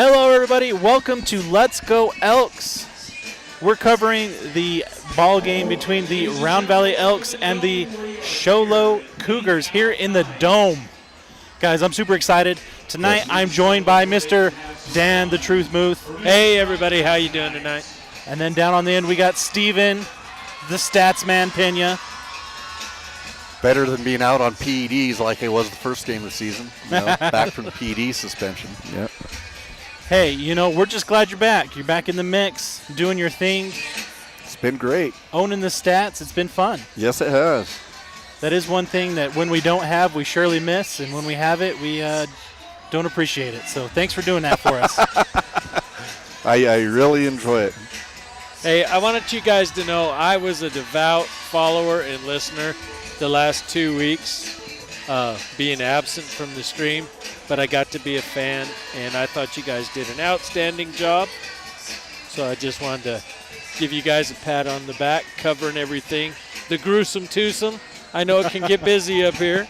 Hello, everybody. Welcome to Let's Go Elks. We're covering the ball game between the Round Valley Elks and the Sholo Cougars here in the Dome. Guys, I'm super excited. Tonight, I'm joined by Mr. Dan, the Truth Muth. Hey, everybody. How you doing tonight? And then down on the end, we got Steven, the Stats Man Pena. Better than being out on PEDs like I was the first game of the season. You know, back from the PED suspension. Yep. Hey, you know, we're just glad you're back. You're back in the mix, doing your thing. It's been great. Owning the stats. It's been fun. Yes, it has. That is one thing that when we don't have, we surely miss. And when we have it, we don't appreciate it. So thanks for doing that for us. I really enjoy it. Hey, I wanted you guys to know I was a devout follower and listener the last 2 weeks, being absent from the stream, but I got to be a fan, and I thought you guys did an outstanding job. So I just wanted to give you guys a pat on the back, covering everything. The gruesome twosome. I know it can get busy up here.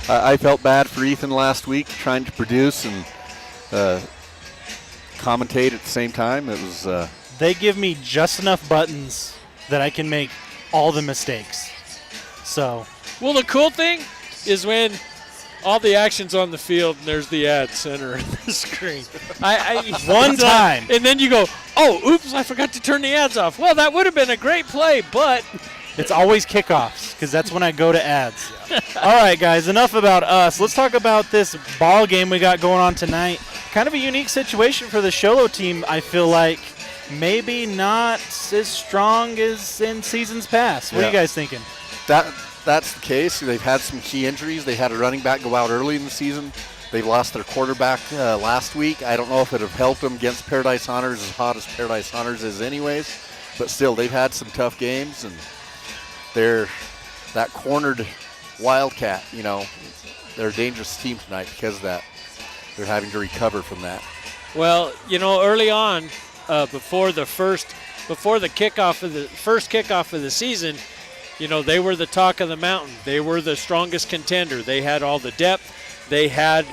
I felt bad for Ethan last week trying to produce, and commentate at the same time. It was. They give me just enough buttons that I can make all the mistakes. So. Well, the cool thing is when all the action's on the field and there's the ad center of the screen. One time. And then you go, oh, oops, I forgot to turn the ads off. Well, that would have been a great play, but. It's always kickoffs because that's when I go to ads. All right, guys, enough about us. Let's talk about this ball game we got going on tonight. Kind of a unique situation for the Sholo team, I feel like. Maybe not as strong as in seasons past. What are you guys thinking? That's the case. They've had some key injuries. They had a running back go out early in the season. They lost their quarterback last week. I don't know if it would have helped them against Paradise Hunters, as hot as Paradise Hunters is anyways. But still, they've had some tough games, and they're that cornered Wildcat, they're a dangerous team tonight because of that. They're having to recover from that. Well, early on, before the first kickoff of the season, they were the talk of the mountain. They were the strongest contender. They had all the depth. They had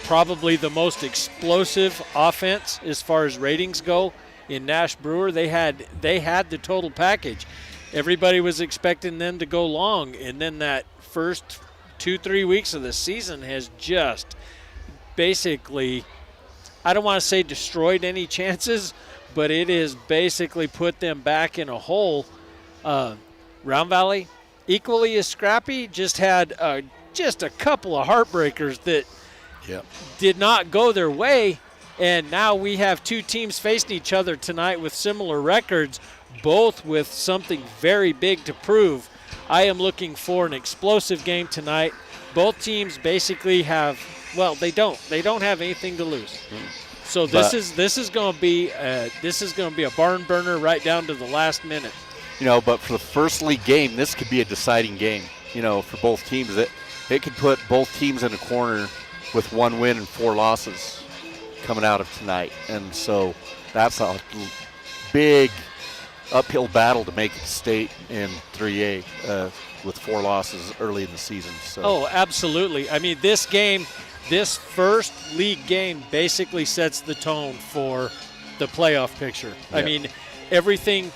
probably the most explosive offense as far as ratings go in Nash Brewer. They had the total package. Everybody was expecting them to go long, and then that first 2-3 weeks of the season has just basically, I don't want to say destroyed any chances, but it has basically put them back in a hole. Round Valley, equally as scrappy, just had just a couple of heartbreakers that did not go their way, and now we have two teams facing each other tonight with similar records, both with something very big to prove. I am looking for an explosive game tonight. Both teams basically have, they don't have anything to lose. So this is going to be a barn burner right down to the last minute. But for the first league game, this could be a deciding game. For both teams, it could put both teams in a corner with 1 win and 4 losses coming out of tonight, and so that's a big uphill battle to make it state in 3A with 4 losses early in the season. So. Oh, absolutely. I mean, this first league game basically sets the tone for the playoff picture. Yeah. I mean, everything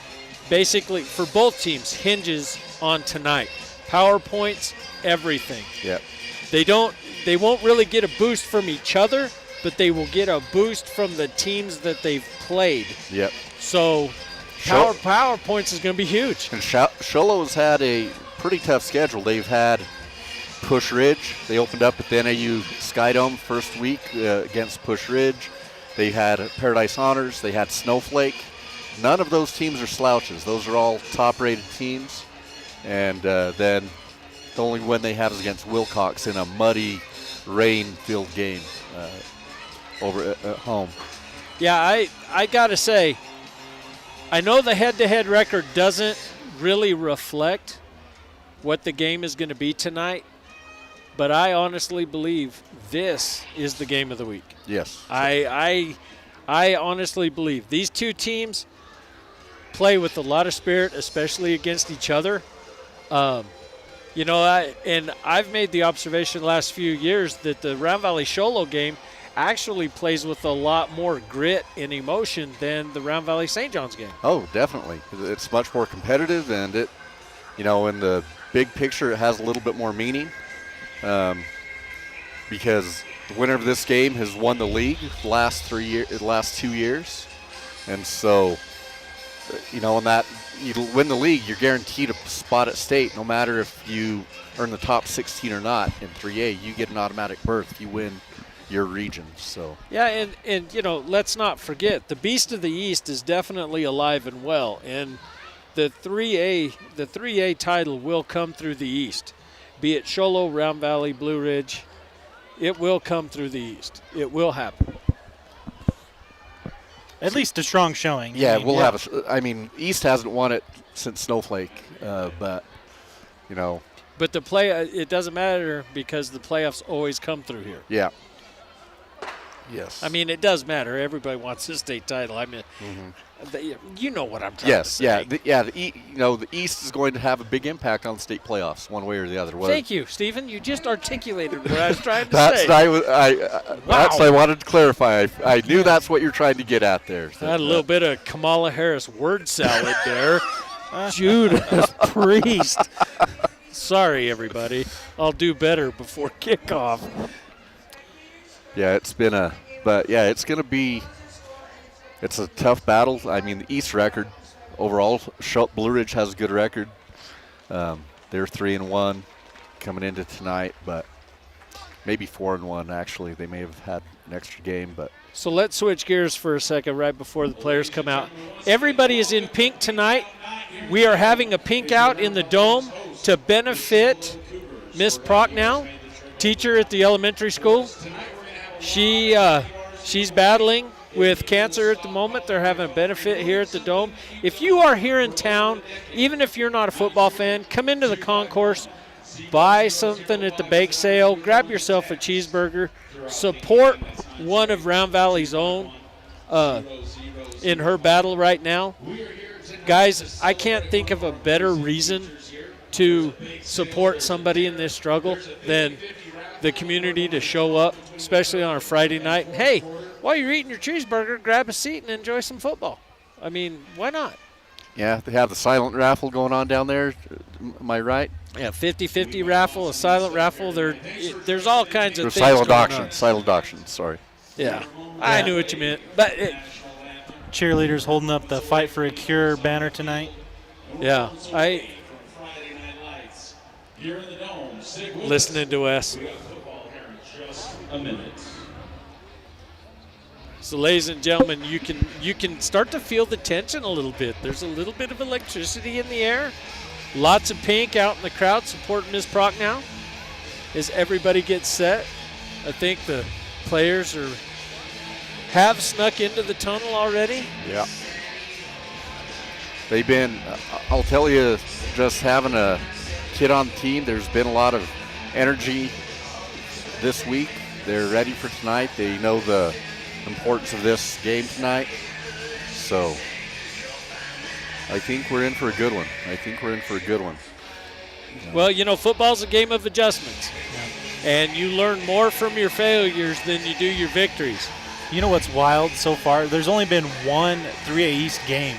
basically for both teams hinges on tonight. PowerPoints, everything. Yep. They won't really get a boost from each other, but they will get a boost from the teams that they've played. Yep. So PowerPoints is going to be huge. And Sholo's had a pretty tough schedule. They've had Push Ridge. They opened up at the NAU Skydome first week against Push Ridge. They had Paradise Honors. They had Snowflake. None of those teams are slouches. Those are all top-rated teams. And then the only win they have is against Wilcox in a muddy, rain-filled game over at home. Yeah, I got to say, I know the head-to-head record doesn't really reflect what the game is going to be tonight, but I honestly believe this is the game of the week. Yes. I honestly believe these two teams play with a lot of spirit, especially against each other. I've made the observation the last few years that the Round Valley Sholo game actually plays with a lot more grit and emotion than the Round Valley St. John's game. Oh, definitely. It's much more competitive, and it, in the big picture, it has a little bit more meaning because the winner of this game has won the league the last 2 years. And so, in that you win the league, you're guaranteed a spot at state no matter if you earn the top 16 or not in 3A. You get an automatic berth if you win your region. So yeah, and let's not forget the Beast of the East is definitely alive and well, and the 3A title will come through the East, be it Sholo, Round Valley, Blue Ridge. It will come through the East. It will happen. At least a strong showing. Yeah, East hasn't won it since Snowflake, but. But it doesn't matter because the playoffs always come through here. Yeah. Yes. I mean, it does matter. Everybody wants the state title. I mean, you know what I'm trying to say. The East is going to have a big impact on the state playoffs, one way or the other. Thank you, Stephen. You just articulated what I was trying to That's say. That's I wanted to clarify. I knew that's what you're trying to get at there. Had a little bit of Kamala Harris word salad there. Judas Priest. Sorry, everybody. I'll do better before kickoff. Yeah, it's going to be. It's a tough battle. I mean, the East record overall, Blue Ridge has a good record. They're 3-1 coming into tonight, but maybe 4-1 actually. They may have had an extra game, but. So let's switch gears for a second right before the players come out. Everybody is in pink tonight. We are having a pink out in the dome to benefit Miss Prochnow, teacher at the elementary school. She's battling with cancer at the moment. They're having a benefit here at the Dome. If you are here in town, even if you're not a football fan, come into the concourse, buy something at the bake sale, grab yourself a cheeseburger, support one of Round Valley's own in her battle right now. Guys, I can't think of a better reason to support somebody in this struggle than the community to show up, especially on a Friday night. And, hey, while you're eating your cheeseburger, grab a seat and enjoy some football. I mean, why not? Yeah, they have the silent raffle going on down there. Am I right? Yeah, 50-50 raffle, a silent raffle. There's all kinds of things silent going auction. on. Silent auction, sorry. Yeah, I knew what you meant. But cheerleaders holding up the Fight for a Cure banner tonight. Yeah, listening to us. So, ladies and gentlemen, you can start to feel the tension a little bit. There's a little bit of electricity in the air. Lots of pink out in the crowd supporting Ms. Prochnow as everybody gets set. I think the players have snuck into the tunnel already. Yeah. They've been, I'll tell you, just having a kid on the team, there's been a lot of energy this week. They're ready for tonight. They know the importance of this game tonight. So I think we're in for a good one. Well, you know, football's a game of adjustments. And you learn more from your failures than you do your victories. You know what's wild so far? There's only been one 3A East game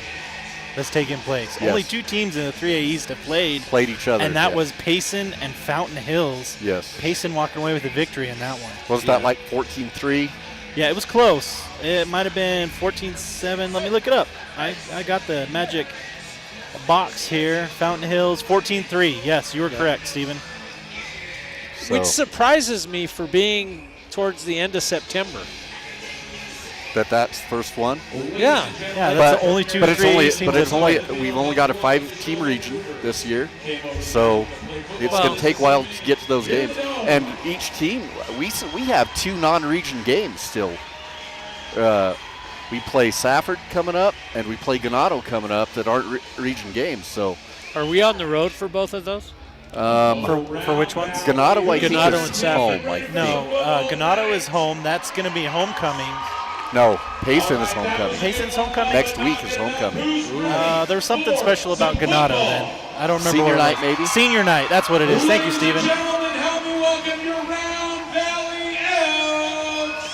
that's taken place. Yes. Only two teams in the 3A East have played each other. And that was Payson and Fountain Hills. Yes. Payson walking away with a victory in that one. Was that like 14-3? Yeah, it was close. It might have been 14-7. Let me look it up. I got the magic box here. Fountain Hills, 14-3. Yes, you were correct, Stephen. So which surprises me for being towards the end of September. that's first one. Yeah. Yeah, that's the only two. But we've only got a 5-team region this year, so it's going to take a while to get to those games. And each team, we have two non-region games still. We play Safford coming up, and we play Ganado coming up that aren't region games. So, are we on the road for both of those? For which ones? Ganado, I think, Ganado is and Safford. home. No, Ganado is home. That's going to be homecoming. No, Payson is homecoming. Payson's homecoming? Next week is homecoming. There was something special about Ganado then. I don't remember. Senior what it night, was. maybe? Senior night. That's what it is. Thank you, Stephen.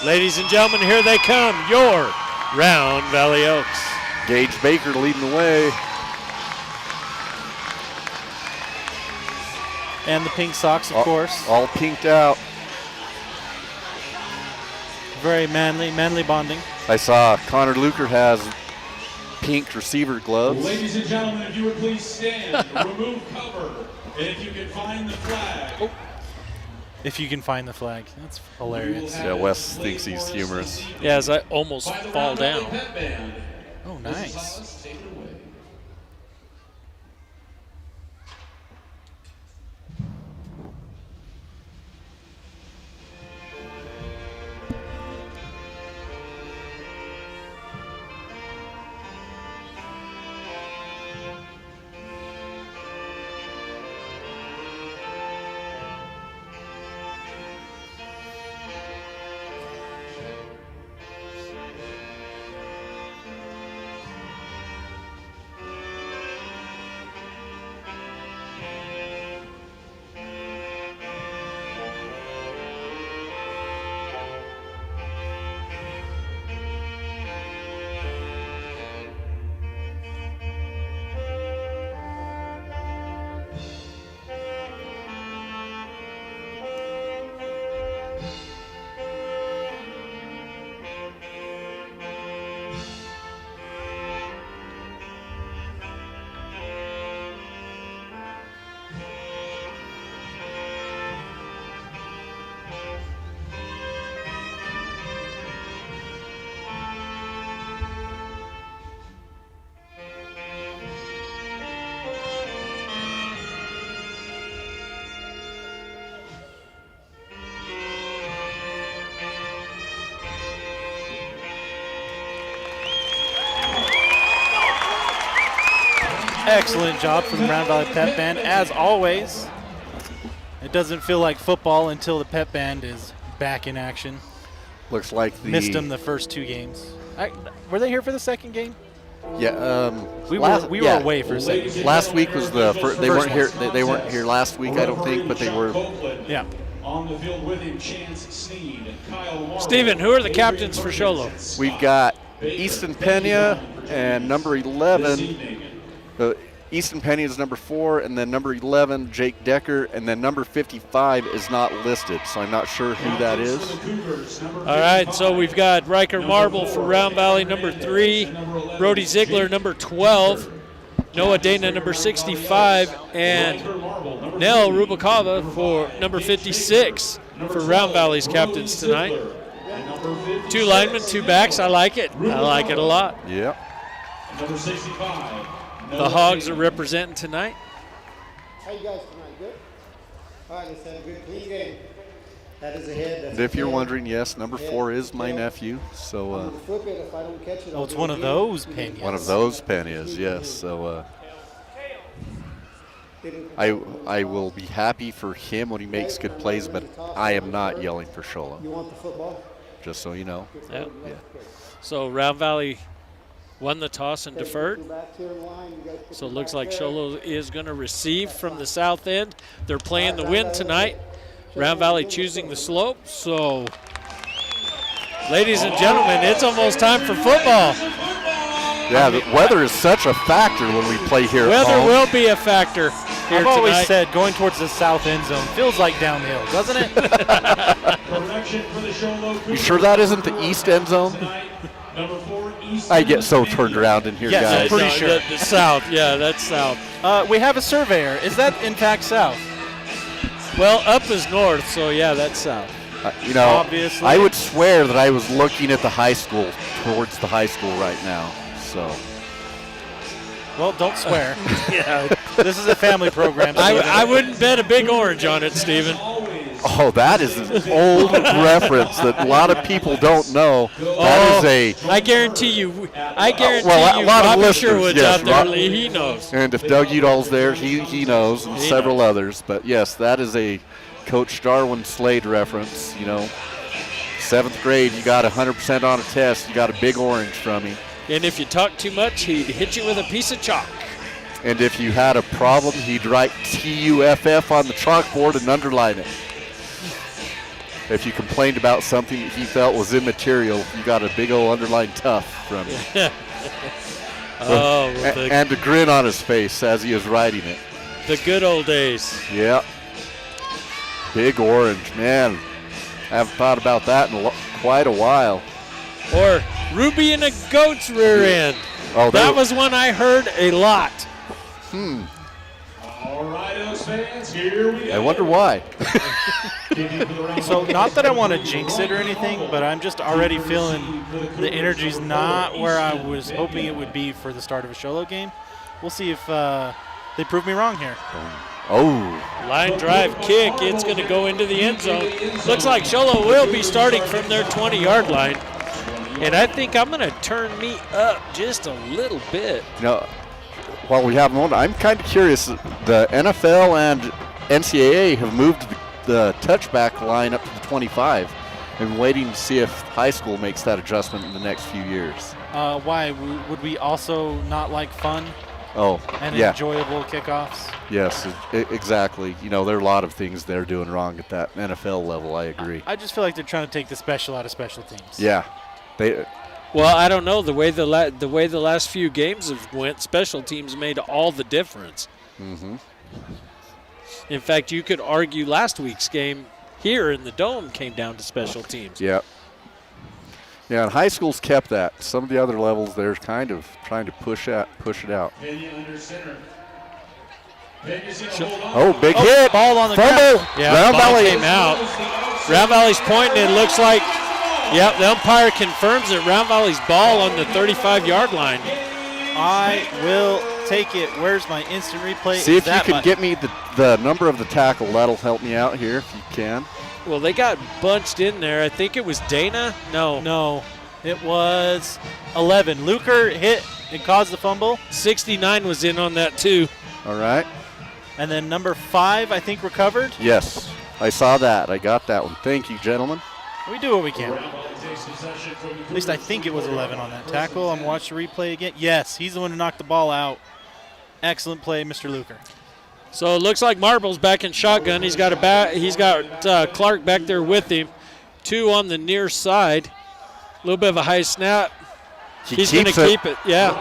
Ladies and gentlemen, here they come, your Round Valley Elks. Gage Baker leading the way. And the pink socks, of course. All pinked out. Very manly bonding. I saw Connor Luker has pink receiver gloves. Ladies and gentlemen, if you would please stand, remove cover, and if you can find the flag. Oh. If you can find the flag. That's hilarious. Yeah, Wes thinks he's humorous. Yeah, as I almost fall down. Oh, nice. Excellent job from the Round Valley Pep Band, as always. It doesn't feel like football until the Pep Band is back in action. Looks like the Missed them the first 2 games. Were they here for the second game? Yeah, We were away for a second game. Last week was the first. They First weren't here. one. They weren't here last week, I don't think, but they were. Yeah. On the field with him, Chance Sneed, Kyle Marble. Steven, who are the captains for Sholo? We've got Easton Pena and number 11. Easton Pena is number 4, and then number 11, Jake Decker, and then number 55 is not listed, so I'm not sure who that is. All right, so we've got Riker Marble for Round Valley, number 3, Brody Ziegler, number 12, Noah Dana, number 65, and Nell Rubakava for number 56 for Round Valley's captains tonight. 2 linemen, 2 backs. I like it. I like it a lot. Yep. Number 65. The Hogs are representing tonight. How you guys tonight? Good? All right, let's have a good clean game. That is ahead. And if you're wondering, yes, number 4 is my nephew. So Flip it if I don't catch it. Oh, it's one of those Penas. one of those Penas, yes. So I will be happy for him when he makes good plays, but I am not yelling for Sholo. You want the football? Just so you know. Yeah. Yeah. So Round Valley won the toss and deferred. Back here in line. You guys put So it them looks back like there. Sholo is going to receive from the south end. They're playing the wind tonight. Round Valley choosing the slope. So, ladies and gentlemen, it's almost time for football. Yeah, the weather is such a factor when we play here at Weather home. will be a factor here I've always tonight. said going towards the south end zone feels like downhill, doesn't it? Correction for the Sholo You Cougars. sure that isn't the east end zone? Tonight, number 4, Easton I get so turned around in here, Yes, guys. pretty No, sure. the south, yeah, that's south. We have a surveyor. Is that in fact south? Well, up is north, so yeah, that's south. You know, Obviously. I would swear that I was looking at the high school, towards the high school right now. So, Well, don't swear. Yeah, This is a family program. I wouldn't bet a big orange on it, Steven. oh, that is an old reference that a lot of people don't know. That is I guarantee you, well, a lot of Bobby listeners, Sherwood's yes, out there, Rob- he knows. and if Doug Udall's there, he knows, and He several knows. others. But yes, that is a Coach Darwin Slade reference. You know, 7th grade, you got 100% on a test, you got a big orange from him. And if you talk too much, he'd hit you with a piece of chalk. And if you had a problem, he'd write TUFF on the chalkboard and underline it. If you complained about something that he felt was immaterial, you got a big old underlined tough from him. Oh, And a grin on his face as he was writing it. the good old days. Yeah. Big orange, man. I haven't thought about that in quite a while. Or Ruby in a goat's rear end. Oh, That was one I heard a lot. All right, Elks fans, here we go. I wonder why. So not that I want to jinx it or anything, but I'm just already feeling the energy's not where I was hoping it would be for the start of a Sholo game. We'll see if they prove me wrong here. Oh, Line drive kick. It's going to go into the end zone. Looks like Sholo will be starting from their 20-yard line. And I think I'm going to turn me up just a little bit. you know, while we have one, I'm kind of curious. The NFL and NCAA have moved the touchback line up to the 25. I'm waiting to see if high school makes that adjustment in the next few years. Why? Would we also not like fun Oh, and yeah. enjoyable kickoffs? Yes, exactly. You know, there are a lot of things they're doing wrong at that NFL level. I agree. I just feel like they're trying to take the special out of special teams. Yeah, they. Well, I don't know. The way the last few games have went, special teams made all the difference. Mm-hmm. In fact, you could argue last week's game here in the Dome came down to special teams. Yeah. Yeah, and high school's kept that. Some of the other levels, they're kind of trying to push it out. Pena under center. Pena's gonna hold on. Oh, big hit! Ball on the Fumble! ground. Yeah, Round ball Valley. came out. Round Valley's pointing. It looks like, yep, the umpire confirms it. Round Valley's ball on the 35-yard line. I will take it. Where's my instant replay? See if you That can much. get me the number of the tackle. That'll help me out here if you can. Well, they got bunched in there. I think it was Dana. No. It was 11. Luker hit and caused the fumble. 69 was in on that too. All right. And then number 5, I think, recovered. Yes, I saw that. I got that one. Thank you, gentlemen. We do what we can. At least I think it was 11 on that tackle. I'm watching the replay again. Yes, he's the one who knocked the ball out. Excellent play, Mr. Luker. So it looks like Marble's back in shotgun. He's got Clark back there with him. 2 on the near side. A little bit of a high snap. He's going to keep it. Yeah.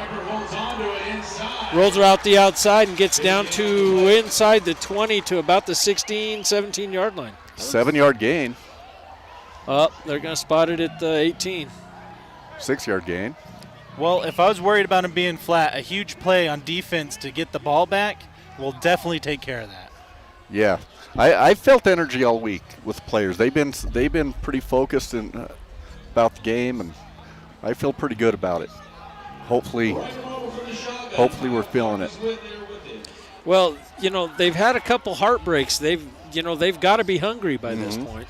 Rolls her out the outside and gets down to inside the 20 to about the 16, 17-yard line. 7-yard gain. Oh, they're going to spot it at the 18. 6-yard gain. Well, if I was worried about him being flat, a huge play on defense to get the ball back will definitely take care of that. Yeah, I felt energy all week with players. They've been pretty focused about the game, and I feel pretty good about it. Hopefully we're feeling it. Well, they've had a couple heartbreaks. They've got to be hungry by this point.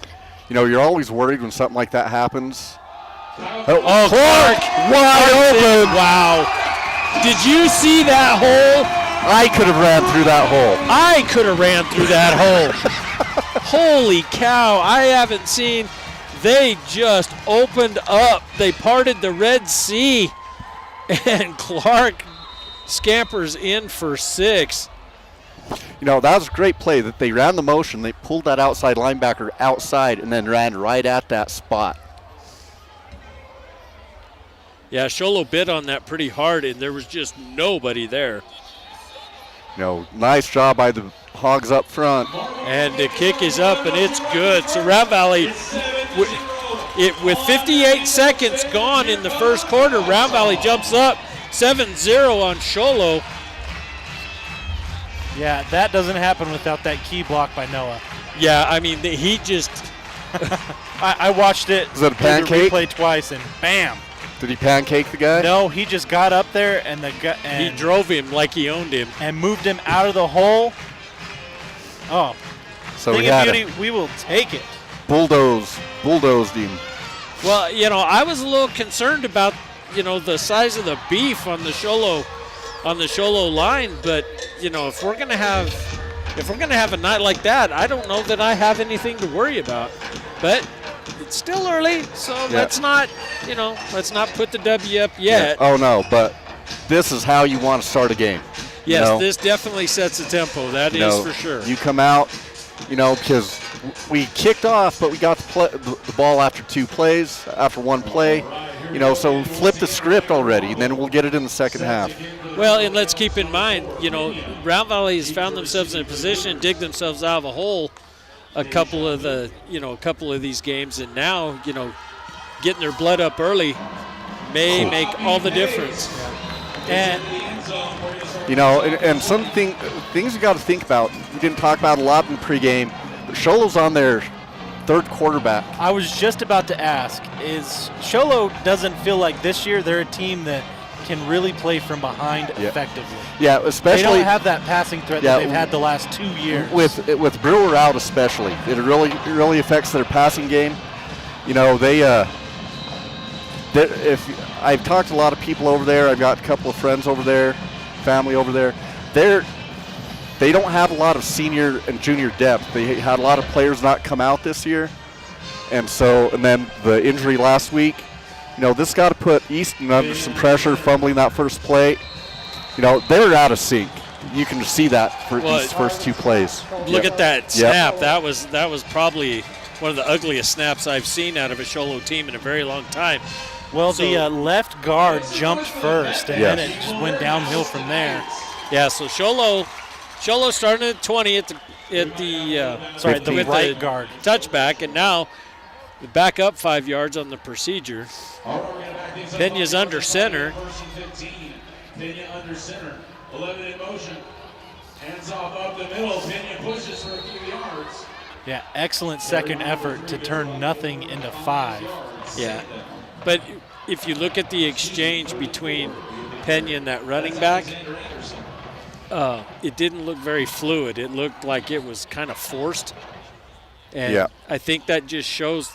You're always worried when something like that happens. Oh, Clark, wide open. Wow. Did you see that hole? I could have ran through that hole. I could have ran through that hole. Holy cow, I haven't seen. They just opened up. They parted the Red Sea. And Clark scampers in for 6. That was a great play that they ran the motion. They pulled that outside linebacker outside and then ran right at that spot. Yeah, Sholo bit on that pretty hard, and there was just nobody there. Nice job by the Hogs up front. And the kick is up, and it's good. So Round Valley, with 58 seconds gone in the first quarter, Round Valley jumps up 7-0 on Sholo. Yeah, that doesn't happen without that key block by Noah. Yeah, I mean, he just... I watched it. Was it a pancake? Replay twice, and bam. Did he pancake the guy? No, he just got up there and he drove him like he owned him and moved him out of the hole. Oh, so thing of beauty, we will take it. Bulldozed him. Well, I was a little concerned about the size of the beef on the Sholo line, but if we're gonna have a night like that, I don't know that I have anything to worry about, but. It's still early, so let's not put the W up yet. Yeah. Oh, no, but this is how you want to start a game. Yes, this definitely sets a tempo. That is for sure. You come out, because we kicked off, but we got the ball after 2 plays, after 1 play. So flip the script already, and then we'll get it in the second half. Well, and let's keep in mind, Round Valley has found themselves in a position to dig themselves out of a hole a couple of these games, and now getting their blood up early may make all the difference. And and some things you got to think about. We didn't talk about a lot in the pregame, but Sholo's on their 3rd quarterback. I was just about to ask: is Sholo doesn't feel like this year they're a team that can really play from behind effectively? Yeah, especially they don't have that passing threat that they've had the last 2 years. With Brewer out, especially, it really affects their passing game. If I've talked to a lot of people over there, I've got a couple of friends over there, family over there. They don't have a lot of senior and junior depth. They had a lot of players not come out this year, and then the injury last week. This got to put Easton under some pressure, fumbling that first play. They're out of sync. You can see that for these first 2 plays. Look at that snap. That was probably one of the ugliest snaps I've seen out of a Sholo team in a very long time. Well, the left guard jumped first, and then it just went downhill from there. Yeah, so Sholo starting at 20 at the right guard touchback, and now back up 5 yards on the procedure. Pena's under center. Pena under center. 11 in motion. Hands off up the middle. Pena pushes for a few yards. Yeah, excellent second effort to turn nothing into 5. Yeah, but if you look at the exchange between Pena and that running back, it didn't look very fluid. It looked like it was kind of forced. And I think that just shows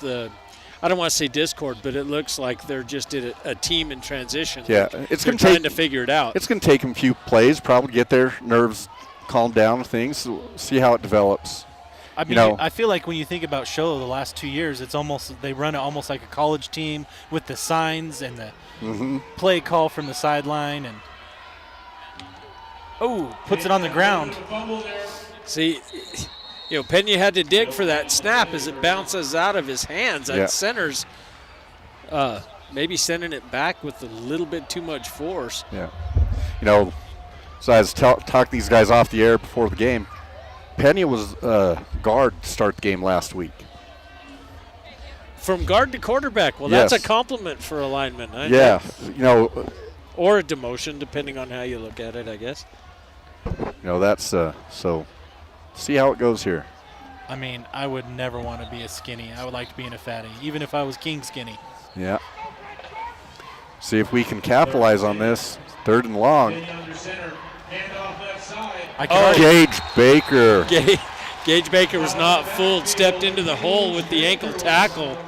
I don't want to say discord, but it looks like they're just a team in transition. Yeah, Like it's they're going trying to figure it out. It's going to take them a few plays, probably get their nerves calmed down and things, so see how it develops. I mean, I feel like when you think about Sholo the last 2 years, it's almost they run it almost like a college team with the signs and the play call from the sideline and puts it on the ground. See, Pena had to dig for that snap as it bounces out of his hands. And center's maybe sending it back with a little bit too much force. Yeah. So I was talking these guys off the air before the game. Pena was guard to start the game last week. From guard to quarterback. Well, Yes. that's a compliment for a lineman. Yeah. Or a demotion, depending on how you look at it, I guess. That's so see how it goes here. I mean, I would never want to be a skinny. I would like to be in a fatty, even if I was king skinny. Yeah. See if we can capitalize on this. 3rd and long. Gage Baker. Gage Baker was not fooled, stepped into the hole with the ankle tackle.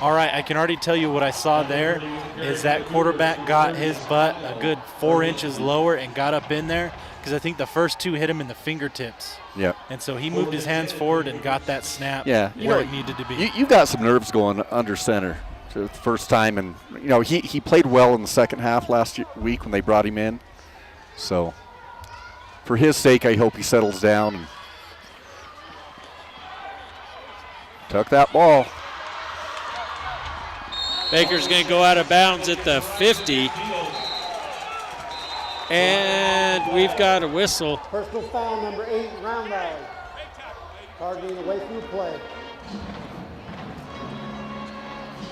All right, I can already tell you what I saw there is that quarterback got his butt a good 4 inches lower and got up in there because I think the first 2 hit him in the fingertips. Yeah. And so he moved his hands forward and got that snap where it needed to be. You got some nerves going under center for the first time, and he played well in the second half last week when they brought him in. So for his sake, I hope he settles down and tuck that ball. Baker's going to go out of bounds at the 50. And we've got a whistle. Personal foul number 8, Round Valley. Targeting away from the play.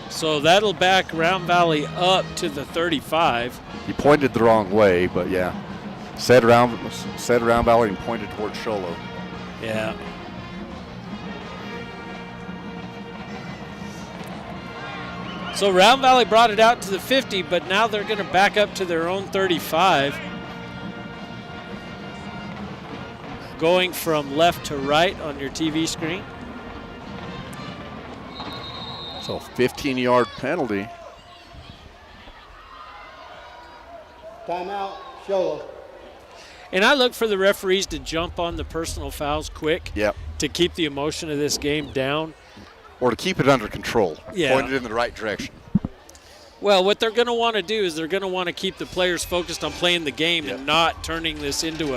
So that'll back Round Valley up to the 35. He pointed the wrong way, but yeah. Said Round Valley and pointed towards Sholo. Yeah. So Round Valley brought it out to the 50, but now they're going to back up to their own 35. Going from left to right on your TV screen. So 15-yard penalty. Timeout, Sholo. And I look for the referees to jump on the personal fouls quick. Yep. To keep the emotion of this game down. Or to keep it under control. Yeah. Point it in the right direction. Well, what they're going to want to do is they're going to want to keep the players focused on playing the game and not turning this into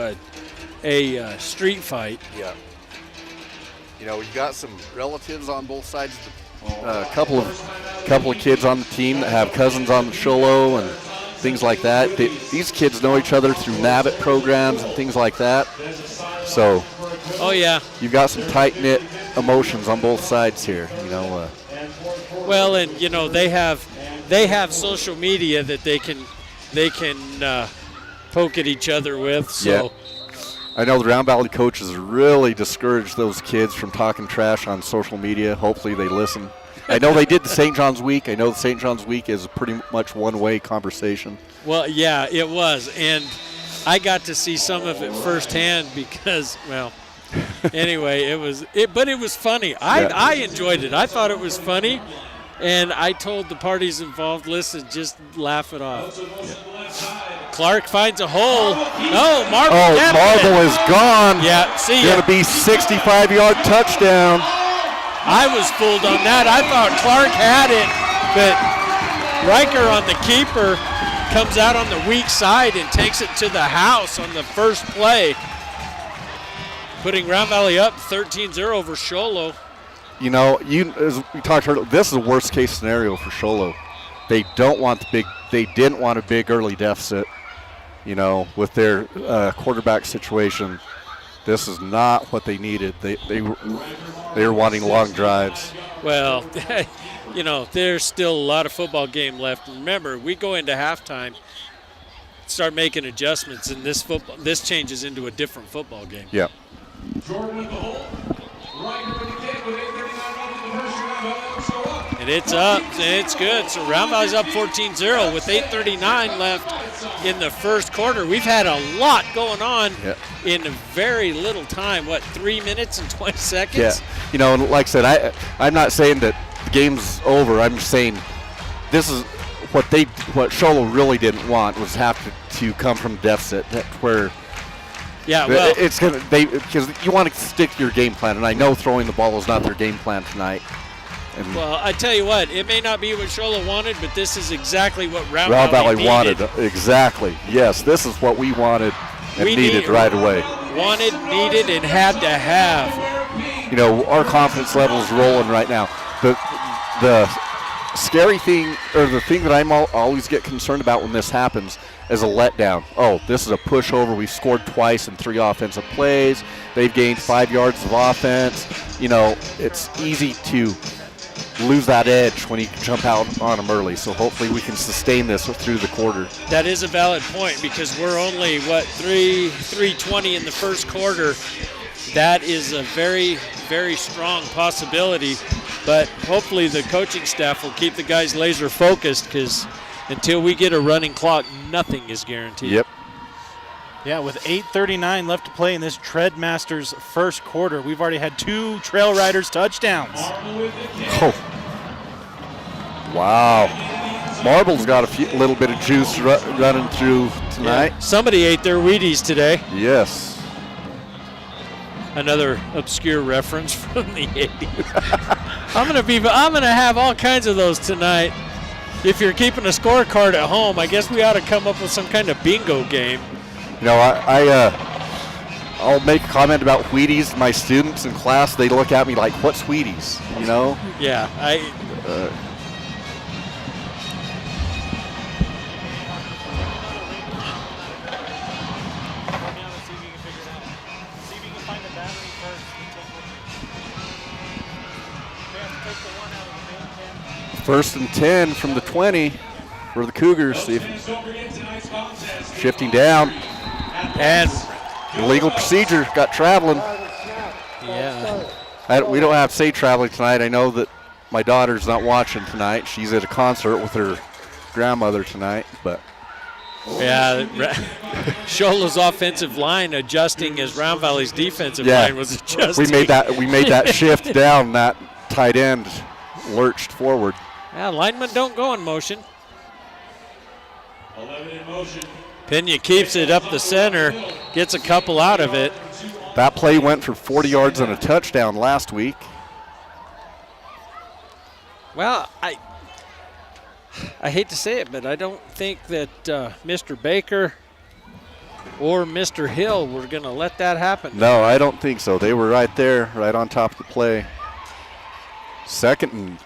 a street fight. Yeah. You got some relatives on both sides. A couple of kids on the team that have cousins on the Sholo and things like that. These kids know each other through NABIT programs and things like that. So. Oh yeah. You've got some tight-knit emotions on both sides here. Well, and they have social media that they can poke at each other with. So. Yeah. I know the Round Valley coaches really discourage those kids from talking trash on social media. Hopefully they listen. I know they did the St. John's Week. I know the St. John's Week is pretty much one-way conversation. Well, yeah, it was. And I got to see some of it firsthand because, well, anyway, but it was funny. I enjoyed it. I thought it was funny. And I told the parties involved, listen, just laugh it off. Yeah. Clark finds a hole. No, Marble. Oh, Marble is gone. Yeah, see ya. Going to be 65-yard touchdown. I was fooled on that. I thought Clark had it, but Riker on the keeper comes out on the weak side and takes it to the house on the first play, putting Round Valley up 13-0 over Sholo. As we talked earlier, this is a worst-case scenario for Sholo. They didn't want a big early deficit, with their quarterback situation. This is not what they needed. They were wanting long drives. Well, there's still a lot of football game left. Remember, we go into halftime, start making adjustments, and this changes into a different football game. Yeah. Jordan with the hole. Riker with the kick with 8:39 left in the first round. And it's up, and it's good. So Round Valley's up 14-0 with 8:39 left in the first quarter. We've had a lot going on in very little time. 3 minutes and 20 seconds? Yeah. Like I said, I'm not saying that the game's over. I'm just saying this is what Sholo really didn't want was have to come from deficit. That's where it's gonna because you want to stick to your game plan, and I know throwing the ball is not their game plan tonight. And well, I tell you what, it may not be what Sholo wanted, but this is exactly what Round Valley wanted. Exactly. Yes, this is what we wanted and needed right away. Wanted, needed, and had to have. You know, our confidence level is rolling right now. The scary thing, or the thing that I'm always get concerned about when this happens, is a letdown. Oh, this is a pushover. We've scored twice in 3 offensive plays. They've gained 5 yards of offense. You know, it's easy to lose that edge when you jump out on them early. So hopefully we can sustain this through the quarter. That is a valid point because we're only, 3:20 in the first quarter. That is a very, very strong possibility. But hopefully the coaching staff will keep the guys laser focused because until we get a running clock, nothing is guaranteed. Yep. Yeah, with 8:39 left to play in this Treadmasters first quarter, we've already had 2 Trail Riders touchdowns. Oh. Wow. Marble's got a little bit of juice running through tonight. Yeah. Somebody ate their Wheaties today. Yes. Another obscure reference from the 80s. I'm gonna have all kinds of those tonight. If you're keeping a scorecard at home, I guess we ought to come up with some kind of bingo game. You know, I'll make a comment about Wheaties. My students in class, they look at me like, "What's Wheaties?" You know? Yeah, First and 10 from the 20 for the Cougars. Shifting down. and Illegal procedure, got traveling. yeah. We don't have to say traveling tonight. I know that my daughter's not watching tonight. She's at a concert with her grandmother tonight, but. Yeah, Shola's offensive line adjusting as Round Valley's defensive line was adjusting. We made that shift down. That tight end lurched forward. Yeah, linemen don't go in motion. 11 in motion. Pena keeps it up the center, gets a couple out of it. That play went for 40 yards and a touchdown last week. Well, I hate to say it, but I don't think that Mr. Baker or Mr. Hill were going to let that happen. No, I don't think so. They were right there, right on top of the play. 2nd and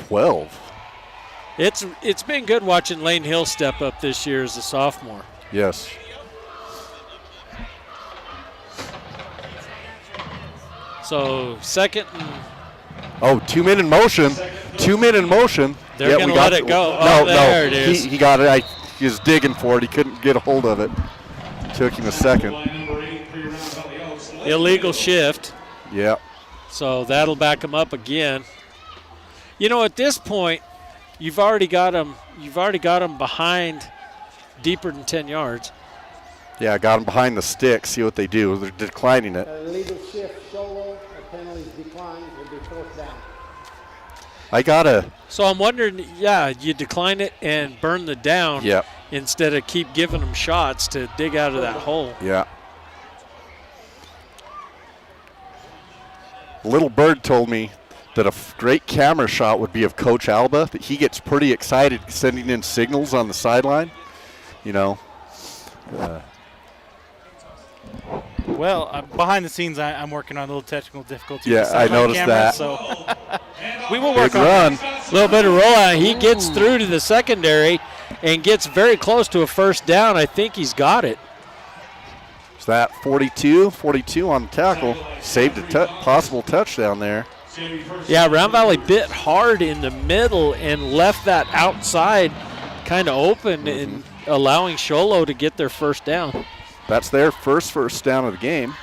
12. It's been good watching Lane Hill step up this year as a sophomore. Yes. So 2nd and... Oh, 2 men in motion. 2 men in motion. They're going to let it go. No, there it is. He got it. He was digging for it. He couldn't get a hold of it. Took him a second. Illegal shift. Yeah. So that'll back him up again. You know, at this point, you've already got him behind deeper than 10 yards. Yeah, got him behind the stick. See what they do. They're declining it. Illegal shift, solo, a penalty decline will be 4th down. So I'm wondering, you decline it and burn the down instead of keep giving them shots to dig out of that hole. Yeah. Little Bird told me that a great camera shot would be of Coach Alba, that he gets pretty excited sending in signals on the sideline. You know. Well, behind the scenes, I'm working on a little technical difficulty. Yeah, I noticed camera, that. So we will work Good on run. it. A little bit of rollout. He gets through to the secondary and gets very close to a first down. I think he's got it. Is that 42 on the tackle? Saved a possible touchdown there. Yeah, Round Valley bit hard in the middle and left that outside kind of open and allowing Sholo to get their first down. That's their first down of the game.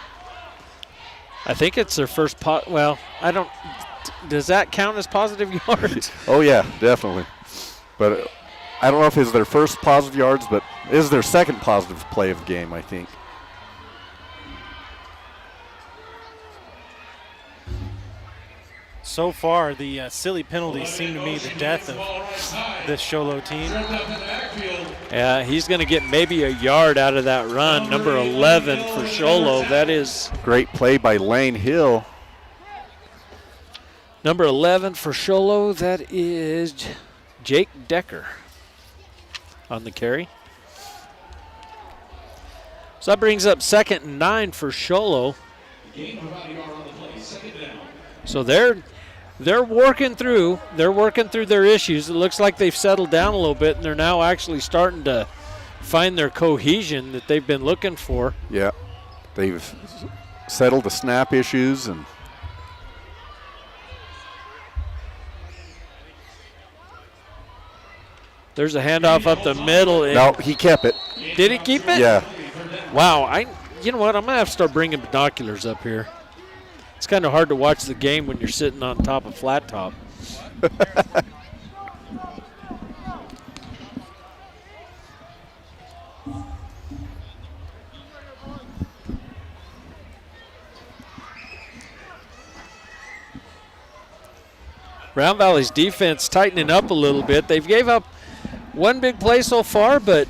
I think it's their first well, I don't. Does that count as positive yards? Oh, yeah, definitely. But I don't know if it's their first positive yards, but it is their second positive play of the game, I think. So far, the silly penalties seem to be the death of this Sholo team. Yeah, he's going to get maybe a yard out of that run. Number 11 for Sholo. That is Great play by Lane Hill. number 11 for Sholo. That is Jake Decker on the carry. So that brings up 2nd and 9 for Sholo. So they're working through their issues. It looks like they've settled down a little bit, and they're now actually starting to find their cohesion that they've been looking for. Yeah, they've settled the snap issues, and there's a handoff up the middle. no, he kept it. Did he keep it? Yeah. Wow, you know what? I'm gonna have to start bringing binoculars up here. It's kind of hard to watch the game when you're sitting on top of flat top. Round Valley's defense tightening up a little bit. They've gave up one big play so far, but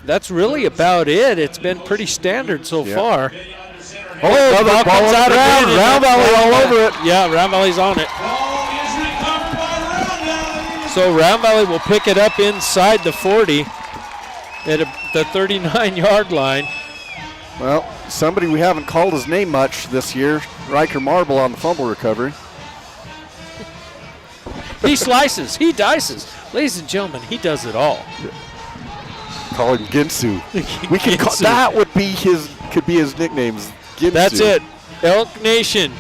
that's really about it. It's been pretty standard so far. Oh, another ball comes out of Round Valley all over it. Yeah, Round Valley's on it. So Round Valley will pick it up inside the 40 at the 39-yard line. Well, somebody we haven't called his name much this year, Riker Marble on the fumble recovery. He slices, he dices. Ladies and gentlemen, he does it all. Call him Ginsu. We can call, that could be his nicknames. Ginsu. That's it. Elk Nation.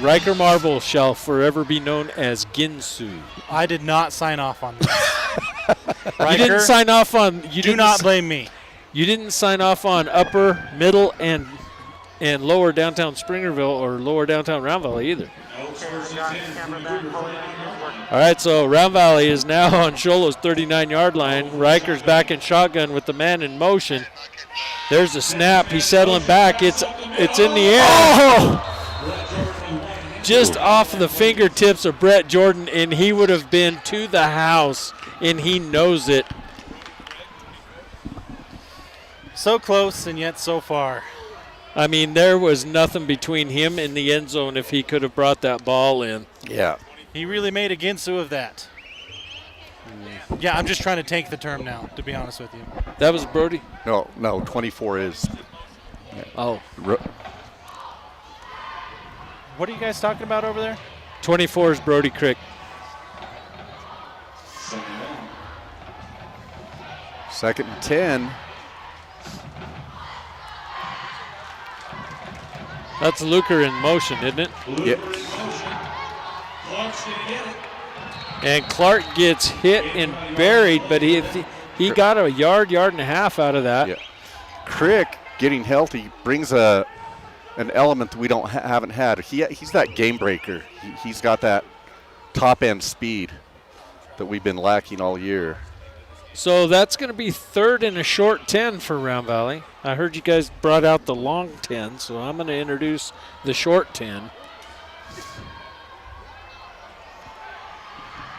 Riker Marble shall forever be known as Ginsu. I did not sign off on this. You didn't sign off on. Do not blame me. You didn't sign off on upper, middle, and lower downtown Springerville or lower downtown Round Valley either. All right, so Round Valley is now on Sholo's 39-yard line. Riker's back in shotgun with the man in motion. There's a snap. He's settling back. It's in the air. Oh! Just off the fingertips of Brett Jordan, and he would have been to the house, and he knows it. So close and yet so far. I mean, there was nothing between him and the end zone if he could have brought that ball in. Yeah. He really made a Ginsu of that. Yeah, I'm just trying to tank the term now, to be honest with you. That was Brody? No, 24 is. Oh. What are you guys talking about over there? 24 is Brody Crick. Second and 10. That's Luker in motion, isn't it? Yeah. And Clark gets hit and buried, but he got a yard and a half out of that. Yeah. Crick getting healthy brings an element that we haven't had. He's that game breaker. He's got that top end speed that we've been lacking all year. So that's going to be 3rd and a short 10 for Round Valley. I heard you guys brought out the long 10, so I'm going to introduce the short 10.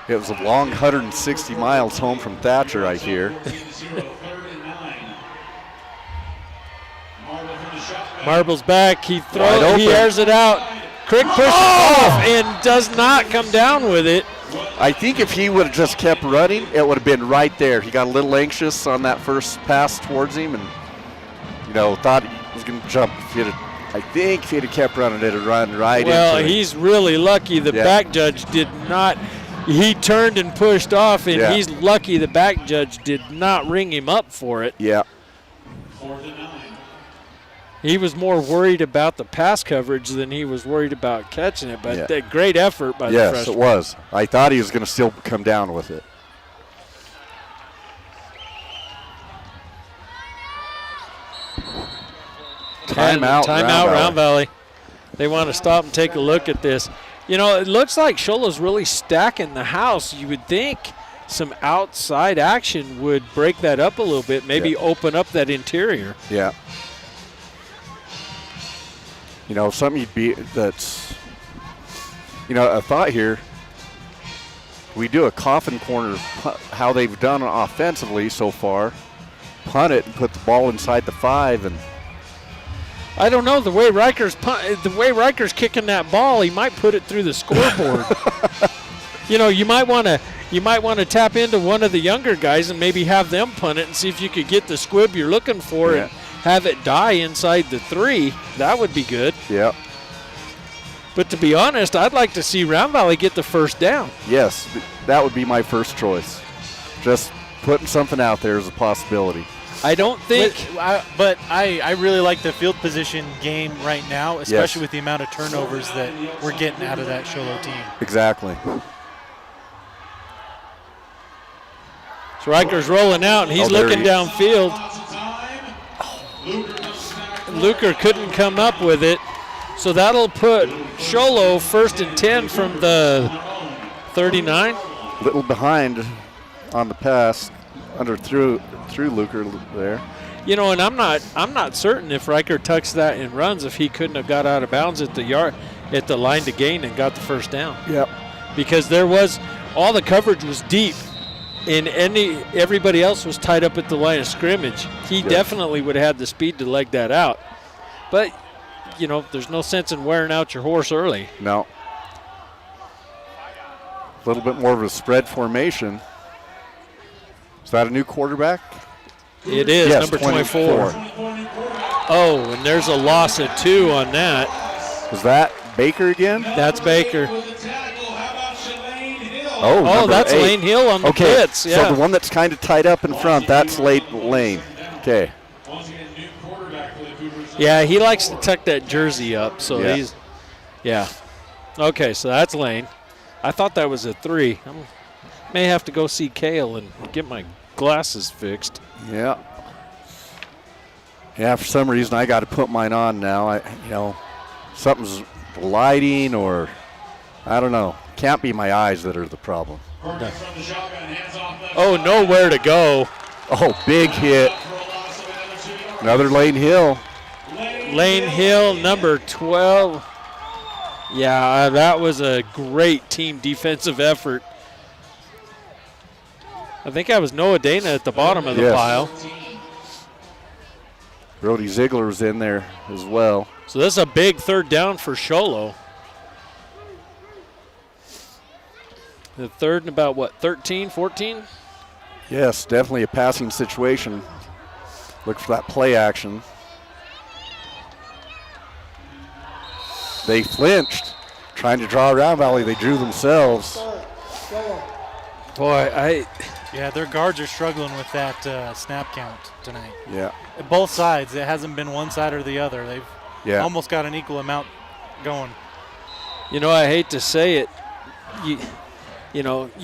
It was a long 160 miles home from Thatcher, I hear. Marble's back. He airs it out. Crick pushes off and does not come down with it. I think if he would have just kept running, it would have been right there. He got a little anxious on that first pass towards him and, thought he was going to jump. I think if he had kept running, it would run right into it. He's really lucky the back judge did not. He turned and pushed off, and he's lucky the back judge did not ring him up for it. Yeah. He was more worried about the pass coverage than he was worried about catching it, but a great effort by the freshman. Yes, it was. I thought he was going to still come down with it. Timeout, Round Valley. They want to stop and take a look at this. It looks like Sholo's really stacking the house. You would think some outside action would break that up a little bit, maybe open up that interior. Yeah. something that's, a thought here. We do a coffin corner, how they've done offensively so far. Punt it and put the ball inside the 5, and I don't know the way Riker's kicking that ball. He might put it through the scoreboard. You might want to tap into one of the younger guys and maybe have them punt it and see if you could get the squib you're looking for and have it die inside the 3. That would be good. Yeah. But to be honest, I'd like to see Round Valley get the first down. Yes, that would be my first choice. Just putting something out there is a possibility. I don't think. But I really like the field position game right now, especially with the amount of turnovers that we're getting out of that Sholo team. Exactly. Riker's rolling out, and he's looking downfield. Luker couldn't come up with it, so that'll put Sholo 1st and 10 from the 39. Little behind on the pass, through Luker there. And I'm not certain if Riker tucks that and runs if he couldn't have got out of bounds at the line to gain and got the first down. Yep. Because all the coverage was deep. And everybody else was tied up at the line of scrimmage. He definitely would have had the speed to leg that out. But, there's no sense in wearing out your horse early. No. A little bit more of a spread formation. Is that a new quarterback? It is, yes, number 24. Oh, and there's a loss of 2 on that. Was that Baker again? That's Baker. Oh, that's 8. Lane Hill on the blitz. Yeah. So the one that's kind of tied up in front, that's Lane. Okay. Yeah, he likes to tuck that jersey up, so he's – yeah. Okay, so that's Lane. I thought that was a 3. I may have to go see Kale and get my glasses fixed. Yeah. Yeah, for some reason I got to put mine on now. Something's lighting or I don't know. Can't be my eyes that are the problem. No. Oh, nowhere to go. Oh, big hit. Another Lane Hill. Lane Hill, number 12. Yeah, that was a great team defensive effort. I think I was Noah Dana at the bottom of the pile. Brody Ziegler was in there as well. So this is a big 3rd down for Sholo. The 3rd and about, 13, 14? Yes, definitely a passing situation. Look for that play action. They flinched, trying to draw around Valley. They drew themselves. Boy, Yeah, their guards are struggling with that snap count tonight. Yeah. Both sides. It hasn't been one side or the other. They've almost got an equal amount going. I hate to say it. You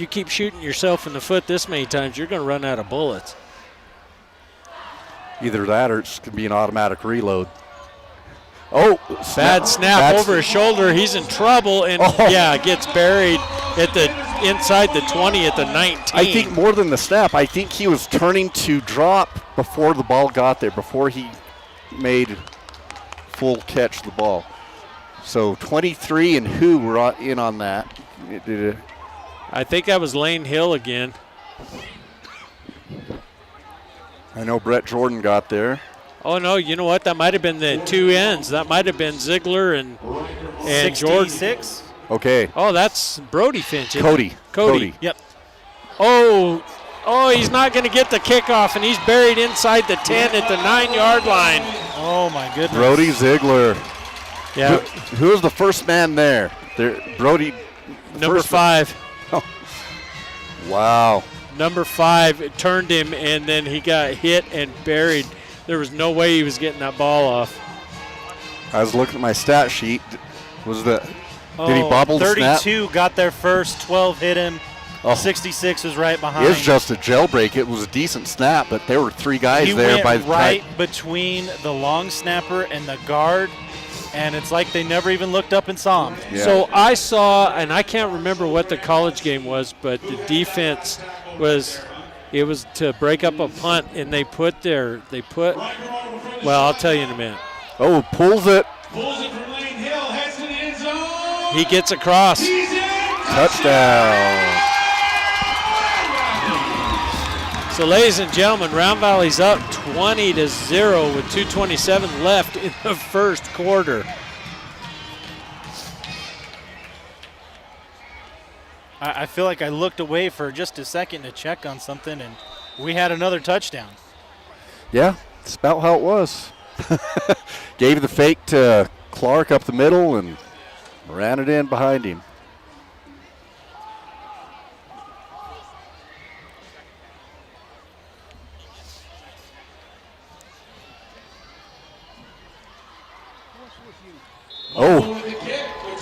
keep shooting yourself in the foot this many times, you're going to run out of bullets. Either that or it's going to be an automatic reload. Oh, bad snap over his shoulder. He's in trouble and, gets buried at the inside the 20 at the 19. I think more than the snap, I think he was turning to drop before the ball got there, before he made full catch the ball. So 23 and who were in on that? I think that was Lane Hill again. I know Brett Jordan got there. Oh, no, you know what? That might have been the 2 ends. That might have been Ziegler and Jordan. 66? Okay. Oh, that's Brody Finch. Cody. Yep. Oh, he's not going to get the kickoff, and he's buried inside the 10 at the 9-yard line. Oh, my goodness. Brody Ziegler. Yeah. Who was the first man there? Brody. Number 5. Oh. Wow. Number 5 turned him, and then he got hit and buried. There was no way he was getting that ball off. I was looking at my stat sheet. Did he bobble the snap? 32 got there first, 12 hit him. 66 was right behind. It was just a jailbreak. It was a decent snap, but there were 3 guys there by the time. Right between the long snapper and the guard, and it's like they never even looked up and saw him. Yeah. So I saw, and I can't remember what the college game was, but the defense was to break up a punt, and well, I'll tell you in a minute. Oh, pulls it. Pulls it from Lane Hill, heads to the end zone. He gets across. He's Touchdown. So, ladies and gentlemen, Round Valley's up 20-0 with 2:27 left in the first quarter. I feel like I looked away for just a second to check on something, and we had another touchdown. Yeah, that's about how it was. Gave the fake to Clark up the middle and ran it in behind him. Oh,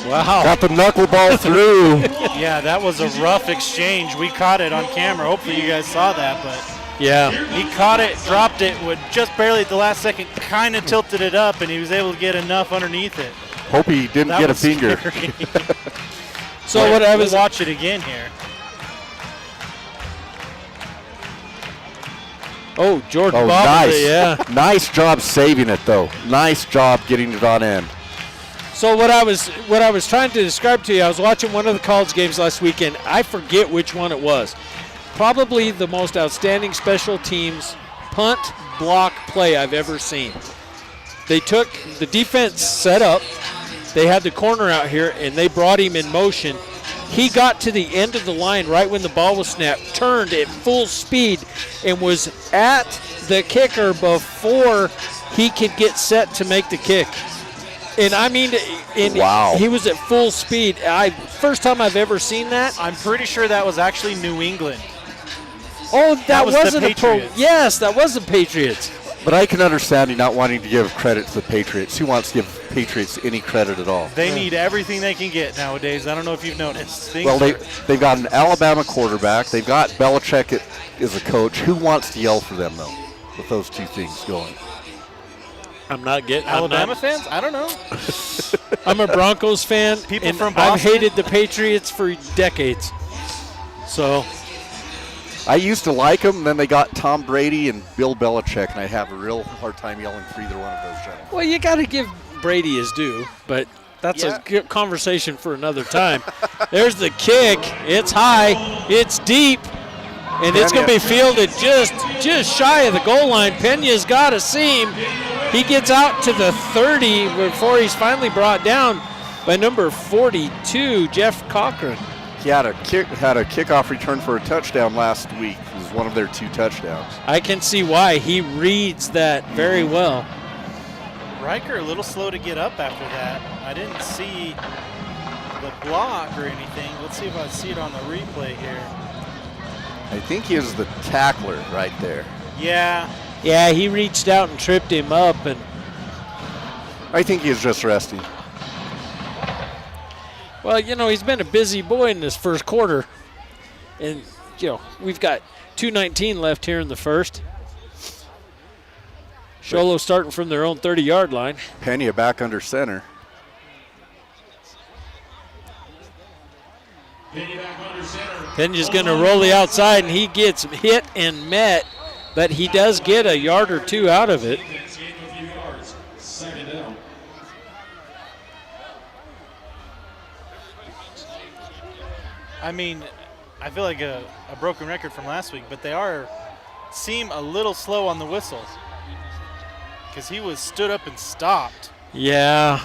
Wow. got the knuckleball through. Yeah, that was a rough exchange. We caught it on camera. Hopefully you guys saw that, but Yeah. he caught it, dropped it, would just barely at the last second kind of tilted it up, and he was able to get enough underneath it. Hope he didn't That get a was finger. scary. So what I was We'll watch it again here. Oh, Jordan Oh, bobbled nice. it, yeah. Nice job saving it, though. Nice job getting it on end. So what I was trying to describe to you, I was watching one of the college games last weekend. I forget which one it was. Probably the most outstanding special teams punt block play I've ever seen. They took the defense set up. They had the corner out here, and they brought him in motion. He got to the end of the line right when the ball was snapped, turned at full speed, and was at the kicker before he could get set to make the kick. And I mean, Wow. he was at full speed. First time I've ever seen that. I'm pretty sure that was actually New England. Oh, that was the wasn't a pro. Patriots. Yes, that was the Patriots. But I can understand you not wanting to give credit to the Patriots. Who wants to give Patriots any credit at all? They need everything they can get nowadays. I don't know if you've noticed. Things Well, are- they've got an Alabama quarterback. They've got Belichick as a coach. Who wants to yell for them, though, with those two things going? I'm not getting Alabama fans? I don't know. I'm a Broncos fan. People and from I've Boston? hated the Patriots for decades. So I used to like them, then they got Tom Brady and Bill Belichick, and I have a real hard time yelling for either one of those gentlemen. well, you got to give Brady his due, but that's Yeah. a good conversation for another time. There's the kick. It's high. It's deep. And it's going to be fielded just shy of the goal line. Pena's got a seam. He gets out to the 30 before he's finally brought down by number 42, Jeff Cochran. He had a kickoff return for a touchdown last week. It was one of their 2 touchdowns. I can see why. He reads that very well. Riker a little slow to get up after that. I didn't see the block or anything. Let's see if I see it on the replay here. I think he is the tackler right there. Yeah, Yeah, he reached out and tripped him up, and I think he is just resting. well, he's been a busy boy in this first quarter, and we've got 2:19 left here in the first. Sholo starting from their own 30-yard line. Pena back under center. Pena's going to roll the outside, and he gets hit and met, but he does get a yard or two out of it. I mean, I feel like a broken record from last week, but they seem a little slow on the whistle because he was stood up and stopped. Yeah.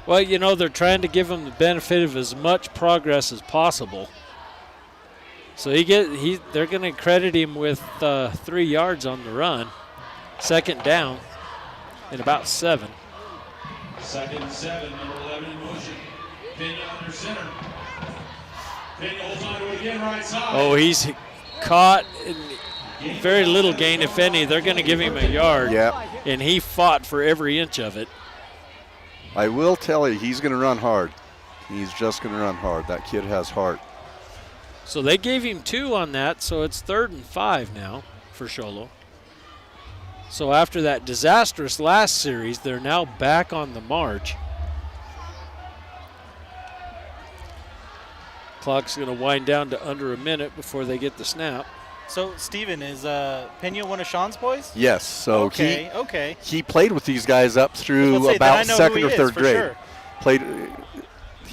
Well, they're trying to give him the benefit of as much progress as possible. So they're going to credit him with 3 yards on the run. Second down and about 7. Second and 7, number 11 in motion. Pena under center. Pena holds on to it again, right side. Oh, he's caught in very little gain, if any. They're going to give him a yard. Yeah. And he fought for every inch of it. I will tell you, he's going to run hard. He's just going to run hard. That kid has heart. So they gave him 2 on that, so it's 3rd and 5 now for Sholo. So after that disastrous last series, they're now back on the march. Clock's going to wind down to under a minute before they get the snap. So, Steven, is Pena one of Sean's boys? Yes, so Okay. he played with these guys up I was through about to say, then I about know second who or he is, third for grade. sure.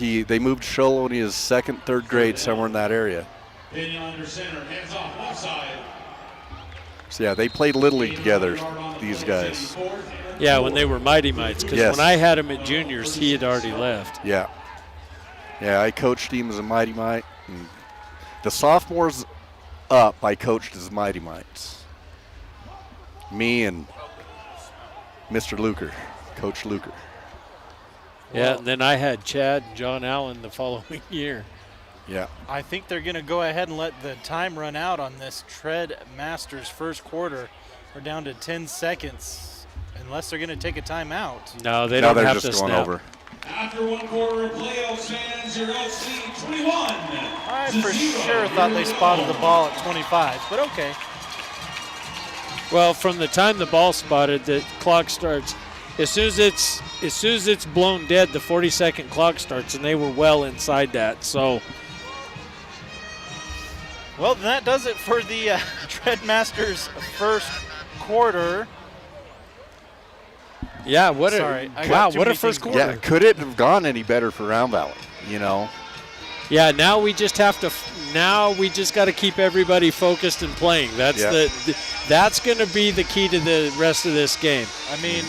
They moved Sholo when he was second, third grade, somewhere in that area. Pinion under center, hands off left side. So yeah, they played Little League together, these guys. Yeah, when they were Mighty Mites, because Yes. when I had him at juniors, he had already left. Yeah. Yeah, I coached him as a Mighty Mite. And the sophomores up, I coached as Mighty Mites. Me and Mr. Luker, Coach Luker. Yeah, and then I had Chad and John Allen the following year. Yeah. I think they're going to go ahead and let the time run out on this Tread Masters first quarter. We're down to 10 seconds, unless they're going to take a timeout. No, they Now don't they're have just to going snap. over. After one quarter of play, Elks fans, your Elks lead 21. I for sure thought they spotted the ball at 25, but okay. Well, from the time the ball spotted, the clock starts. As soon as it's blown dead, the 40-second clock starts, and they were well inside that. So, Well, that does it for the Tread Masters first quarter. yeah, what Sorry, I a got wow, too what a many first things. quarter. Yeah, could it have gone any better for Round Valley, you know? Yeah, now we just have to. Now we just got to keep everybody focused and playing. That's Yeah. that's going to be the key to the rest of this game. I mean,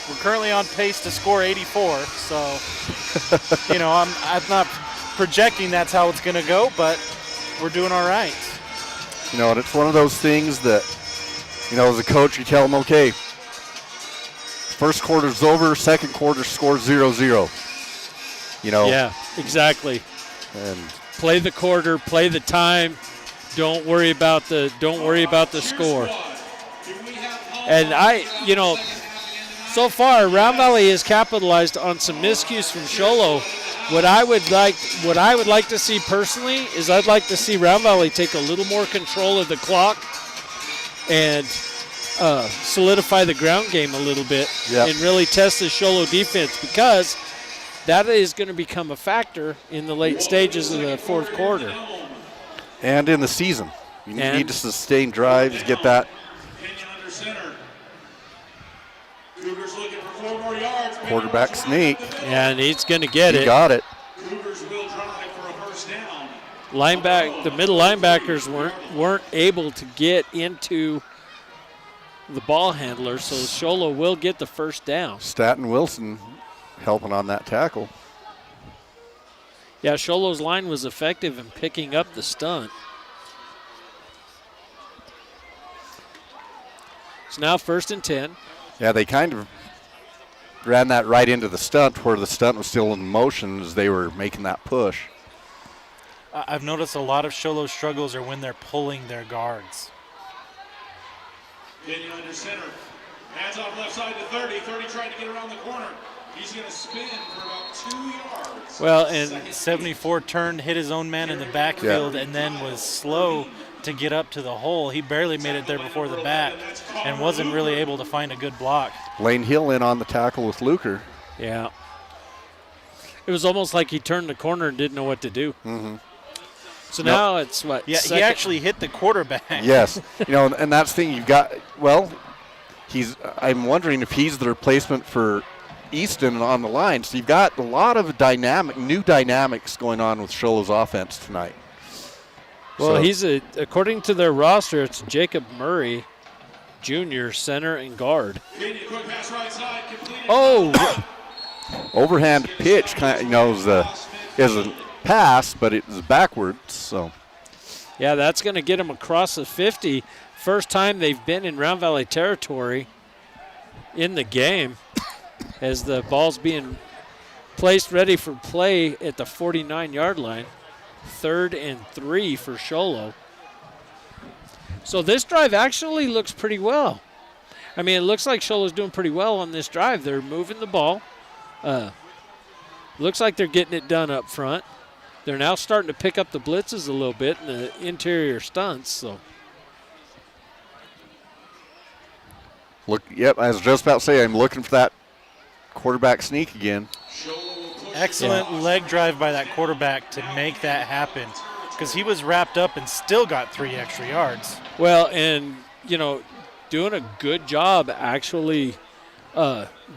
we're currently on pace to score 84, so you know, I'm not projecting that's how it's going to go, but we're doing all right. You know, and it's one of those things that, you know, as a coach, you tell them, okay, first quarter's over, second quarter score 0-0. You know, Yeah, exactly. and Play the quarter, play the time. Don't worry about the score. And so far, Round Valley has capitalized on some miscues from Sholo. What I would like to see personally is I'd like to see Round Valley take a little more control of the clock and solidify the ground game a little bit Yep. and really test the Sholo defense, because that is going to become a factor in the late stages of the fourth quarter. and in the season. You And- need to sustain drives, get that Pinion under center. Cougars looking for 4 more yards. quarterback sneak. And he's going to get He it. got it. Cougars will drive for a first down. The middle linebackers weren't able to get into the ball handler, so Sholo will get the first down. Staten Wilson helping on that tackle. Yeah, Sholo's line was effective in picking up the stunt. It's now 1st and 10. Yeah, they kind of ran that right into the stunt where the stunt was still in motion as they were making that push. I've noticed a lot of Sholo's struggles are when they're pulling their guards. Pinion under center. Hands off left side to 30. 30 trying to get around the corner. He's going to spin for about 2 yards. Well, and 74 turned, hit his own man in the backfield, and then was slow to get up to the hole. He barely made it there before the back and wasn't really able to find a good block. Lane Hill in on the tackle with Luker. yeah. It was almost like he turned the corner and didn't know what to do. Mm-hmm. So now it's what? Yeah, second? he actually hit the quarterback. Yes, you know, and that's the thing you've got. Well, I'm wondering if he's the replacement for Easton on the line. So you've got a lot of new dynamics going on with Sholo's offense tonight. Well, So- according to their roster, it's Jacob Murray, Jr., center and guard. Pinion, quick pass right side. Completed. Oh, overhand pitch, kind of, you know, is a pass, but it was backwards. So yeah, that's going to get them across the 50. First time they've been in Round Valley territory in the game, as the ball's being placed ready for play at the 49-yard line. 3rd and 3 for Sholo. So this drive actually looks pretty well. I mean, it looks like Sholo's doing pretty well on this drive. They're moving the ball. Looks like they're getting it done up front. They're now starting to pick up the blitzes a little bit and the interior stunts. So look, yep, I was just about to say I'm looking for that quarterback sneak again. Excellent leg drive by that quarterback to make that happen, because he was wrapped up and still got 3 extra yards. well, and you know, doing a good job actually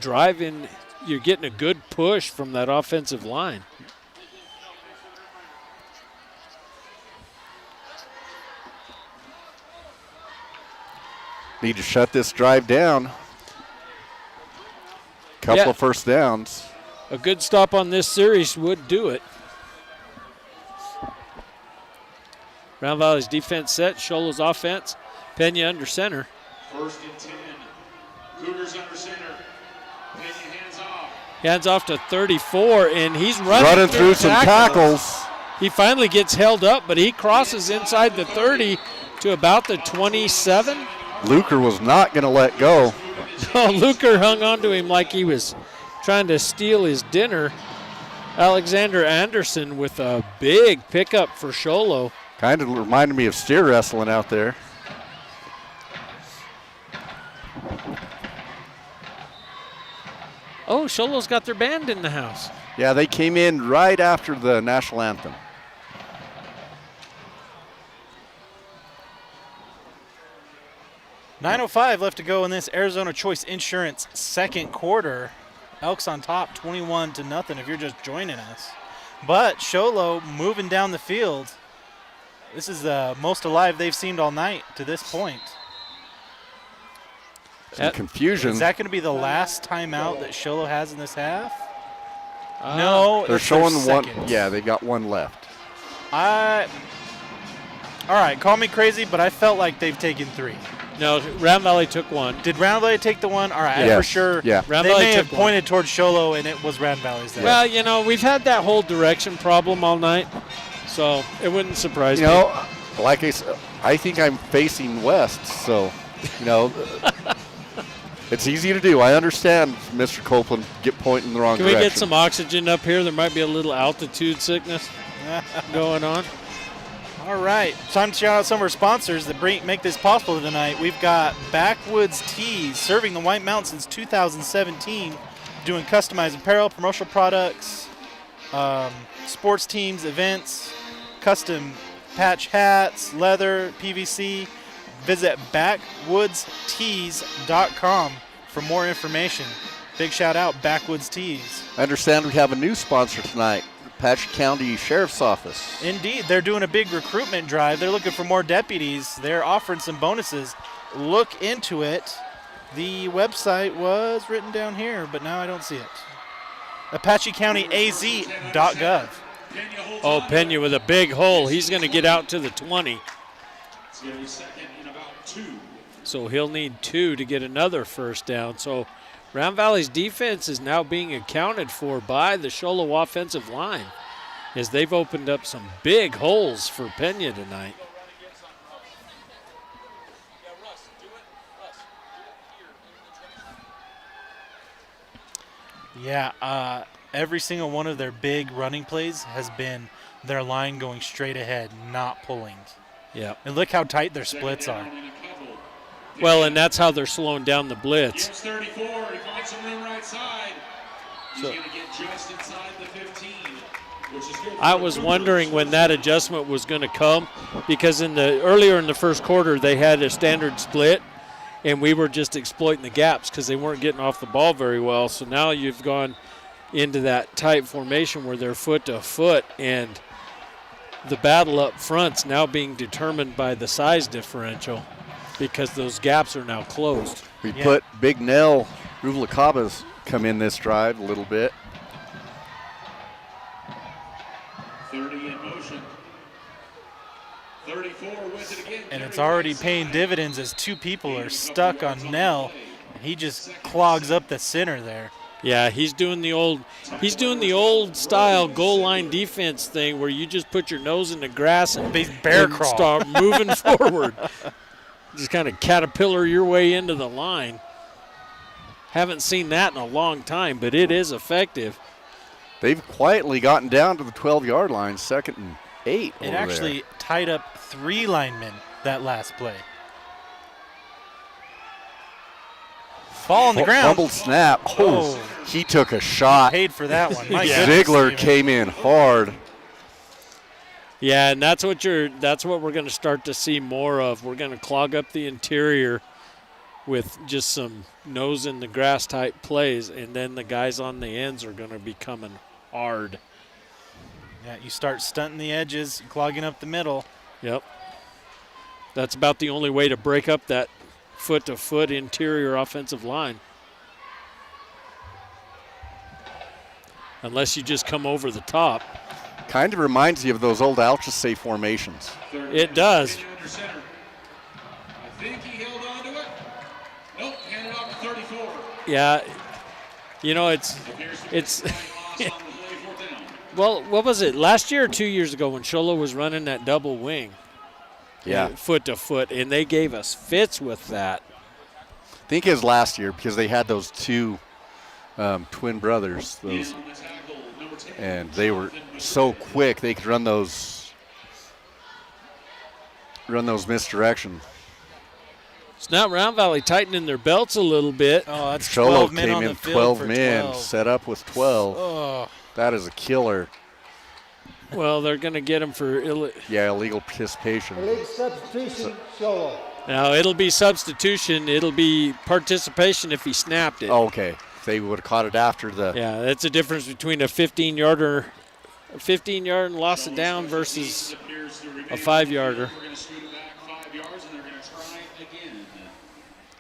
driving. You're getting a good push from that offensive line. Need to shut this drive down. Couple of first downs. A good stop on this series would do it. Round Valley's defense set. Sholo's offense. Pena under center. 1st and 10. Cougars under center. Pena hands off. Hands off to 34, and he's Running through some tackles. He finally gets held up, but he crosses inside the 30 to about the 27. Luker was not going to let go. No, Luker hung on to him like he was trying to steal his dinner. Alexander Anderson with a big pickup for Sholo. Kind of reminded me of steer wrestling out there. Oh, Sholo's got their band in the house. Yeah, they came in right after the national anthem. .905 left to go in this Arizona Choice Insurance second quarter. Elks on top 21-0 if you're just joining us. But Sholo moving down the field. This is the most alive they've seemed all night to this point. Some confusion. Is that going to be the last timeout that Sholo has in this half? No, they're it's showing their one. second. Yeah, they got one left. All right, call me crazy, but I felt like they've taken 3. No, Round Valley took one. Did Round Valley take the one? All right, Yes. for sure. Yeah. Round They Valley may have took pointed towards Sholo, and it was Round Valley's there. Well, you know, we've had that whole direction problem all night, so it wouldn't surprise You me. know, like I said, I think I'm facing west, so, you know, it's easy to do. I understand, Mr. Copeland, get pointing in the wrong Can direction. we get some oxygen up here? There might be a little altitude sickness going on. All right, time to shout out some of our sponsors that make this possible tonight. We've got Backwoods Tees, serving the White Mountains since 2017, doing customized apparel, promotional products, sports teams, events, custom patch hats, leather, PVC. Visit backwoodstees.com for more information. Big shout out, Backwoods Tees. I understand we have a new sponsor tonight, Apache County Sheriff's Office. Indeed, they're doing a big recruitment drive. They're looking for more deputies. They're offering some bonuses. Look into it. The website was written down here, but now I don't see it. ApacheCountyAZ.gov. Oh, Pena with a big hole. He's going to get out to the 20. It's going to be second and about 2. So he'll need 2 to get another first down. So Round Valley's defense is now being accounted for by the Sholo offensive line as they've opened up some big holes for Pena tonight. Yeah, every single one of their big running plays has been their line going straight ahead, not pulling. Yeah. And look how tight their splits are. Well, and that's how they're slowing down the blitz. Gives 34. He finds some room right side. He's going to get just inside the 15, which is good. I was wondering when that adjustment was going to come because earlier in the first quarter they had a standard split and we were just exploiting the gaps because they weren't getting off the ball very well. So now you've gone into that tight formation where they're foot to foot, and the battle up front's now being determined by the size differential because those gaps are now closed. We put Big Nell Ruvalcaba's come in this drive a little bit. 30 in motion. 34 wins it again. And it's already paying dividends as 2 people are stuck on Nell. He just clogs up the center there. Yeah, he's doing the old style goal line defense thing where you just put your nose in the grass and bear crawl. Start moving forward. Just kind of caterpillar your way into the line. Haven't seen that in a long time, but it is effective. They've quietly gotten down to the 12-yard line, 2nd and 8. It actually tied up 3 linemen that last play. Ball on the ground. Fumbled snap. Oh, he took a shot. Paid for that one. My goodness, Ziegler Steven. came in hard. Yeah, and that's what we're going to start to see more of. We're going to clog up the interior with just some nose in the grass type plays, and then the guys on the ends are going to be coming hard. Yeah, you start stunting the edges, clogging up the middle. Yep. That's about the only way to break up that foot-to-foot interior offensive line. Unless you just come over the top. Kind of reminds you of those old Alchesay formations. It does. I think he held on to it. Nope, handed off to 34. Yeah, you know, it's well, what was it, last year or 2 years ago when Sholo was running that double wing? Yeah. Foot to foot, and they gave us fits with that. I think it was last year because they had those two twin brothers, and they were so quick they could run those misdirection. So now Round Valley tightening their belts a little bit. Oh, that's Sholo 12 men came on in the field 12 for men, 12. set up with 12. Oh. That is a killer. Well, they're going to get him for illegal participation. Illegal substitution, Sholo. Now, it'll be substitution. It'll be participation if he snapped it. Oh, okay. They would have caught it after the. Yeah, that's the difference between a 15-yarder, and lost it down versus a 5-yarder.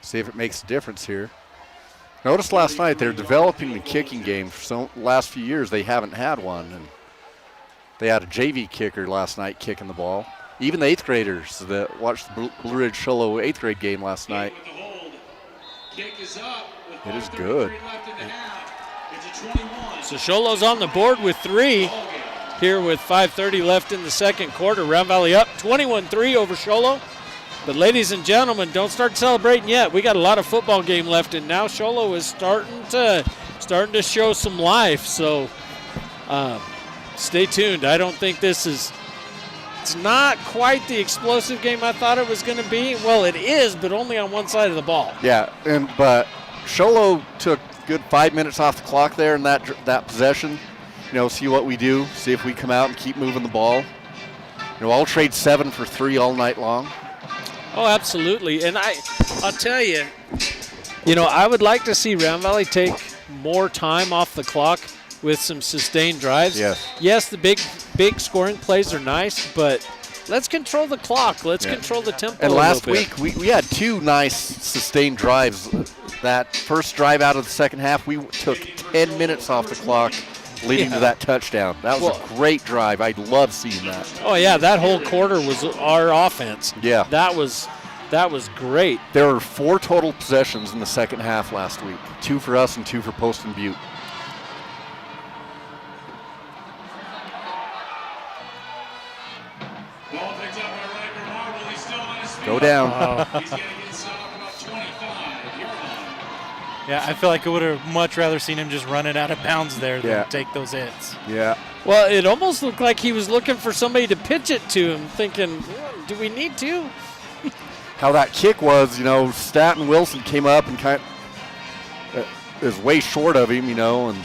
See if it makes a difference here. Notice last night they're developing the kicking game. For the last few years they haven't had one, and they had a JV kicker last night kicking the ball. Even the 8th graders that watched the Blue Ridge Sholo 8th grade game last night. It is good. So Sholo's on the board with 3 here with 5:30 left in the second quarter. Round Valley up 21-3 over Sholo. But ladies and gentlemen, don't start celebrating yet. We got a lot of football game left, and now Sholo is starting to show some life. So stay tuned. I don't think it's not quite the explosive game I thought it was going to be. Well, it is, but only on one side of the ball. Yeah, but Sholo took good 5 minutes off the clock there in that possession. See what we do, see if we come out and keep moving the ball. I'll trade 7 for 3 all night long. Oh, absolutely. And I'll tell you, I would like to see Round Valley take more time off the clock with some sustained drives. Yes, the big scoring plays are nice, but let's control the clock. Let's control the tempo and a last little bit. week, we had 2 nice sustained drives. That first drive out of the second half, we took 10 minutes off the clock leading to that touchdown. That was a great drive. I love seeing that. Oh, yeah, that whole quarter was our offense. Yeah. That was great. There were 4 total possessions in the second half last week. 2 for us and 2 for Post and Butte. Go down. Yeah, I feel like I would have much rather seen him just run it out of bounds there than take those hits. Yeah. Well, it almost looked like he was looking for somebody to pitch it to him, thinking, do we need to? How that kick was, Staten Wilson came up and is way short of him, and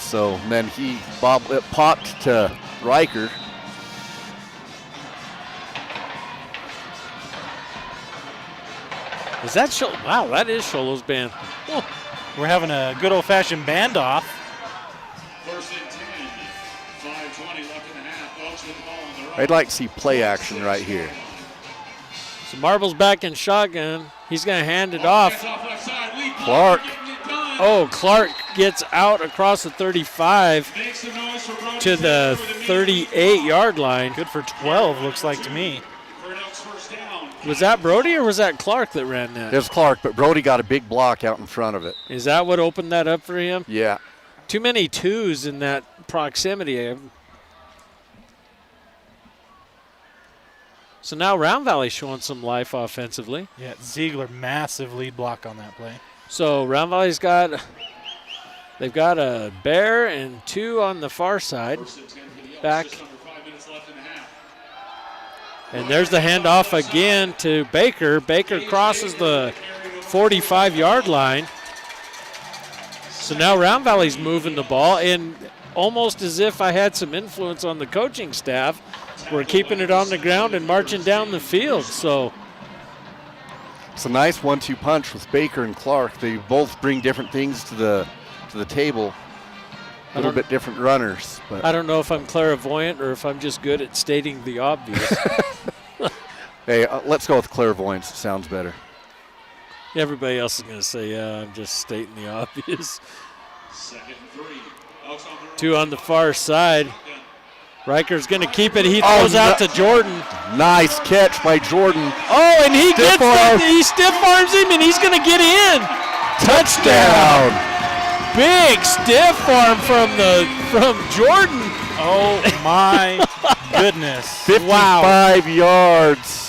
then it popped to Riker. Is that Sholo? Wow, that is Sholo's band. Oh. We're having a good old-fashioned band-off. First and 10, 5:20 left in the half. Elks with the ball on the right. I'd like to see play action right here. So Marble's back in shotgun. He's going to hand it off. Clark. Oh, Clark gets out across the 35 to the 38-yard line. Good for 12, looks like to me. Was that Brody or was that Clark that ran that? It was Clark, but Brody got a big block out in front of it. Is that what opened that up for him? Yeah. Too many 2s in that proximity. So now Round Valley showing some life offensively. Yeah, Ziegler, massive lead block on that play. So Round Valley's they've got a bear and 2 on the far side. Back. And there's the handoff again to Baker. Baker crosses the 45-yard line. So now Round Valley's moving the ball, and almost as if I had some influence on the coaching staff, we're keeping it on the ground and marching down the field. So it's a nice 1-2 punch with Baker and Clark. They both bring different things to the table. A little bit different runners. But I don't know if I'm clairvoyant or if I'm just good at stating the obvious. Hey, let's go with clairvoyance. It sounds better. Everybody else is going to say, yeah, I'm just stating the obvious. 2nd and 3. Elks on their 2 on the far side. Riker's going to keep it. He Oh, throws out to Jordan. Nice catch by Jordan. Oh, and he Stiff gets arm. he stiff arms him, and he's going to get in. Touchdown. Big stiff arm from Jordan. Oh, my goodness. 55 yards.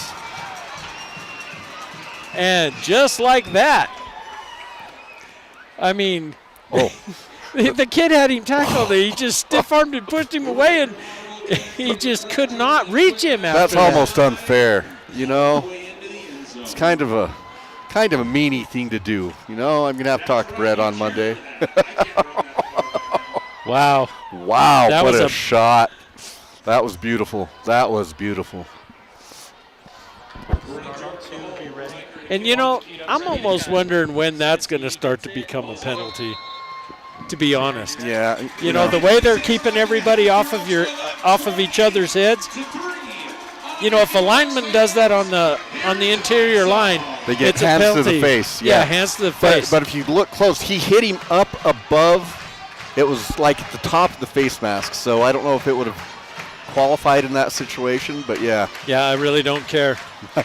And just like that, I mean, Oh. the kid had him tackled. He just stiff-armed and pushed him away, and he just could not reach him after That's that. almost unfair, you know. It's kind of a meanie thing to do, you know. I'm gonna have to talk to Brett on Monday. Wow. Wow, That what was a a- shot! That was beautiful. That was beautiful. And, you know, I'm almost wondering when that's going to start to become a penalty, to be honest. Yeah, You know, the way they're keeping everybody off of each other's heads. You know, if a lineman does that on the interior line, they get it's a hands to penalty. the face. Yeah, hands to the face. But if you look close, he hit him up above. It was like at the top of the face mask. So I don't know if it would have qualified in that situation, but yeah. Yeah, I really don't care.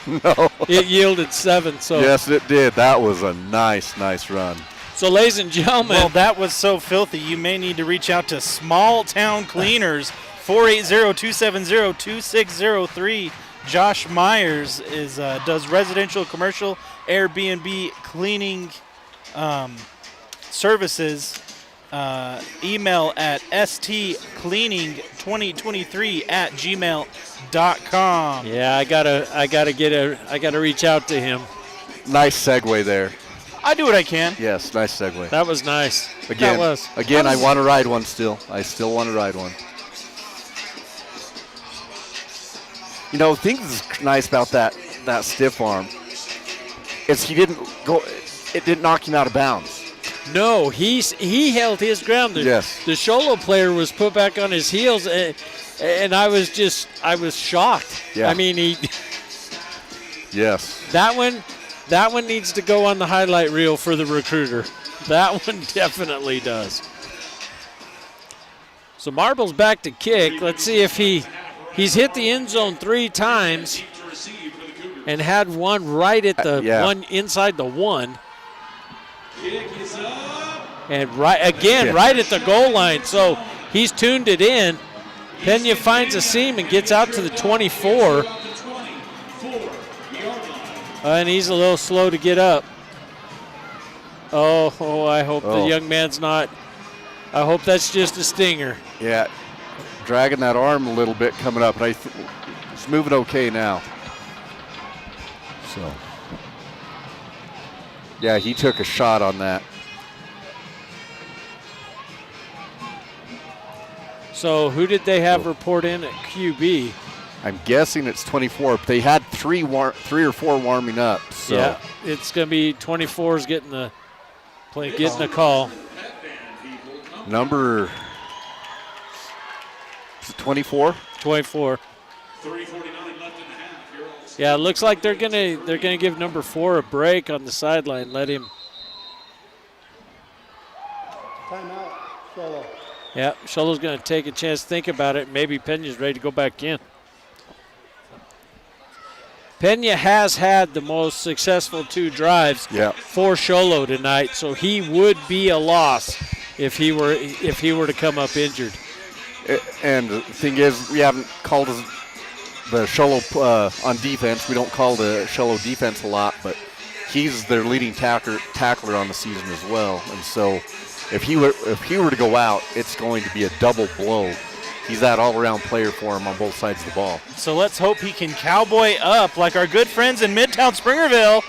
No. It yielded 7. So Yes, it did. That was a nice run. So, ladies and gentlemen, Well, that was so filthy. You may need to reach out to Small Town Cleaners, 480-270-2603. Josh Myers does residential, commercial, Airbnb cleaning services. Email at stcleaning2023@gmail.com. yeah, I gotta reach out to him. Nice segue there. I do what I can. Yes, nice segue. That was nice. Again, that was. I want to ride one still. I still want to ride one. You know, the thing that's nice about that stiff arm is it didn't knock him out of bounds. No, he held his ground. Yes. The Sholo player was put back on his heels, and I was shocked. Yeah. I mean, Yes. that one needs to go on the highlight reel for the recruiter. That one definitely does. So Marble's back to kick. Let's see if he's hit the end zone 3 times and had one right at the one inside the 1. And right at the goal line. So he's tuned it in. Pena finds a seam and gets out to the 24. And he's a little slow to get up. Oh, I hope the young man's not. I hope that's just a stinger. Yeah, dragging that arm a little bit coming up, but it's moving okay now. So, yeah, he took a shot on that. So who did they have report in at QB? I'm guessing it's 24. But they had 3 or 4 warming up. So. Yeah, it's going to be 24's getting the call. Number, is it 24? 24. 3:49 left in the half. Here Elks. Yeah, it looks like they're gonna give number 4 a break on the sideline. Let him. Timeout, Solo. Yeah, Sholo's going to take a chance, think about it. Maybe Pena's ready to go back in. Pena has had the most successful 2 drives for Sholo tonight, so he would be a loss if he were to come up injured. And the thing is, we haven't called the Sholo on defense. We don't call the Sholo defense a lot, but he's their leading tackler on the season as well. And so if he were to go out, it's going to be a double blow. He's that all-around player for him on both sides of the ball. So let's hope he can cowboy up like our good friends in Midtown Springerville.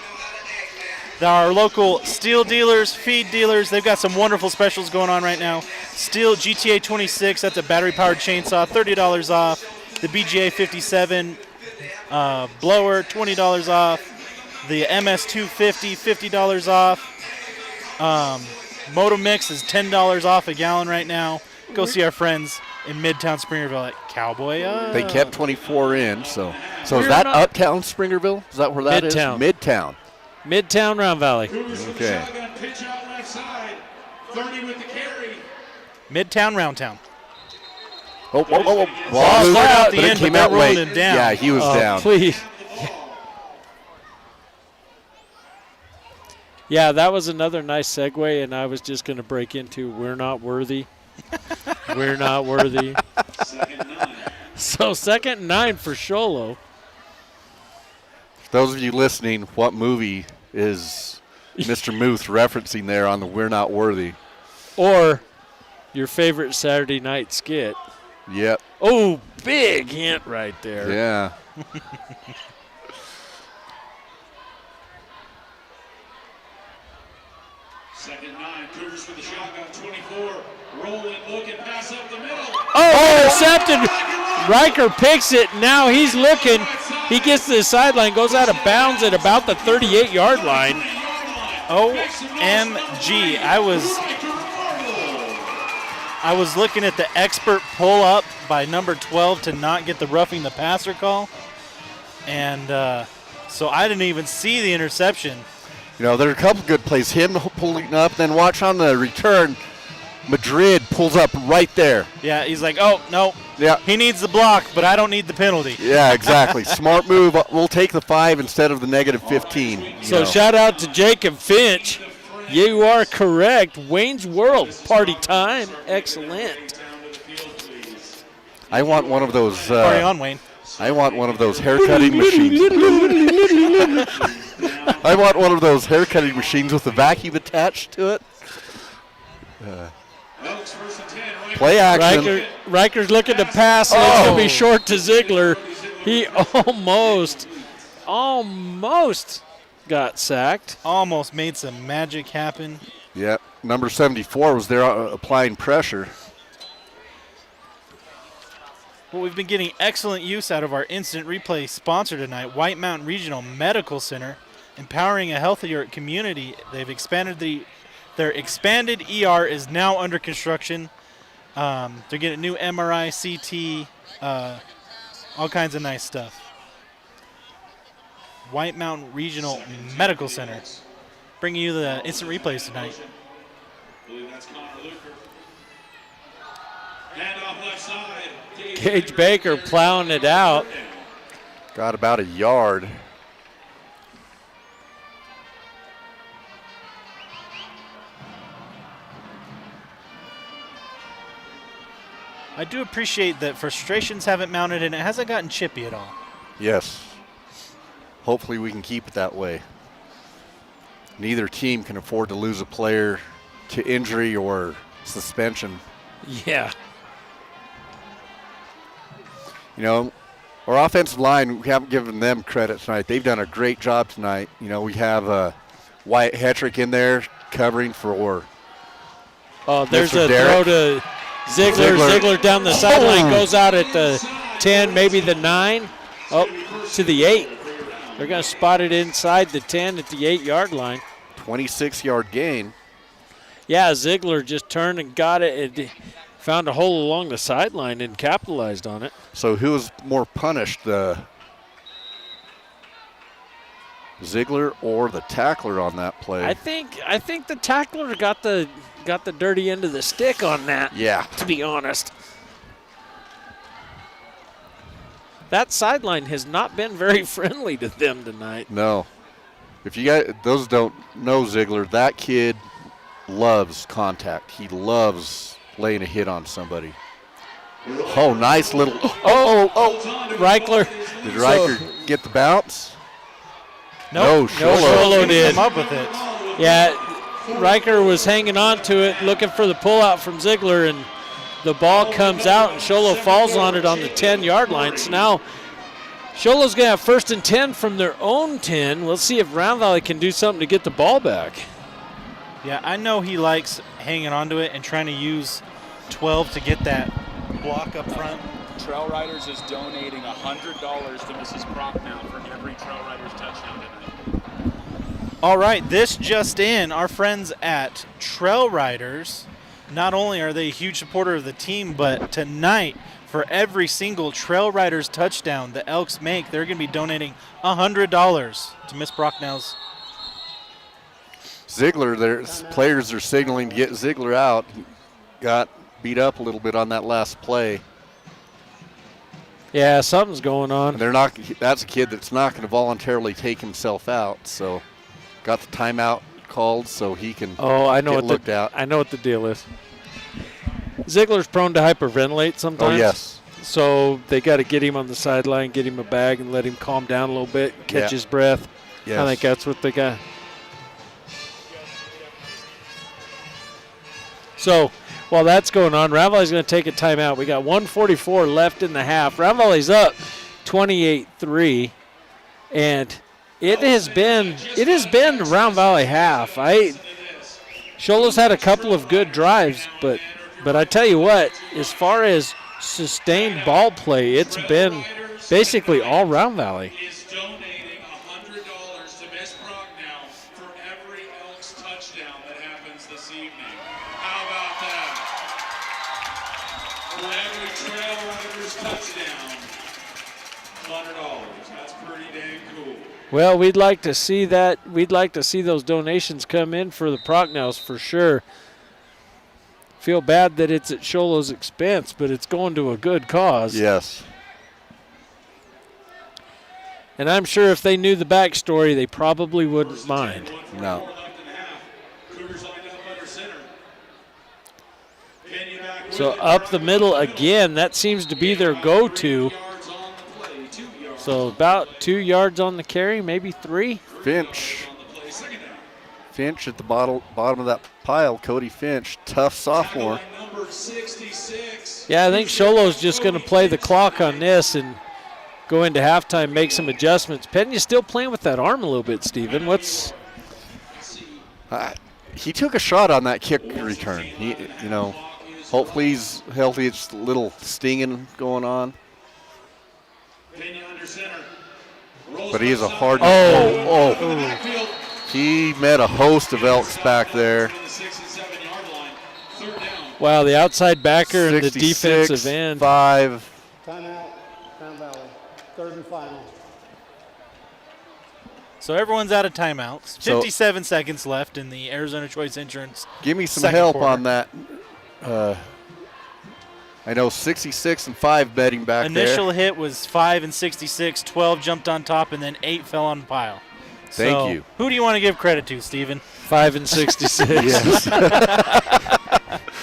Our local steel dealers, feed dealers, they've got some wonderful specials going on right now. Steel GTA 26, that's a battery-powered chainsaw, $30 off. The BGA 57 blower, $20 off. The MS 250, $50 off. Moto Mix is $10 off a gallon right now. Go see our friends in Midtown Springerville at Cowboy Up. They kept 24 in, so is that Uptown Springerville? Is that where that is? Midtown. Midtown. Midtown Round Valley. Cougars with the Okay. shotgun, pitch out left side. 30 with the carry. Midtown, Roundtown. Oh, Ball loose, slid out the but it end, came but out they're rolling late. it down. Yeah, he was down. Please. Yeah, that was another nice segue, and I was just going to break into we're not worthy. We're not worthy. Second 9. So 2nd and 9 for Sholo. Those of you listening, what movie is Mr. Muth referencing there on the We're Not Worthy? Or your favorite Saturday night skit. Yep. Oh, big hint right there. Yeah. Second 9. Cougars with the shotgun, 24. Rolling, looking, pass up the middle. Oh, intercepted. Riker picks it. Now he's looking. He gets to the sideline, goes out of bounds at about the 38-yard line. OMG. I was looking at the expert pull up by number 12 to not get the roughing the passer call. And so I didn't even see the interception. You know, there are a couple good plays. Him pulling up, then watch on the return. Madrid pulls up right there. Yeah, he's like, oh, no. Yeah. He needs the block, but I don't need the penalty. Yeah, exactly. Smart move. We'll take the 5 instead of the negative 15. So shout out to Jacob Finch. You are correct. Wayne's World, party time. Excellent. I want one of those. Party on, Wayne. I want one of those haircutting machines. I want one of those haircutting machines with a vacuum attached to it. Elks first and 10. Right. Play action. Riker's looking to pass, and it's going to be short to Ziegler. He almost got sacked. Almost made some magic happen. Yep. Number 74 was there applying pressure. Well, we've been getting excellent use out of our instant replay sponsor tonight, White Mountain Regional Medical Center, empowering a healthier community. They've expanded their expanded ER is now under construction. They're getting a new MRI, CT, all kinds of nice stuff. White Mountain Regional Medical Center, bringing you the instant replays tonight. I believe that's Connor Luker. Hand off left side. Gage Baker plowing it out. Got about a yard. I do appreciate that frustrations haven't mounted and it hasn't gotten chippy at all. Yes. Hopefully we can keep it that way. Neither team can afford to lose a player to injury or suspension. Yeah. You know, our offensive line, we haven't given them credit tonight. They've done a great job tonight. You know, we have Wyatt Hetrick in there covering for Oh, there's Mr. a Derrick. throw to Ziegler. Ziegler down the sideline, goes out at the 10, maybe the 9, to the 8. They're going to spot it inside the 10 at the 8-yard line. 26-yard gain. Yeah, Ziegler just turned and got it. It found a hole along the sideline and capitalized on it. So who was more punished, the Ziegler or the tackler on that play? I think the tackler got the dirty end of the stick on that. Yeah. To be honest, that sideline has not been very friendly to them tonight. No. If you guys, those don't know Ziegler, that kid loves contact. He loves laying a hit on somebody. Oh, nice little. Reichler. Did Riker get the bounce? No, Sholo did. Come up with it. Yeah, Riker was hanging on to it, looking for the pullout from Ziegler, and the ball comes out, and Sholo falls on it on the 10-yard line. So now Sholo's going to have 1st and 10 from their own 10. We'll see if Round Valley can do something to get the ball back. Yeah, I know he likes hanging on to it and trying to use 12 to get that block up front. Trail Riders is donating $100 to Mrs. Propane for every Trail Riders touchdown tonight. All right, this just in, our friends at Trail Riders, not only are they a huge supporter of the team, but tonight, for every single Trail Riders touchdown the Elks make, they're going to be donating $100 to Miss Brocknell's Ziegler, their players are signaling to get Ziegler out. Got beat up a little bit on that last play. Yeah, something's going on. And they're not. That's a kid that's not going to voluntarily take himself out. So, got the timeout called so he can. Oh, I know get looked at. I know what the deal is. Ziegler's prone to hyperventilate sometimes. Oh yes. So they got to get him on the sideline, get him a bag, and let him calm down a little bit, catch his breath. Yes. I think that's what they got. So while that's going on, Round Valley's going to take a timeout. We got 1:44 left in the half. Round Valley's up 28-3, and it has been Round Valley half. Sholo's had a couple of good drives, but I tell you what, as far as sustained ball play, it's been basically all Round Valley. Is donating $100 to Miss Prognell for every Elks touchdown that happens this evening. How about that? For every Trail Riders touchdown, $100. That's pretty dang cool. Well, we'd like to see that. We'd like to see those donations come in for the Prognells for sure. Feel bad that it's at Sholo's expense, but it's going to a good cause. Yes. And I'm sure if they knew the backstory, they probably wouldn't mind. No. So up the middle again, that seems to be their go-to. So about 2 yards on the carry, maybe 3. Finch at the bottom of that pile. Cody Finch, tough sophomore. Yeah, I think Sholo's just going to play the clock on this and go into halftime, make some adjustments. Pena's still playing with that arm a little bit, Steven. He took a shot on that kick return. Hopefully he's healthy. It's a little stinging going on. But he is a hard. He met a host of Elks back there. Wow, the outside backer and the defensive end. 5. Timeout, Round Valley. 3rd and final. So everyone's out of timeouts. 57 seconds left in the Arizona Choice Insurance. Give me some second help quarter. on that. I know 66 and 5 betting back Initial hit was 5 and 66. 12 jumped on top, and then 8 fell on the pile. Thank you. Who do you want to give credit to, Steven? 5 and 66. Yes.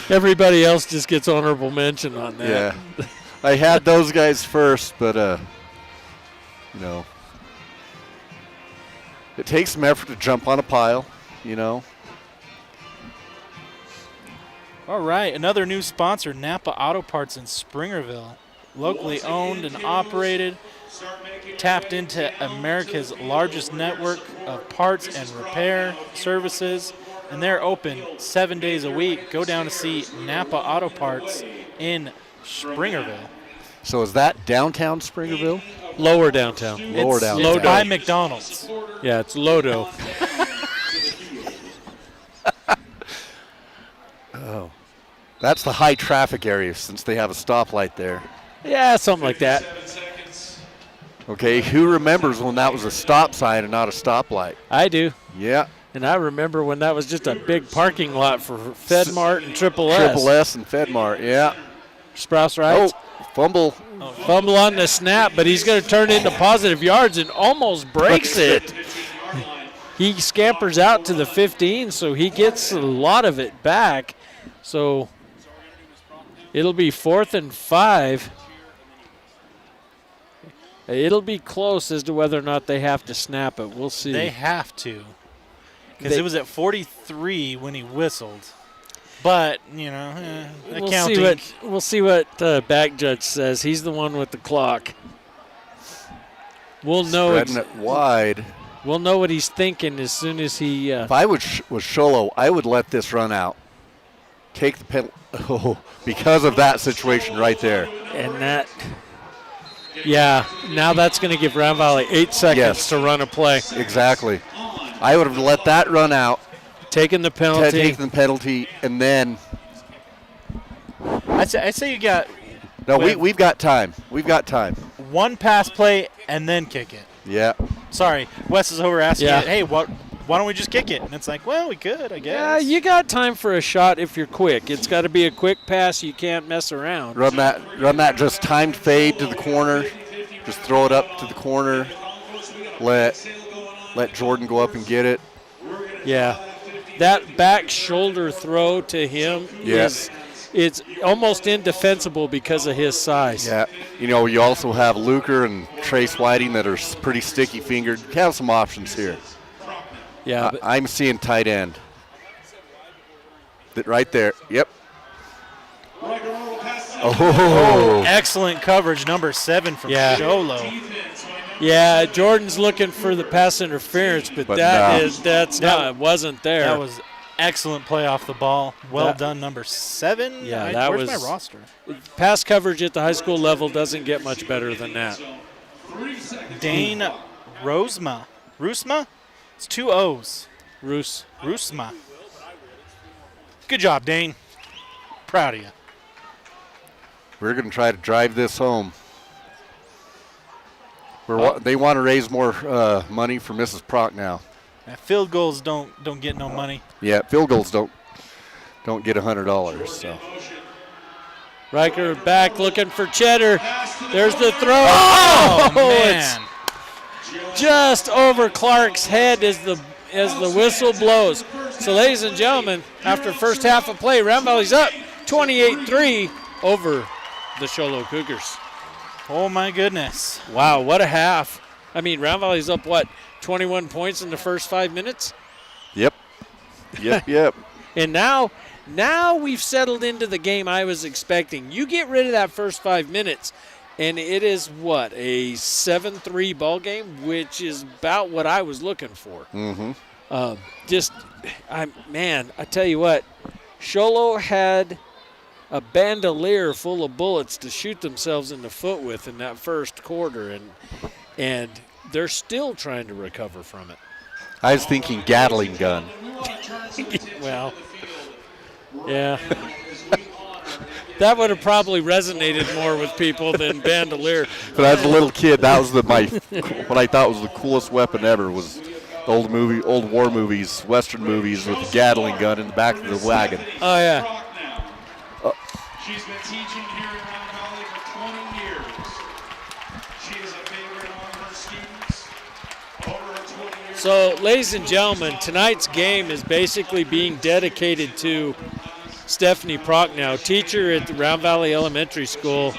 Everybody else just gets honorable mention on that. Yeah. I had those guys first, but, it takes some effort to jump on a pile, All right, another new sponsor, Napa Auto Parts in Springerville. Locally owned and operated, tapped into America's largest network of parts and repair services, and they're open 7 days a week. Go down to see Napa Auto Parts in Springerville. So is that downtown Springerville? Lower downtown. Lower It's downtown. by McDonald's. Yeah, it's Lodo. Oh. That's the high traffic area since they have a stoplight there. Yeah, something like that. Okay, who remembers when that was a stop sign and not a stoplight? I do. Yeah. And I remember when that was just a big parking lot for FedMart and Triple S. Triple S and FedMart, yeah. Sprouse right. Oh, fumble. Fumble on the snap, but he's going to turn it into positive yards and almost breaks it. He scampers out to the 15, so he gets a lot of it back. So it'll be 4th and 5. It'll be close as to whether or not they have to snap it. We'll see. They have to, because it was at 43 when he whistled. But, accounting. We'll see what back judge says. He's the one with the clock. We'll know. Spreading it wide. We'll know what he's thinking as soon as he. If I was Sholo, I would let this run out. Take the penalty. Oh, because of that situation right there. And that. Yeah, now that's going to give Round Valley 8 seconds to run a play. Exactly. I would have let that run out. Taking the penalty. Taking the penalty, and then. I say you got. No, we've got time. We've got time. One pass play and then kick it. Yeah. Sorry, Wes is over asking, hey, what why don't we just kick it? And it's like, well, we could, I guess. Yeah, you got time for a shot if you're quick. It's got to be a quick pass. You can't mess around. Run that just timed fade to the corner. Just throw it up to the corner. Let Jordan go up and get it. Yeah. That back shoulder throw to him it's almost indefensible because of his size. Yeah. You also have Luker and Trace Whiting that are pretty sticky-fingered. You have some options here. Yeah. I'm seeing tight end. Right there. Yep. Oh. Excellent coverage, number 7 from Sholo. Yeah, Jordan's looking for the pass interference, but it wasn't there. That was excellent play off the ball. Well done, number 7. Yeah, where's my roster? Pass coverage at the high school level doesn't get much better than that. Dane Rusma. It's 2 O's. Rusma. Good job, Dane. Proud of you. We're going to try to drive this home. They want to raise more money for Mrs. Proc now. Field goals don't get no money. Yeah, field goals don't get $100. So. Riker back looking for Cheddar. There's the throw. Oh man! It's just over Clark's head as the whistle blows. So, ladies and gentlemen, after first half of play, Round Valley's up 28-3 over the Sholo Cougars. Oh my goodness! Wow, what a half! I mean, Round Valley's up 21 points in the first 5 minutes. Yep. And now we've settled into the game I was expecting. You get rid of that first 5 minutes, and it is a 7-3 ball game, which is about what I was looking for. Mm-hmm. I tell you what, Sholo had a bandolier full of bullets to shoot themselves in the foot with in that first quarter, and they're still trying to recover from it. I was thinking Gatling gun. Well, yeah. That would have probably resonated more with people than bandolier. But as a little kid, that was what I thought was the coolest weapon ever was old war movies, Western movies with the Gatling gun in the back of the wagon. Oh, yeah. She's been teaching here in Round Valley for 20 years. She is a favorite among her students over her 20 years. So, ladies and gentlemen, tonight's game is basically being dedicated to Stephanie Prochnow, teacher at the Round Valley Elementary School.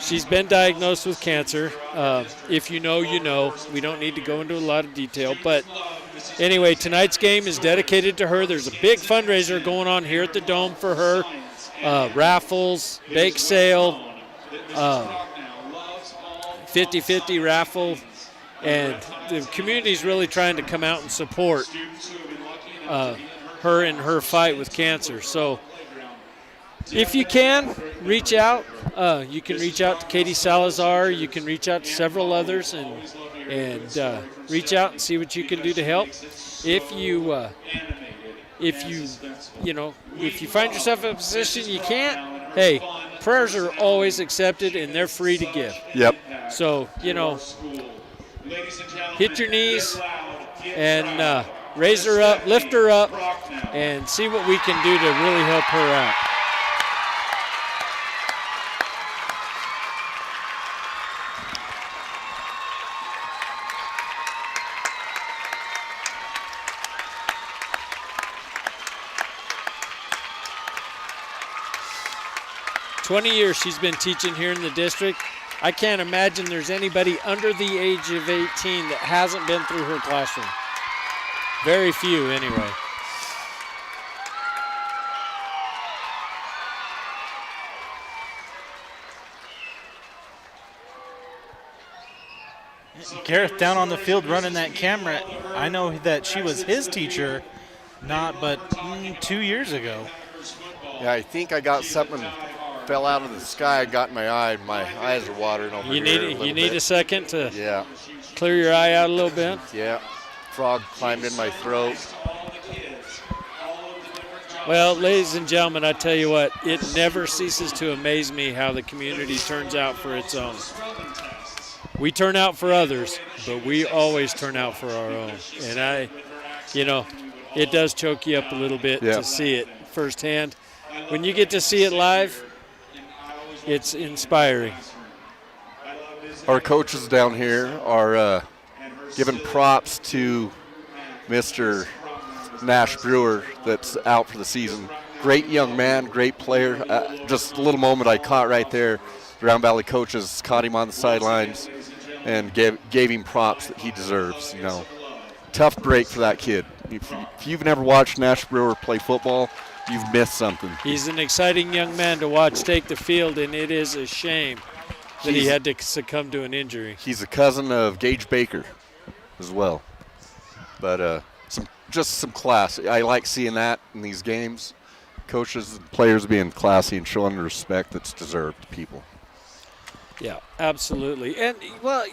She's been diagnosed with cancer. If you know, you know. We don't need to go into a lot of detail. But anyway, tonight's game is dedicated to her. There's a big fundraiser going on here at the Dome for her. Raffles, bake sale, 50-50 raffle. And the community's really trying to come out and support her in her fight with cancer. So if you can, reach out. You can reach out to Katie Salazar. You can reach out to several others and reach out and see what you can do to help. If you find yourself in a position you can't, hey, prayers are always accepted and they're free to give. Yep. So, hit your knees and raise her up, lift her up, and see what we can do to really help her out. "20 years she's been teaching here in the district. I can't imagine there's anybody under the age of 18 that hasn't been through her classroom. Very few, anyway. Gareth down on the field running that camera. I know that she was his teacher, but 2 years ago. Yeah, I think I got something fell out of the sky. I got in my eye. My eyes are watering over You here. need a second to Yeah. clear your eye out a little bit. Yeah. Frog climbed in my throat. Well, ladies and gentlemen, I tell you what, it never ceases to amaze me how the community turns out for its own. We turn out for others, but we always turn out for our own. And it does choke you up a little bit to see it firsthand. When you get to see it live, it's inspiring. Our coaches down here are giving props to Mr. Nash Brewer that's out for the season. Great young man, great player. Just a little moment I caught right there. The Round Valley coaches caught him on the sidelines and gave him props that he deserves. Tough break for that kid. If you've never watched Nash Brewer play football, you've missed something. He's an exciting young man to watch take the field, and it is a shame that he had to succumb to an injury. He's a cousin of Gage Baker as well. But some class. I like seeing that in these games. Coaches and players being classy and showing the respect that's deserved to people. Yeah, absolutely. And, well,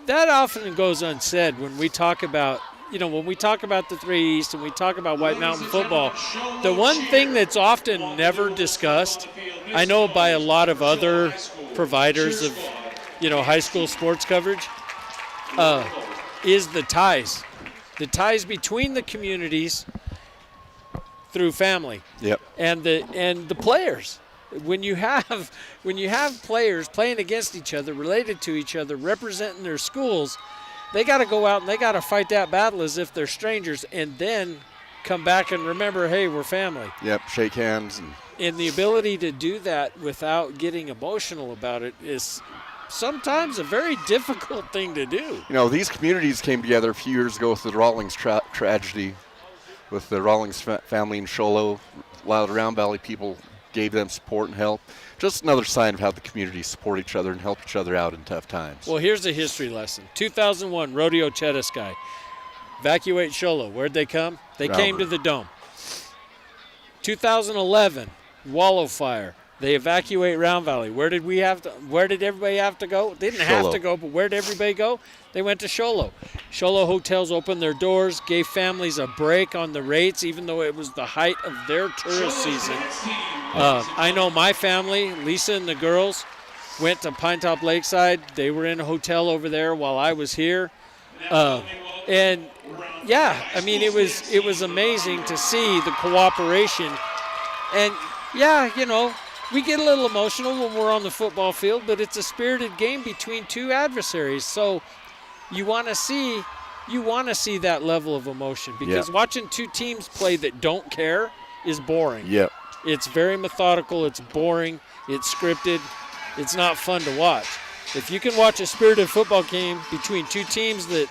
that often goes unsaid when we talk about, the 3 East and we talk about White Mountain football. The one thing that's often never discussed, I know by a lot of other providers of, high school sports coverage, is the ties. The ties between the communities through family. Yep. And the players. When you have players playing against each other, related to each other, representing their schools, they got to go out and they got to fight that battle as if they're strangers, and then come back and remember, hey, we're family. Yep, shake hands. And the ability to do that without getting emotional about it is sometimes a very difficult thing to do. These communities came together a few years ago with the Rawlings tragedy, with the Rawlings family in Show Low. A lot of the Round Valley people gave them support and help. Just another sign of how the communities support each other and help each other out in tough times. Well, here's a history lesson. 2001, Rodeo Chetaskai. Evacuate Show Low. Where'd they come? They came to the Dome. 2011, Wallow Fire. They evacuate Round Valley. Where did everybody have to go? They didn't have to go, but where did everybody go? They went to Show Low. Show Low hotels opened their doors, gave families a break on the rates, even though it was the height of their tourist season. I know my family, Lisa and the girls, went to Pinetop Lakeside. They were in a hotel over there while I was here. It was amazing to see the cooperation. And, we get a little emotional when we're on the football field, but it's a spirited game between two adversaries. So you want to see that level of emotion, because watching two teams play that don't care is boring. Yep. It's very methodical. It's boring. It's scripted. It's not fun to watch. If you can watch a spirited football game between two teams that,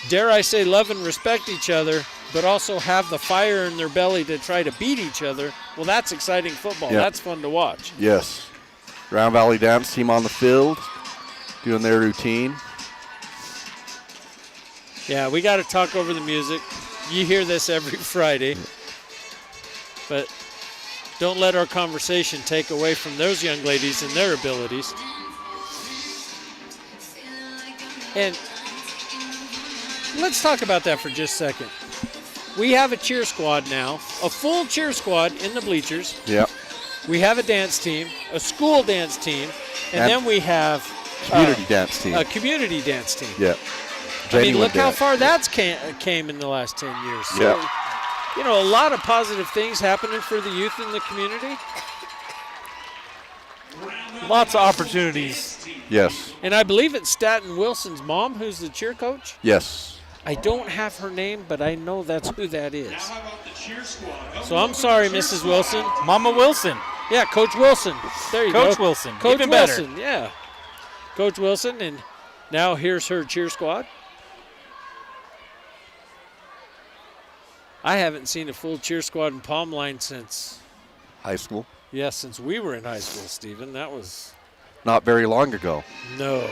dare I say, love and respect each other, but also have the fire in their belly to try to beat each other, well, that's exciting football. Yep. That's fun to watch. Yes. Round Valley dance team on the field, doing their routine. Yeah, we got to talk over the music. You hear this every Friday. But don't let our conversation take away from those young ladies and their abilities. And let's talk about that for just a second. We have a cheer squad now, a full cheer squad in the bleachers. Yep. We have a dance team, a school dance team, and then we have community dance team. A community dance team. Yep. Look how far that's came in the last 10 years. So, yep. A lot of positive things happening for the youth in the community. Lots of opportunities. Yes. And I believe it's Staten Wilson's mom who's the cheer coach. Yes. I don't have her name, but I know that's who that is. So I'm sorry, Mrs. Wilson. Mama Wilson. Yeah, Coach Wilson. There you go. Coach Wilson. Coach Even Wilson, better. yeah. Coach Wilson, and now here's her cheer squad. I haven't seen a full cheer squad in Palm Line since high school. Yeah, since we were in high school, Stephen. That was not very long ago. No.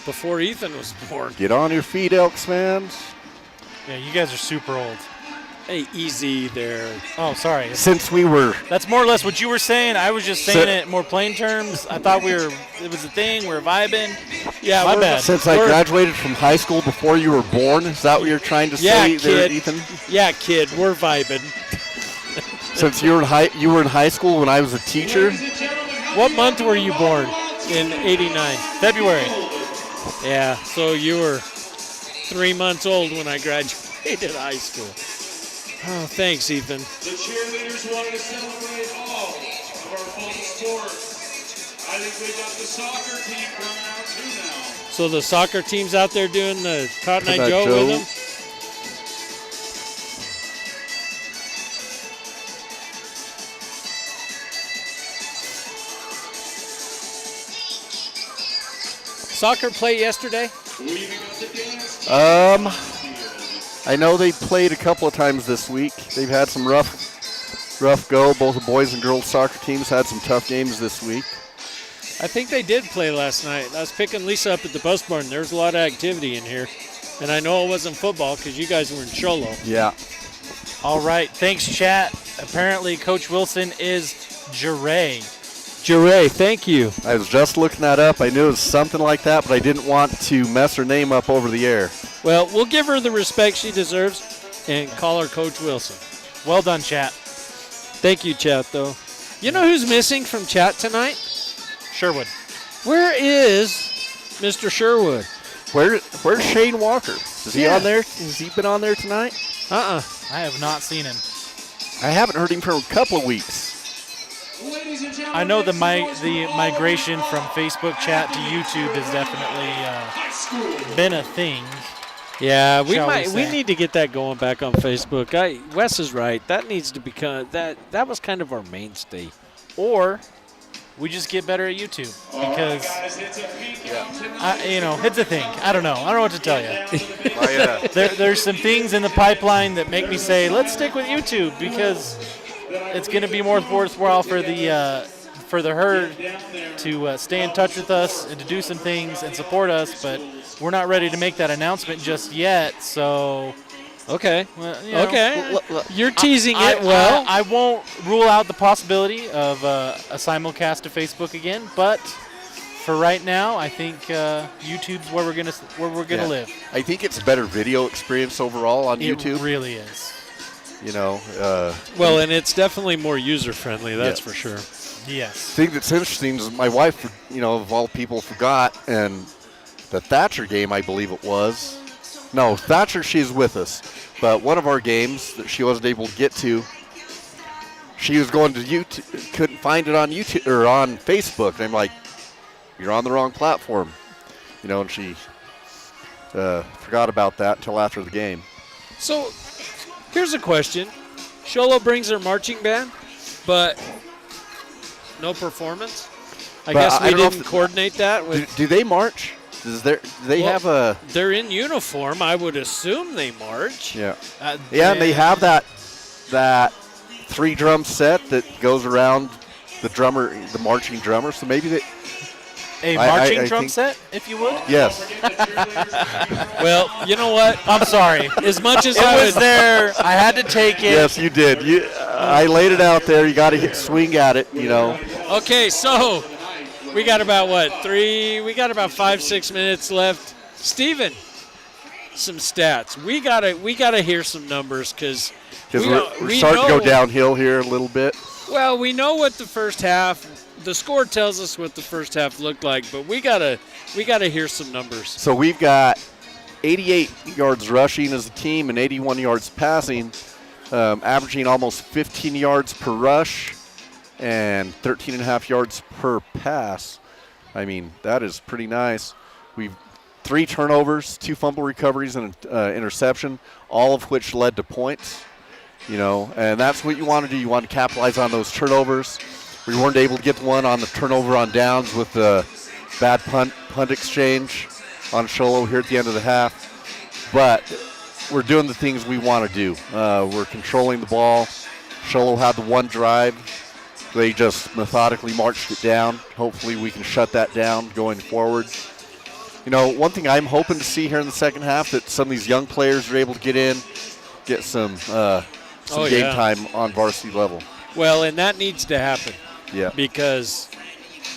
Before Ethan was born. Get on your feet, Elks fans. Yeah, you guys are super old. Hey, easy there. Oh, sorry. Since we were... That's more or less what you were saying. I was just saying it in more plain terms. I thought it was a thing. We were vibing. Yeah, my bad. Since I graduated from high school before you were born, is that what you're trying to say there, Ethan? Yeah, kid, we're vibing. Since you were in high school when I was a teacher? What month were you born? In '89. February. Yeah, so you were 3 months old when I graduated high school. Oh, thanks, Ethan. The cheerleaders wanted to celebrate all of our fall sports. I think we got the soccer team coming out too now. So the soccer team's out there doing the Cotton Eye Cotton Eye Joe Joe. with them? Soccer play yesterday? I know they played a couple of times this week. They've had some rough go. Both the boys and girls soccer teams had some tough games this week. I think they did play last night. I was picking Lisa up at the bus barn. There was a lot of activity in here. And I know it wasn't football because you guys were in Cholo. Yeah. All right. Thanks, chat. Apparently, Coach Wilson is Jure. Jure, thank you. I was just looking that up. I knew it was something like that, but I didn't want to mess her name up over the air. Well, we'll give her the respect she deserves and call her Coach Wilson. Well done, chat. Thank you, chat, though. You know who's missing from chat tonight? Sherwood. Where is Mr. Sherwood? Where's Shane Walker? Is he on there? Has he been on there tonight? Uh-uh. I have not seen him. I haven't heard him for a couple of weeks. I know the migration from Facebook chat to YouTube has definitely been a thing. Yeah, we say. need to get that going back on Facebook. Wes is right. That needs to become that was kind of our mainstay. Or we just get better at YouTube because, it's a thing. I don't know. I don't know what to tell you. There's some things in the pipeline that make me say, let's stick with YouTube because it's going to be more worthwhile for the herd to stay in touch with us and to do some things and support us, but we're not ready to make that announcement just yet, so... Okay. Well, okay. You're teasing it well. I won't rule out the possibility of a simulcast to Facebook again, but for right now, I think YouTube's where we're gonna live. I think it's a better video experience overall on YouTube. It really is. Well, and it's definitely more user-friendly, that's for sure. Yes. The thing that's interesting is my wife, of all people, forgot, and the Thatcher game, I believe it was. No, Thatcher, she's with us. But one of our games that she wasn't able to get to, she was going to YouTube, couldn't find it on YouTube or on Facebook. And I'm like, you're on the wrong platform. And she forgot about that until after the game. So, here's a question. Sholo brings her marching band, but no performance? I guess we didn't coordinate that with... Do they march? Do they have a... They're in uniform. I would assume they march. Yeah. And they have that 3-drum set that goes around the marching drummer. So maybe they... A marching drum set, if you would? Yes. Well, you know what? I'm sorry. As much as it was there, I had to take it. Yes, you did. I laid it out there. You got to swing at it, Okay, so... We got about, we got about 5-6 minutes left. Steven, some stats. We gotta hear some numbers because we're starting to go downhill here a little bit. Well, we know what the first half, the score tells us what the first half looked like, but we gotta hear some numbers. So we've got 88 yards rushing as a team and 81 yards passing, averaging almost 15 yards per rush and 13.5 yards per pass. I mean, that is pretty nice. We've 3 turnovers, 2 fumble recoveries, and an interception, all of which led to points. And that's what you want to do. You want to capitalize on those turnovers. We weren't able to get the one on the turnover on downs with the bad punt exchange on Sholo here at the end of the half. But we're doing the things we want to do. We're controlling the ball. Sholo had the one drive. They just methodically marched it down. Hopefully we can shut that down going forward. One thing I'm hoping to see here in the second half, that some of these young players are able to get some game time on varsity level. Well, and that needs to happen. Yeah. Because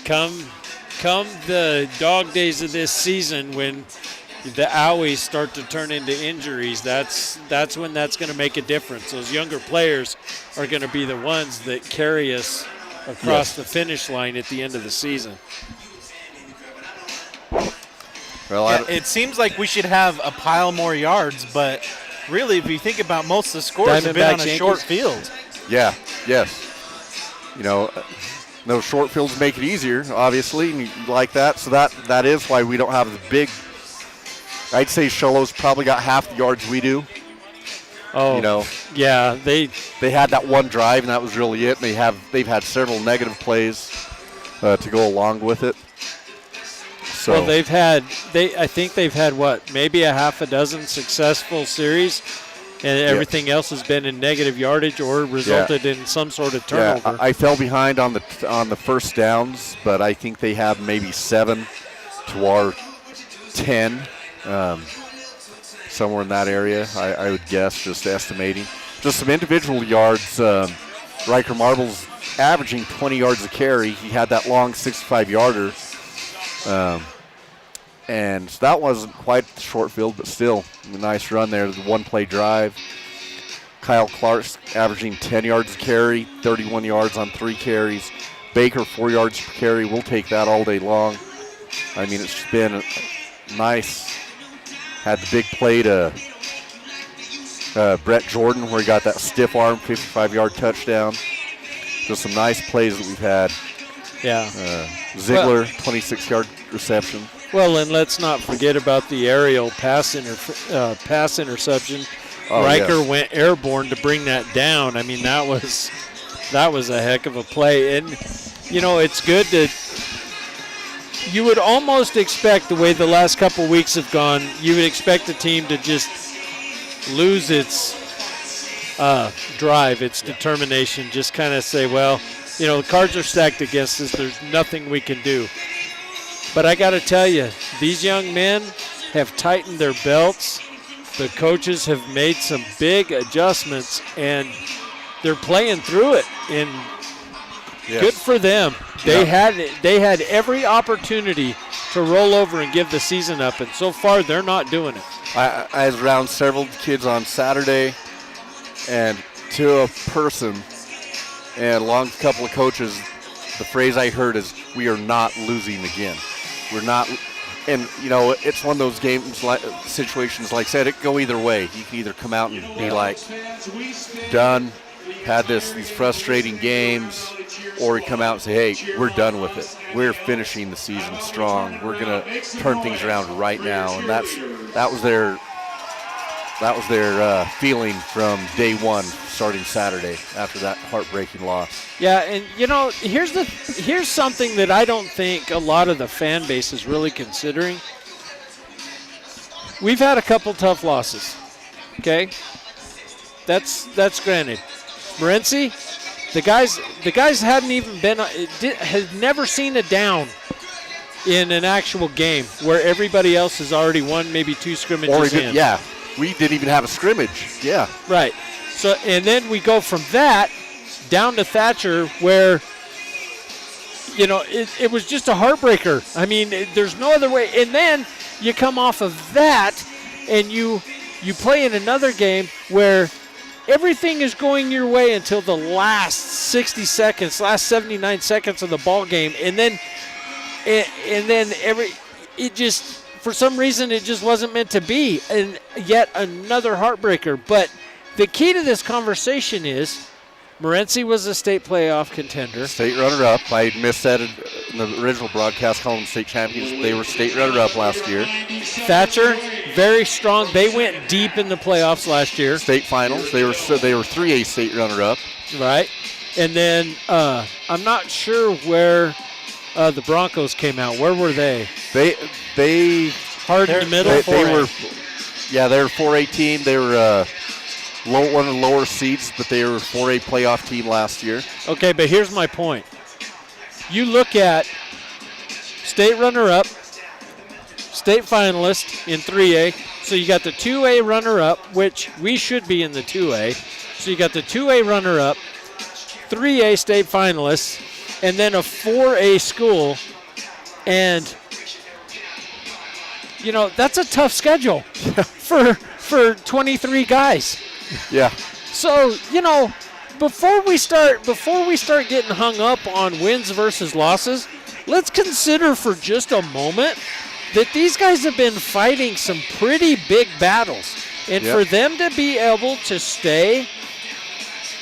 come the dog days of this season, when the owies start to turn into injuries, that's when that's going to make a difference. Those younger players are going to be the ones that carry us across the finish line at the end of the season. Well, Yeah, it seems like we should have a pile more yards, but really, if you think about most of the scores have been on a Diamondbacks, short Yankees? field. yeah, yes. You know, those short fields make it easier, obviously, and you like that. So that is why we don't have the big. I'd say Sholo's probably got half the yards we do. Oh, You know, yeah, they they had that one drive, and that was really it. And they've had several negative plays to go along with it. So well I think they've had what, maybe a half a dozen successful series, and everything else has been in negative yardage or resulted in some sort of turnover. Yeah, I fell behind on the first downs, but I think they have maybe 7 to our 10, somewhere in that area. I would guess, just estimating. Just some individual yards. Riker Marble's averaging 20 yards a carry. He had that long 65-yarder. And that wasn't quite the short field, but still a nice run there. The one-play drive. Kyle Clark's averaging 10 yards a carry, 31 yards on 3 carries. Baker, 4 yards per carry. We'll take that all day long. I mean, it's been nice. Had the big play to Brett Jordan where he got that stiff arm 55-yard touchdown. Just some nice plays that we've had. Yeah. Ziegler, 26-yard reception. Well, and let's not forget about the aerial pass interception. Oh, Riker yes. went airborne to bring that down. I mean, that was a heck of a play. And, you know, it's good to – you would almost expect the way the last couple weeks have gone, you would expect the team to just lose its drive, its determination, just kind of say, well, you know, the cards are stacked against us. There's nothing we can do. But I got to tell you, these young men have tightened their belts. The coaches have made some big adjustments, and they're playing through it. And good for them. They had every opportunity to roll over and give the season up, and so far they're not doing it. I was around several kids on Saturday, and to a person, and along with a couple of coaches, the phrase I heard is, "We are not losing again." We're not, and you know, it's one of those games, like situations. Like I said, it can go either way. You can either come out and be like, done, had these frustrating games, or you come out and say, hey, we're done with it. We're finishing the season strong. We're gonna turn things around right now, and that was their feeling from day one, starting Saturday after that heartbreaking loss. Yeah, and you know, here's something that I don't think a lot of the fan base is really considering. We've had a couple tough losses. Okay, that's granted. Morency, the guys hadn't even been, had never seen a down in an actual game where everybody else has already won maybe 2 scrimmages in. Yeah, we didn't even have a scrimmage. Yeah. Right. So, and then we go from that down to Thatcher where, you know, it was just a heartbreaker. I mean, there's no other way. And then you come off of that and you play in another game where everything is going your way until the last 60 seconds, last 79 seconds of the ball game. And then it just, for some reason, it just wasn't meant to be. And yet another heartbreaker. But the key to this conversation is Morency was a state playoff contender. State runner-up. I missed that in the original broadcast, calling them state champions. They were state runner-up last year. Thatcher, very strong. They went deep in the playoffs last year. State finals. They were 3A state runner-up. Right. And then I'm not sure where the Broncos came out. Where were they? They hard in the middle. They were 4A team. They were one of the lower seeds, but they were a 4A playoff team last year. Okay, but here's my point. You look at state runner-up, state finalist in 3A. So you got the 2A runner-up, which we should be in the 2A. So you got the 2A runner-up, 3A state finalists, and then a 4A school. And, you know, that's a tough schedule for 23 guys. Yeah. So, you know, before we start getting hung up on wins versus losses, let's consider for just a moment that these guys have been fighting some pretty big battles. And for them to be able to stay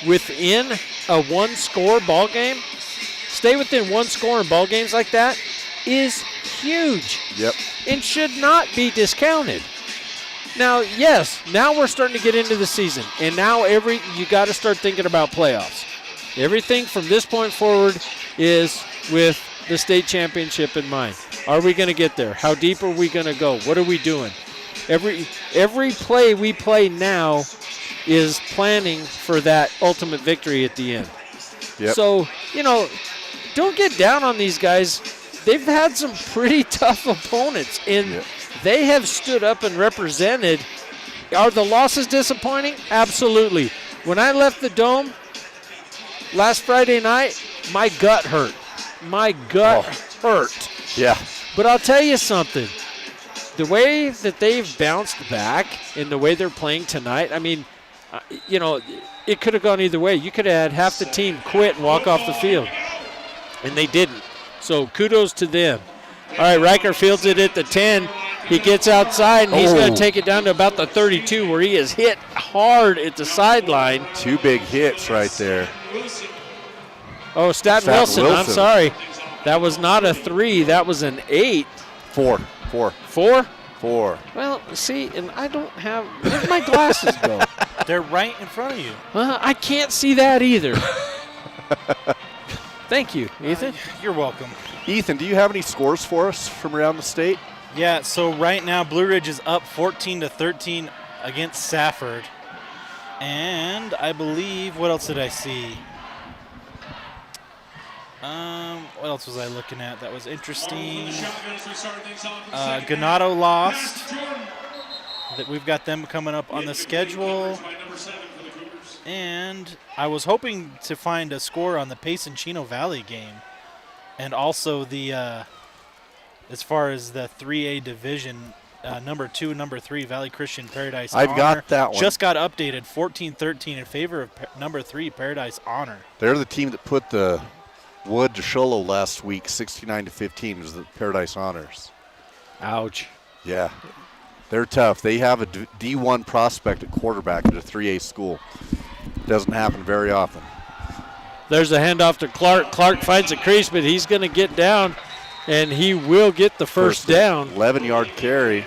within a one-score ball game, stay within one score in ball games like that is huge. Yep. And should not be discounted. Now, yes, now we're starting to get into the season, and now you got to start thinking about playoffs. Everything from this point forward is with the state championship in mind. Are we going to get there? How deep are we going to go? What are we doing? Every play we play now is planning for that ultimate victory at the end. Yep. So, don't get down on these guys. They've had some pretty tough opponents, and they have stood up and represented. Are the losses disappointing? Absolutely. When I left the Dome last Friday night, my gut hurt. My gut hurt. Yeah. But I'll tell you something. The way that they've bounced back and the way they're playing tonight, I mean, it could have gone either way. You could have had half the team quit and walk off the field, and they didn't. So kudos to them. All right, Riker fields it at the 10. He gets outside, and he's going to take it down to about the 32, where he is hit hard at the sideline. 2 big hits right there. Oh, Staten Wilson, I'm sorry. That was not a 3. That was an 8. 4. 4? 4. Well, see, and I don't have – where'd my glasses go? They're right in front of you. I can't see that either. Thank you, Ethan. You're welcome. Ethan, do you have any scores for us from around the state? Yeah, so right now Blue Ridge is up 14-13 against Safford. And I believe, what else did I see? What else was I looking at that was interesting? Ganado lost. That we've got them coming up on the schedule. And I was hoping to find a score on the Payson Chino Valley game. And also the, as far as the 3A division, number 2 and number 3, Valley Christian Paradise Honor. I've got that one. Just got updated, 14-13 in favor of number 3, Paradise Honor. They're the team that put the Wood to Sholo last week, 69-15 was the Paradise Honors. Ouch. Yeah. They're tough. They have a D1 prospect at quarterback at a 3A school. Doesn't happen very often. There's a handoff to Clark. Clark finds a crease, but he's going to get down, and he will get the first down. 11-yard carry.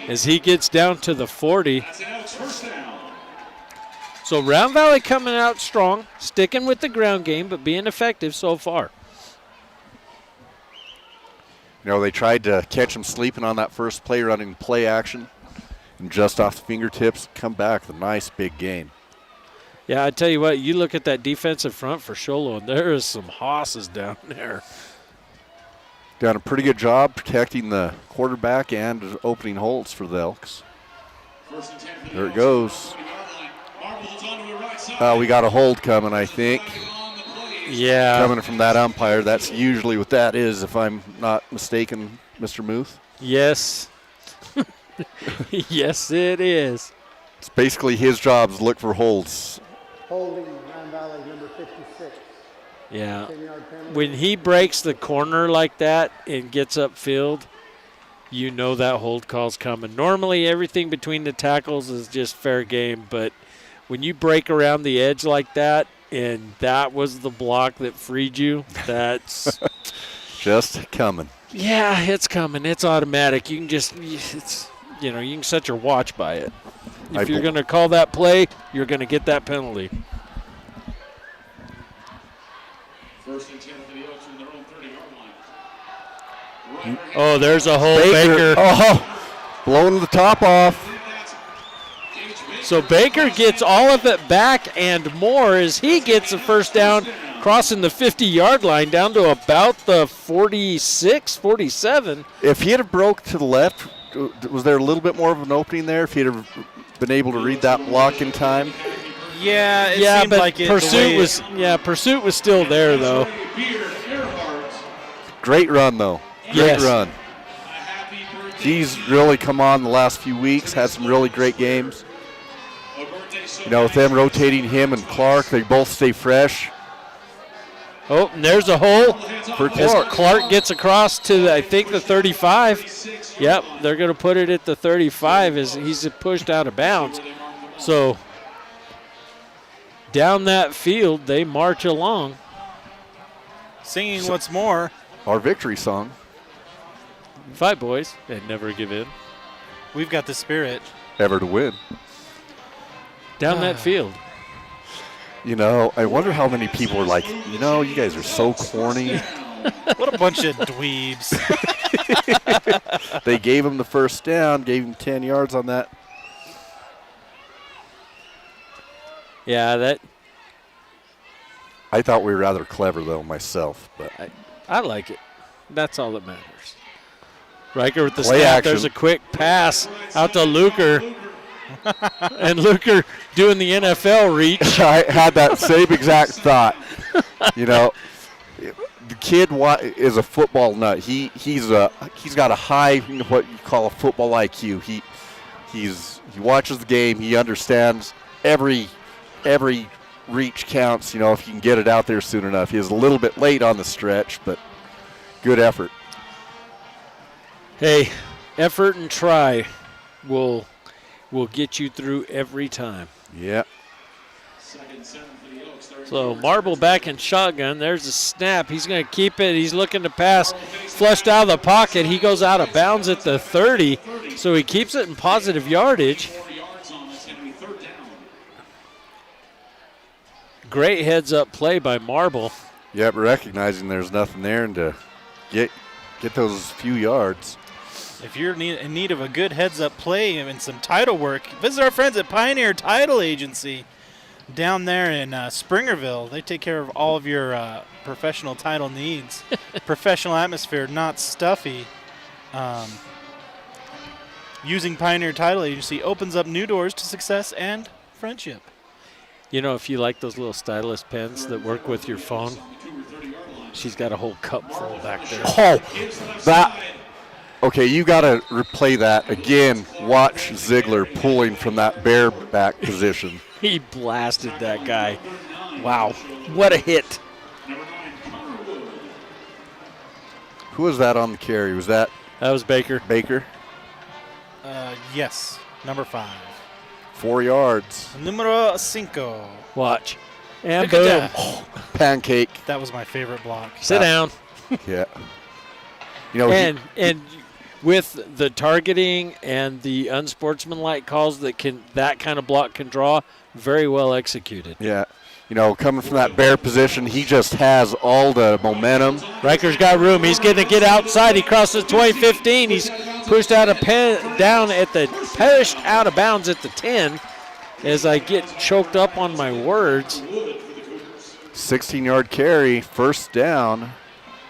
As he gets down to the 40. So Round Valley coming out strong, sticking with the ground game, but being effective so far. They tried to catch him sleeping on that first play, running play action, and just off the fingertips, come back with a nice big gain. Yeah, I tell you what, you look at that defensive front for Sholo, and there is some hosses down there. Done a pretty good job protecting the quarterback and opening holes for the Elks. There it goes. We got a hold coming, I think. Yeah. Coming from that umpire. That's usually what that is, if I'm not mistaken, Mr. Muth. Yes. Yes, it is. It's basically his job is to look for holds. Holding Round Valley number 56. Yeah. When he breaks the corner like that and gets upfield, you know that hold call's coming. Normally everything between the tackles is just fair game, but when you break around the edge like that, and that was the block that freed you, that's just coming. Yeah, it's coming. It's automatic. You can just, you can set your watch by it. If you're going to call that play, you're going to get that penalty. First and 10 for the Elks from their own 30-yard line. Oh, there's a hole, Baker. Oh, blowing the top off. So Baker gets all of it back and more as he gets a first down, crossing the 50-yard line down to about the 46, 47. If he had broke to the left, was there a little bit more of an opening there? If he had been able to read that block in time? Yeah, it seemed but like it. Pursuit was still there, though. Great run, though. Great run. He's really come on the last few weeks, had some really great games. With them rotating him and Clark, they both stay fresh. Oh, and there's a hole. For As Clark. Clark gets across to, I think, the 35. Yep, they're going to put it at the 35 as he's pushed out of bounds. So down that field, they march along. Singing what's more. Our victory song. Fight, boys, and never give in. We've got the spirit. Ever to win. Down that field. You know, I wonder how many people are like, you know, you guys are so corny. What a bunch of dweebs. They gave him the first down, gave him 10 yards on that. Yeah, that I thought we were rather clever, though, myself. But I like it. That's all that matters. Riker with the Play snap. action. There's a quick pass out to Luker. And Luker doing the NFL reach. I had that same exact thought. You know, the kid is a football nut. He's got a high, what you call a football IQ. He watches the game. He understands every reach counts. You know, if you can get it out there soon enough. He was a little bit late on the stretch, but good effort. Hey, effort and try will get you through every time. Yeah. So Marble back in shotgun. There's a snap. He's going to keep it. He's looking to pass. Flushed out of the pocket. He goes out of bounds at the 30. So he keeps it in positive yardage. Great heads-up play by Marble. Yep, recognizing there's nothing there and to get those few yards. If you're in need of a good heads-up play and some title work, visit our friends at Pioneer Title Agency down there in Springerville. They take care of all of your professional title needs. Professional atmosphere, not stuffy. Using Pioneer Title Agency opens up new doors to success and friendship. You know, if you like those little stylus pens that work with your phone, she's got a whole cup full back there. Oh, that. Okay, you got to replay that again. Watch Ziegler pulling from that bareback position. He blasted that guy. Wow, what a hit. Who was that on the carry? Was that That was Baker. Baker? Yes, number 5. 4 yards. Numero 5. Watch. And Look at boom. that. Pancake. That was my favorite block. Sit down. Yeah. You know, And with the targeting and the unsportsmanlike calls that kind of block can draw, very well executed. yeah. You know, coming from that bare position, he just has all the momentum. Riker's got room. He's going to get outside. He crosses 20-15. He's pushed out of bounds at the 10. As I get choked up on my words. 16-yard carry, first down.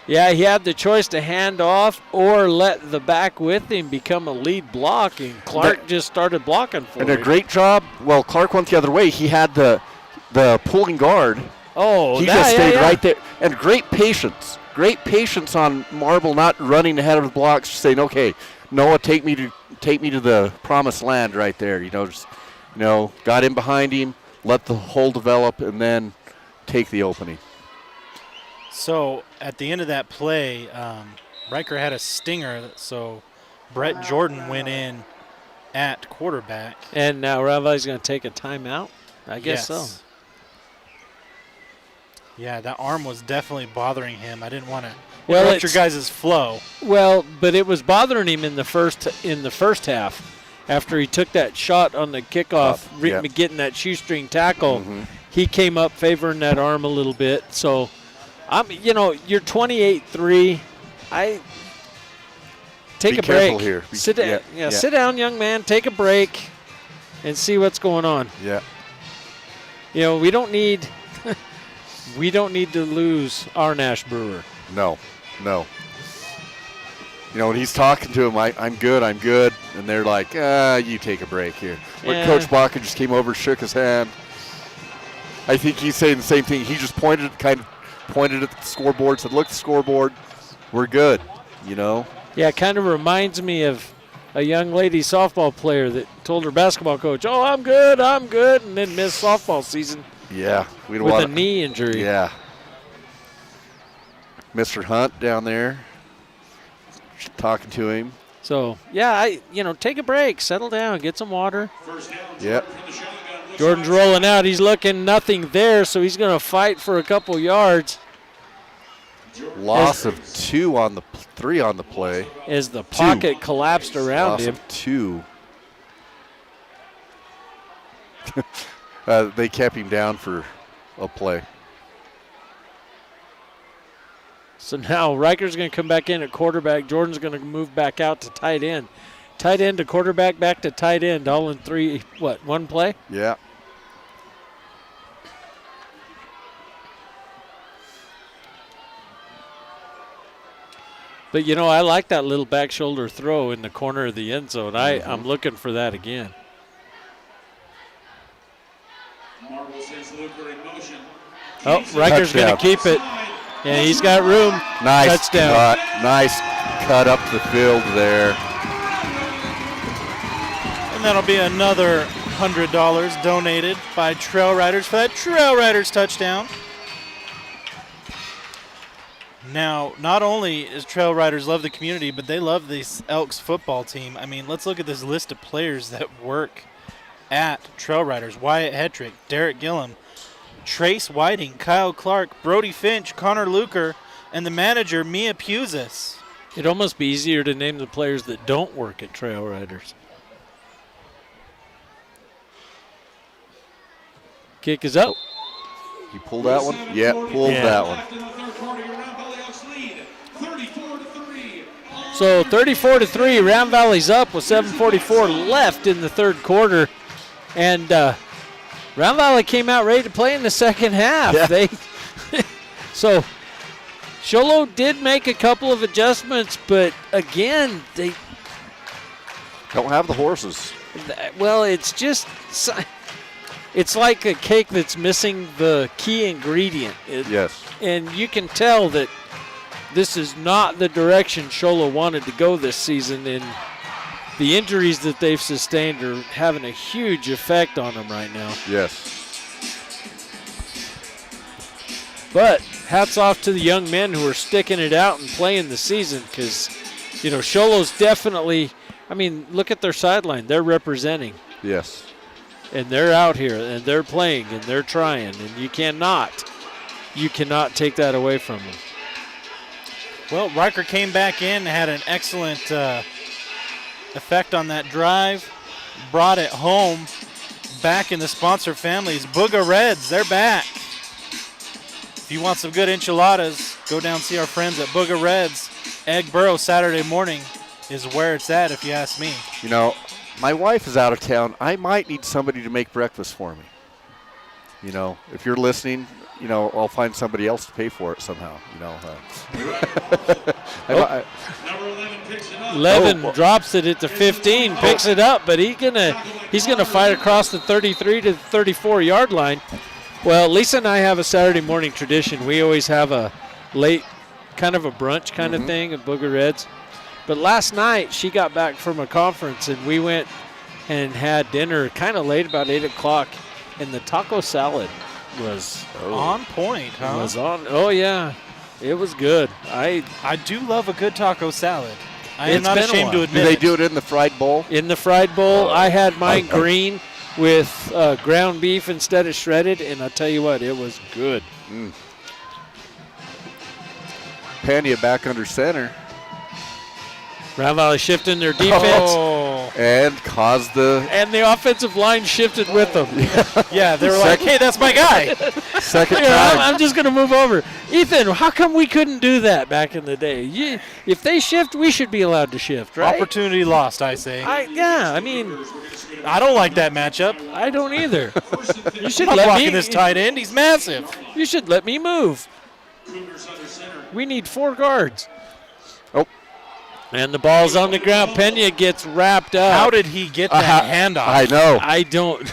Yeah, he had the choice to hand off or let the back with him become a lead block, and Clark just started blocking for him. And a great job. Well, Clark went the other way. He had the pulling guard. Oh, he just stayed right there. And great patience. Great patience on Marble, not running ahead of the blocks, saying, "Okay, Noah, take me to the promised land right there." Got in behind him, let the hole develop, and then take the opening. So at the end of that play, Riker had a stinger, so Brett Jordan went in at quarterback. And now Ravali's going to take a timeout? I guess so. Yeah, that arm was definitely bothering him. I didn't want to interrupt your guys' flow. Well, but it was bothering him in the first half. After he took that shot on the kickoff, getting that shoestring tackle, he came up favoring that arm a little bit. So, you're 28-3. Take Be a break. careful here. Sit down. Sit down, young man. Take a break and see what's going on. Yeah. We don't need to lose our Nash Brewer. No. When he's talking to him, I'm good. And they're like, you take a break here. When Coach Baca just came over, shook his hand. I think he's saying the same thing. He just pointed at the scoreboard, said, look at the scoreboard. We're good, Yeah, it kind of reminds me of a young lady softball player that told her basketball coach, "Oh, I'm good," and then missed softball season. Yeah. with a knee injury. Yeah. Mr. Hunt down there talking to him. So, yeah, take a break, settle down, get some water. Yep. Jordan's rolling out. He's looking nothing there, so he's going to fight for a couple yards. Loss of 3 on the play. As the pocket collapsed around him. Loss of 2. They kept him down for a play. So now Riker's going to come back in at quarterback. Jordan's going to move back out to tight end. Tight end to quarterback, back to tight end, all in 1 play? Yeah. But, I like that little back shoulder throw in the corner of the end zone. I'm looking for that again. Oh, Riker's going to keep it. Yeah, he's got room. Nice touchdown. Nice cut up the field there. And that'll be another $100 donated by Trail Riders for that Trail Riders touchdown. Now, not only does Trail Riders love the community, but they love this Elks football team. I mean, let's look at this list of players that work at Trail Riders. Wyatt Hetrick, Derek Gillum, Trace Whiting, Kyle Clark, Brody Finch, Connor Luker, and the manager, Mia Puzis. It'd almost be easier to name the players that don't work at Trail Riders. Kick is up. He pulled that one? Yeah, pulled that one. So 34-3, Round Valley's up with 7:44 left in the third quarter. And Round Valley came out ready to play in the second half. Yeah. So Sholo did make a couple of adjustments, but again, they don't have the horses. Well, it's like a cake that's missing the key ingredient. Yes. And you can tell that this is not the direction Sholo wanted to go this season, and the injuries that they've sustained are having a huge effect on them right now. Yes. But hats off to the young men who are sticking it out and playing the season, because, Sholo's definitely, look at their sideline. They're representing. Yes. And they're out here, and they're playing, and they're trying, and you cannot take that away from them. Well, Riker came back in, had an excellent effect on that drive, brought it home, back in the sponsor families. Booga Reds, they're back. If you want some good enchiladas, go down and see our friends at Booga Reds. Egg Burrow Saturday morning is where it's at, if you ask me. My wife is out of town. I might need somebody to make breakfast for me. If you're listening, I'll find somebody else to pay for it somehow. Number 11 picks it up. 11 drops it at the 15, picks it up, but he's gonna fight across the 33 to the 34-yard line. Well, Lisa and I have a Saturday morning tradition. We always have a late, kind of a brunch kind of thing at Booger Reds. But last night she got back from a conference, and we went and had dinner kind of late, about 8 o'clock, and the taco salad was on point, huh? Oh, yeah. It was good. I do love a good taco salad. I am It's not been a ashamed to while. admit Do they it. do it in the fried bowl? In the fried bowl, I had mine green with ground beef instead of shredded, and I'll tell you what, it was good. Pania back under center. Round Valley shifting their defense. And caused the... And the offensive line shifted with them. Yeah, they were like, hey, that's my guy. Second Here, time. I'm just going to move over. Ethan, how come we couldn't do that back in the day? If they shift, we should be allowed to shift, right? Opportunity lost, I say. I don't like that matchup. I don't either. You should I'm let blocking me. this tight end. He's massive. You should let me move. We need 4 guards. And the ball's on the ground. Pena gets wrapped up. How did he get that handoff? I know. I don't.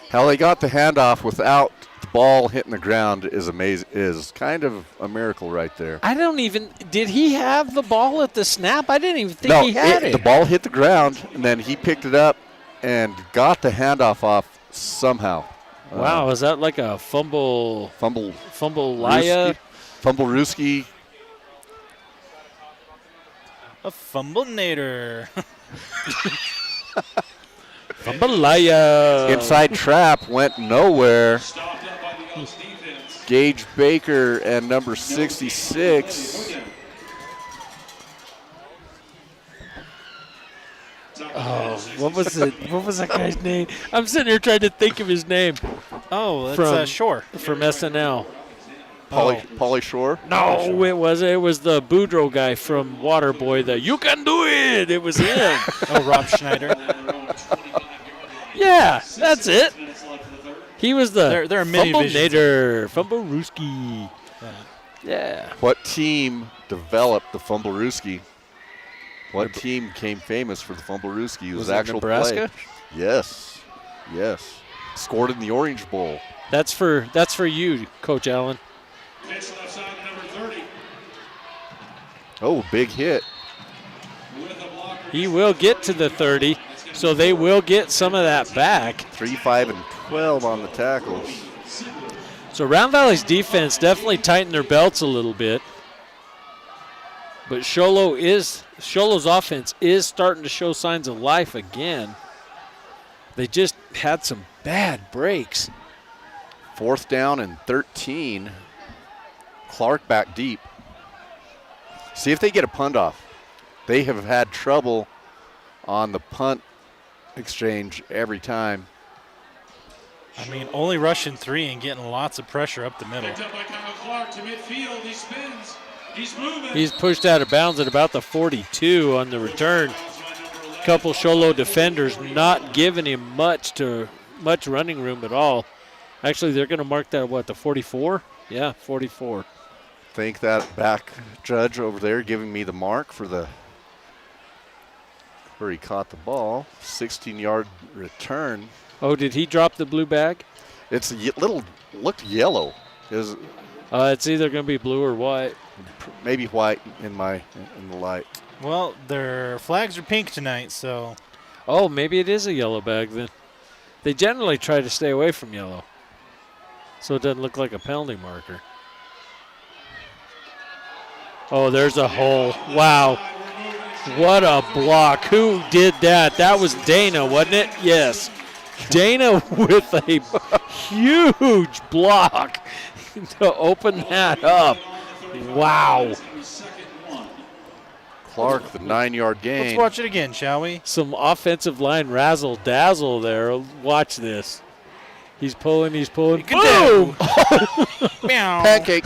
How they got the handoff without the ball hitting the ground is amazing. Is kind of a miracle right there. I don't even. Did he have the ball at the snap? I didn't even think he had it. The ball hit the ground, and then he picked it up and got the handoff off somehow. Wow, is that like a fumble? Fumble-laya? Fumblerooski. A fumblenator. Fumble-laya. Inside trap went nowhere. Gage Baker and number 66. Oh, what was it? What was that guy's name? I'm sitting here trying to think of his name. Oh, that's Shore. From SNL. Pauly Shore? No, it wasn't. It was the Boudreaux guy from Waterboy. The You Can Do It. It was him. Oh, Rob Schneider. Yeah, that's it. He was the There are many Fumblenator. Fumblerooski. Yeah. What team developed the Fumblerooski? What team became famous for the Fumblerooski? It was actual Nebraska? play. Yes. Scored in the Orange Bowl. That's for you, Coach Allen. Oh, big hit. He will get to the 30, so they will get some of that back. 3, 5, and 12 on the tackles. So Round Valley's defense definitely tightened their belts a little bit. But Sholo's offense is starting to show signs of life again. They just had some bad breaks. 4th down and 13. Clark back deep. See if they get a punt off. They have had trouble on the punt exchange every time. I mean, only rushing 3 and getting lots of pressure up the middle. Picked up by Kyle Clark to midfield. He spins. He's moving. He's pushed out of bounds at about the 42 on the return. Couple Sholo defenders not giving him much running room at all. Actually, they're going to mark that, what, the 44? Yeah, 44. Thank that back judge over there giving me the mark for where he caught the ball. 16-yard return. Oh, did he drop the blue bag? It's looked yellow. It's either going to be blue or white. Maybe white in the light. Well, their flags are pink tonight, so. Oh, maybe it is a yellow bag then. They generally try to stay away from yellow, so it doesn't look like a penalty marker. Oh, there's a hole. Wow. What a block. Who did that? That was Dana, wasn't it? Yes. Dana with a huge block to open that up. Wow. Clark, the 9-yard gain. Let's watch it again, shall we? Some offensive line razzle-dazzle there. Watch this. He's pulling. Boom! Meow. Pancake.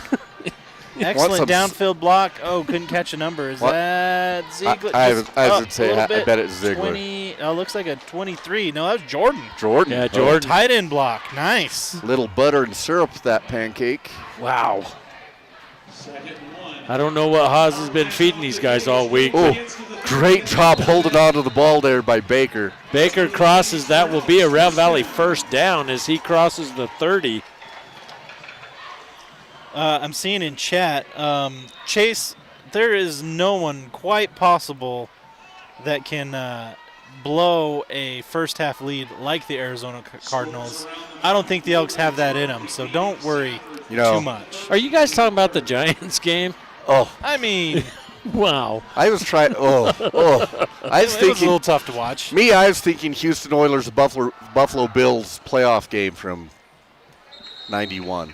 Excellent downfield block. Oh, couldn't catch a number. Is that Ziegler? I would say, I bet it's Ziegler. 20, looks like a 23. No, that was Jordan. Jordan. Yeah, Jordan. Tight end block. Nice. Little butter and syrup with that pancake. Wow. I don't know what Haas has been feeding these guys all week. Oh, great job holding on to the ball there by Baker. Baker crosses. That will be a Round Valley first down as he crosses the 30. I'm seeing in chat, Chase, there is no one quite possible that can blow a first-half lead like the Arizona Cardinals. I don't think the Elks have that in them, so don't worry too much. Are you guys talking about the Giants game? Oh. I mean, wow. I was trying. I was it thinking. was a little tough to watch. I was thinking Houston Oilers, Buffalo Bills playoff game from '91.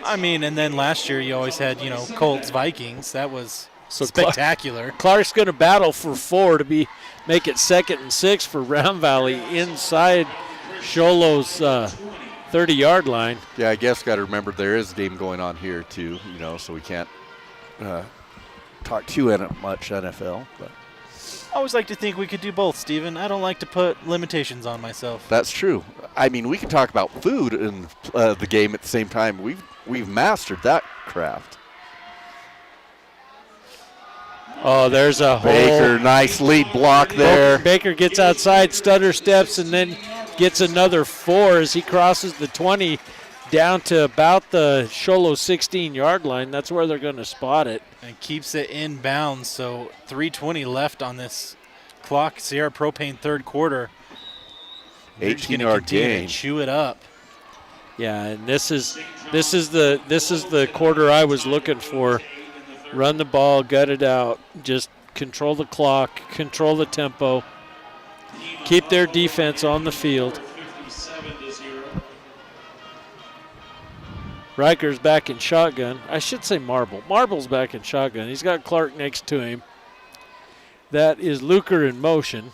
I mean, and then last year you always had, Colts Vikings. That was spectacular. Clark's going to battle for 4 to make it 2nd and 6 for Round Valley inside Sholo's 30-yard line. Yeah, I guess got to remember there is a game going on here too. So we can't talk too much NFL. But I always like to think we could do both, Steven. I don't like to put limitations on myself. That's true. I mean, we can talk about food and the game at the same time. We've mastered that craft. Oh, there's a hole. Baker, nice lead block there. Baker gets outside, stutter steps, and then gets another 4 as he crosses the 20 down to about the Sholo 16-yard line. That's where they're going to spot it. And keeps it in bounds, so 3:20 left on this clock. Sierra Propane third quarter. 18-yard gain. Chew it up. Yeah, and this is the quarter I was looking for. Run the ball, gut it out, just control the clock, control the tempo, keep their defense on the field. Riker's back in shotgun. I should say Marble. Marble's back in shotgun. He's got Clark next to him. That is Luker in motion.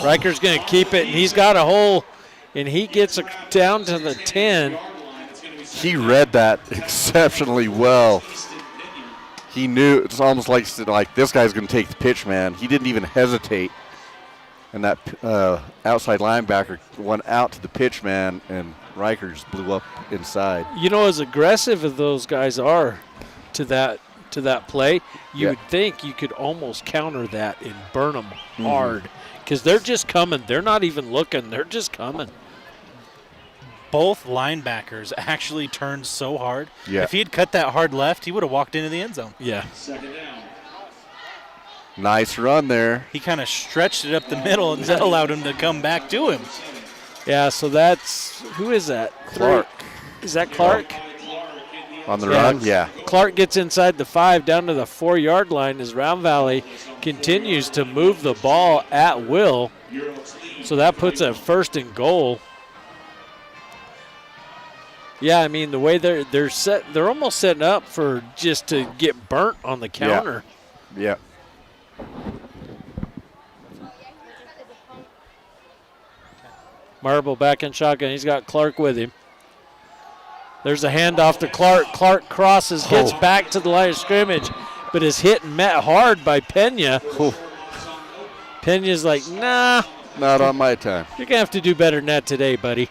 Riker's going to keep it, and he's got a hole, and he gets it down to the 10. He read that exceptionally well. He knew, it's almost like this guy's going to take the pitch, man. He didn't even hesitate. And that outside linebacker went out to the pitch, man, and Riker just blew up inside. You know, as aggressive as those guys are to that play, you would think you could almost counter that and burn them hard. Because they're just coming. They're not even looking. They're just coming. Both linebackers actually turned so hard. Yeah. If he had cut that hard left, he would have walked into the end zone. Yeah. Second down. Nice run there. He kind of stretched it up the middle, and that allowed him to come back to him. Yeah, so that's – who is that? Clark. Is that Clark? On the run? Yeah. Clark gets inside the 5 down to the 4-yard line as Round Valley continues to move the ball at will. So that puts a 1st and goal. Yeah, I mean, the way they're set, they're almost setting up for just to get burnt on the counter. Yeah. Marble back in shotgun. He's got Clark with him. There's a handoff to Clark. Clark crosses, gets back to the line of scrimmage, but is hit and met hard by Pena. Pena's like, nah. Not on my time. You're going to have to do better than that today, buddy.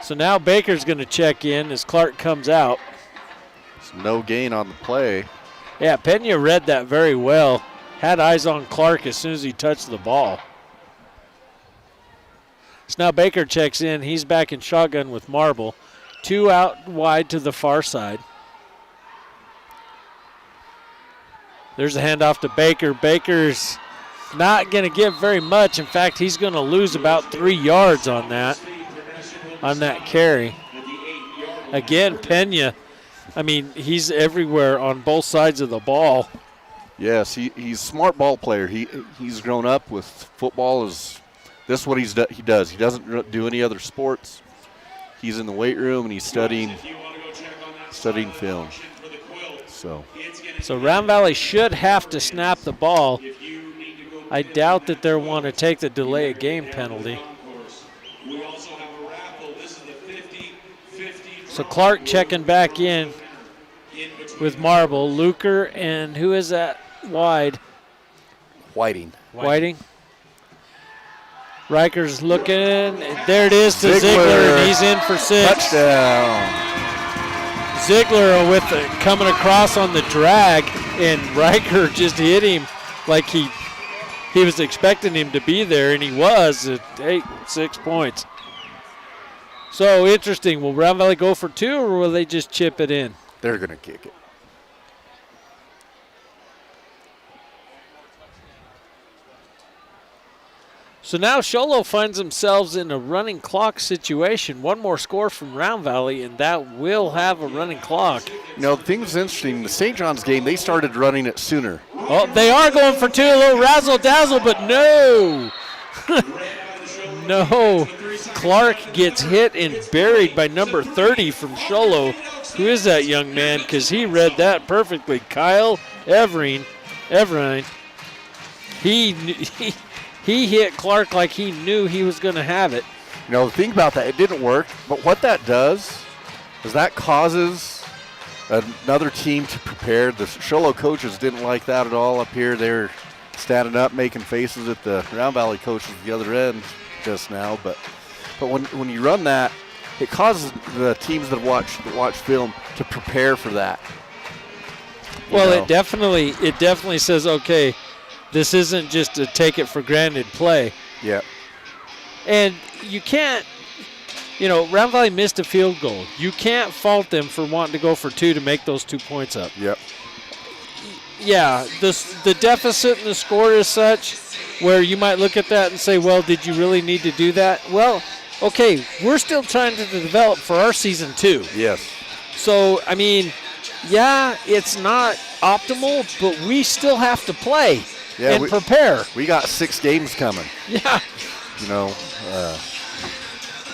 So now Baker's going to check in as Clark comes out. It's no gain on the play. Yeah, Pena read that very well. Had eyes on Clark as soon as he touched the ball. So now Baker checks in. He's back in shotgun with Marble. 2 out wide to the far side. There's a handoff to Baker. Baker's not going to give very much. In fact, he's going to lose about 3 yards on that carry. Again, Pena, I mean, he's everywhere on both sides of the ball. Yes, he's a smart ball player. He's grown up with football. This is what he does. He doesn't do any other sports. He's in the weight room and he's studying film. So Round Valley should have to snap the ball. I doubt that they'll want to take the delay of game penalty. So Clark checking back in with Marble. Luker and who is that wide? Whiting. Riker's looking. There it is to Ziegler, and he's in for 6. Touchdown. Ziegler with coming across on the drag, and Riker just hit him like he was expecting him to be there, and he was at 6 points. So interesting. Will Round Valley go for 2, or will they just chip it in? They're going to kick it. So now Sholo finds themselves in a running clock situation. One more score from Round Valley, and that will have a running clock. You know, the thing that's interesting, the St. John's game, they started running it sooner. Oh, they are going for 2, a little razzle-dazzle, but no. No. Clark gets hit and buried by number 30 from Sholo. Who is that young man? Because he read that perfectly. Kyle Everine. He hit Clark like he knew he was going to have it. You know, the thing about that, it didn't work, but what that does is that causes another team to prepare. The Sholo coaches didn't like that at all up here. They're standing up, making faces at the Round Valley coaches at the other end just now. But when you run that, it causes the teams that watch film to prepare for that. Well, it definitely says, okay, this isn't just a take it for granted play. Yeah. And you can't, Round Valley missed a field goal. You can't fault them for wanting to go for 2 to make those 2 points up. Yep. Yeah, the deficit in the score is such where you might look at that and say, well, did you really need to do that? Well, okay, we're still trying to develop for our season too. Yes. So, I mean, yeah, it's not optimal, but we still have to play and prepare. We got 6 games coming. Yeah. You know,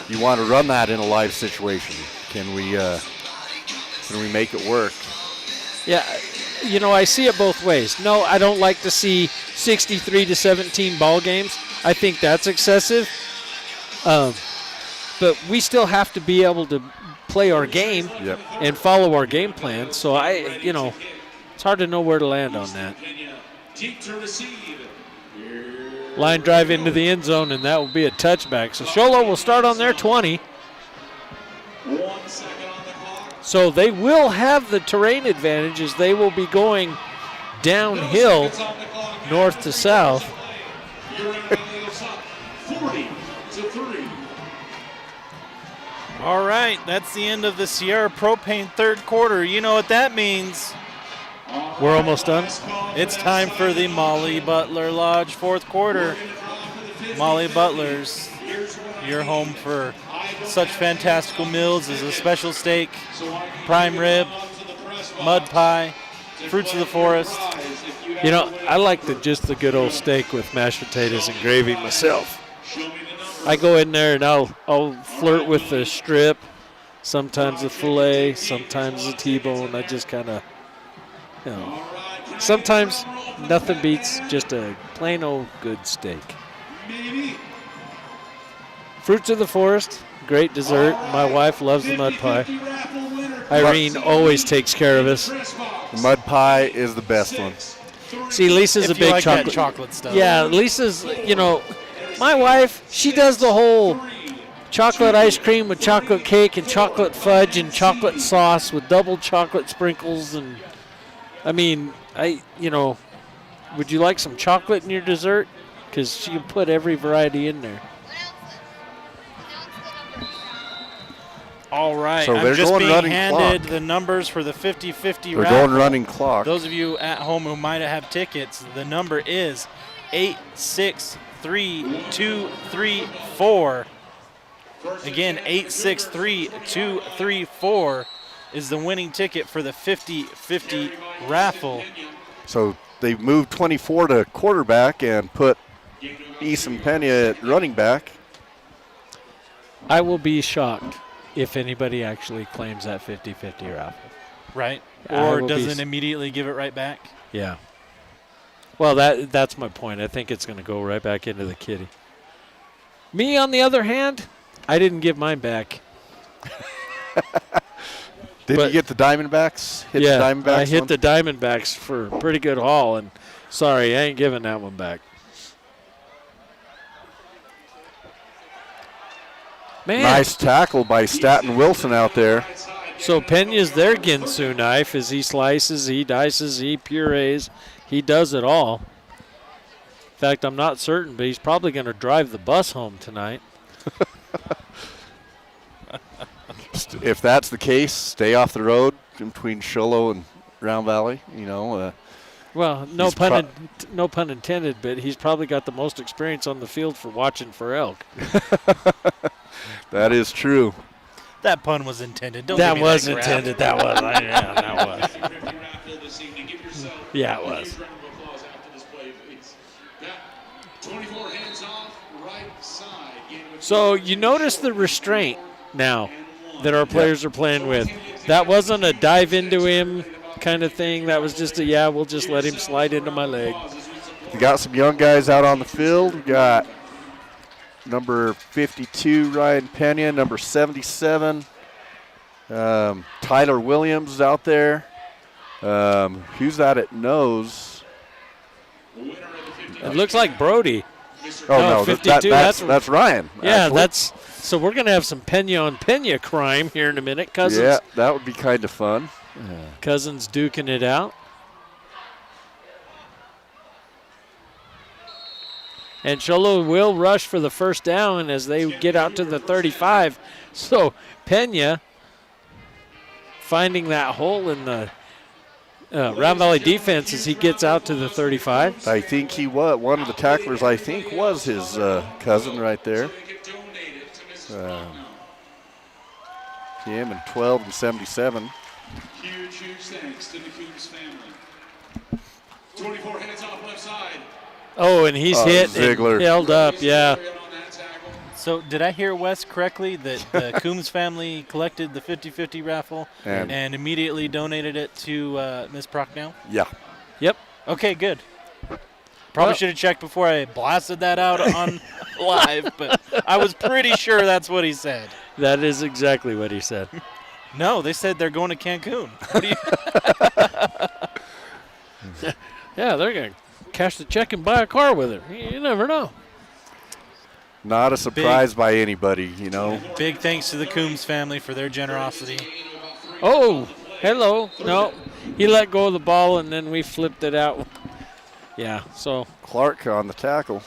you want to run that in a live situation. Can we make it work? Yeah, you know, I see it both ways. No, I don't like to see 63-17 ball games. I think that's excessive. But we still have to be able to play our game and follow our game plan. So it's hard to know where to land on that. Line drive into the end zone, and that will be a touchback. So Sholo will start on their 20. So they will have the terrain advantage as they will be going downhill north to south. 40-3. All right, that's the end of the Sierra Propane third quarter. You know what that means. We're almost done. It's time for the Molly Butler Lodge fourth quarter. Molly Butler's, your home for such fantastical meals as a special steak, prime rib, mud pie, fruits of the forest. You know, I like just the good old steak with mashed potatoes and gravy myself. I go in there and I'll flirt with the strip, sometimes the filet, sometimes the T-bone. I just kind of, sometimes nothing beats just a plain old good steak. Fruits of the forest, great dessert. My wife loves the mud pie. Irene always takes care of us. The mud pie is the best one. See, Lisa's a big chocolate stuff. Yeah, Lisa's, my wife, she does the whole chocolate ice cream with chocolate cake and chocolate fudge and chocolate sauce with double chocolate sprinkles. And, would you like some chocolate in your dessert? Because she can put every variety in there. All right, so I'm just being handed the numbers for the 50-50 raffle. They're going running clock. Those of you at home who might have tickets, the number is 863234. Again, 863234 is the winning ticket for the 50-50 raffle. So they've moved 24 to quarterback and put Eason Pena at running back. I will be shocked if anybody actually claims that 50-50 raffle. Right? Or doesn't immediately give it right back? Yeah. Well, that's my point. I think it's going to go right back into the kitty. Me, on the other hand, I didn't give mine back. Did you get the Diamondbacks? I hit the Diamondbacks for a pretty good haul, and sorry, I ain't giving that one back. Man. Nice tackle by Staten Wilson out there. So Pena's their Ginsu knife as he slices, he dices, he purees. He does it all. In fact, I'm not certain, but he's probably going to drive the bus home tonight. If that's the case, stay off the road between Sholo and Round Valley. Well, no pun intended, but he's probably got the most experience on the field for watching for elk. That is true. That pun was intended. That was intended. That was. That was. Yeah, it was. So you notice the restraint now that our players are playing with. That wasn't a dive into him kind of thing. That was just we'll just let him slide into my leg. We got some young guys out on the field. We got number 52, Ryan Pena, number 77. Tyler Williams is out there. Who's that at nose? It looks like Brody. Oh, no, 52. That's Ryan. Yeah, actually. So we're going to have some Pena on Pena crime here in a minute. Cousins. Yeah, that would be kind of fun. Cousins duking it out. And Sholo will rush for the first down as they get out to the 35. So Pena finding that hole in the Round Valley defense as he gets out to the 35. I think one of the tacklers, was his cousin right there. Him and 12 and 77. Huge thanks to the Coombs family. 24 hands off left side. Oh, and he's hit Ziegler. and held up, yeah. So did I hear Wes correctly that the Coombs family collected the 50-50 raffle and immediately donated it to Ms. Procknell? Yeah. Yep. Okay, good. Probably should have checked before I blasted that out on live, but I was pretty sure that's what he said. That is exactly what he said. No, they said they're going to Cancun. What do you? Yeah, they're going to cash the check and buy a car with it. You never know. Not a surprise by anybody, you know. Big thanks to the Coombs family for their generosity. Oh, hello. No, he let go of the ball, and then we flipped it out. Yeah, so. Clark on the tackle.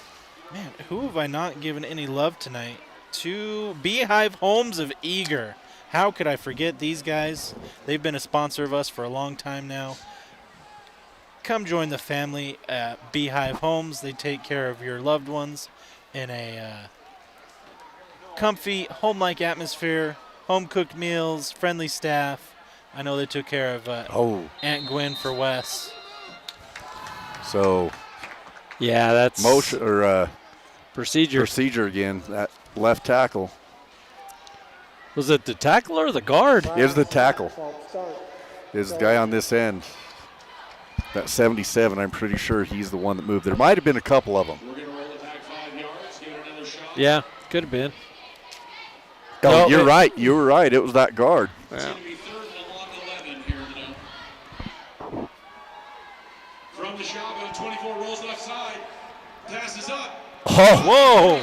Man, who have I not given any love tonight? To Beehive Homes of Eagar. How could I forget these guys? They've been a sponsor of us for a long time now. Come join the family at Beehive Homes. They take care of your loved ones in a comfy, home-like atmosphere, home-cooked meals, friendly staff. I know they took care of Aunt Gwen for Wes. So, yeah, that's motion or procedure again. That left tackle. Was it the tackle or the guard? Is the tackle. Is the guy on this end. That 77, I'm pretty sure he's the one that moved. There might have been a couple of them. Yeah, could have been. Oh, No, you're right. You were right. It was that guard. Yeah. From the shotgun, 24 rolls left side. Passes up. Oh,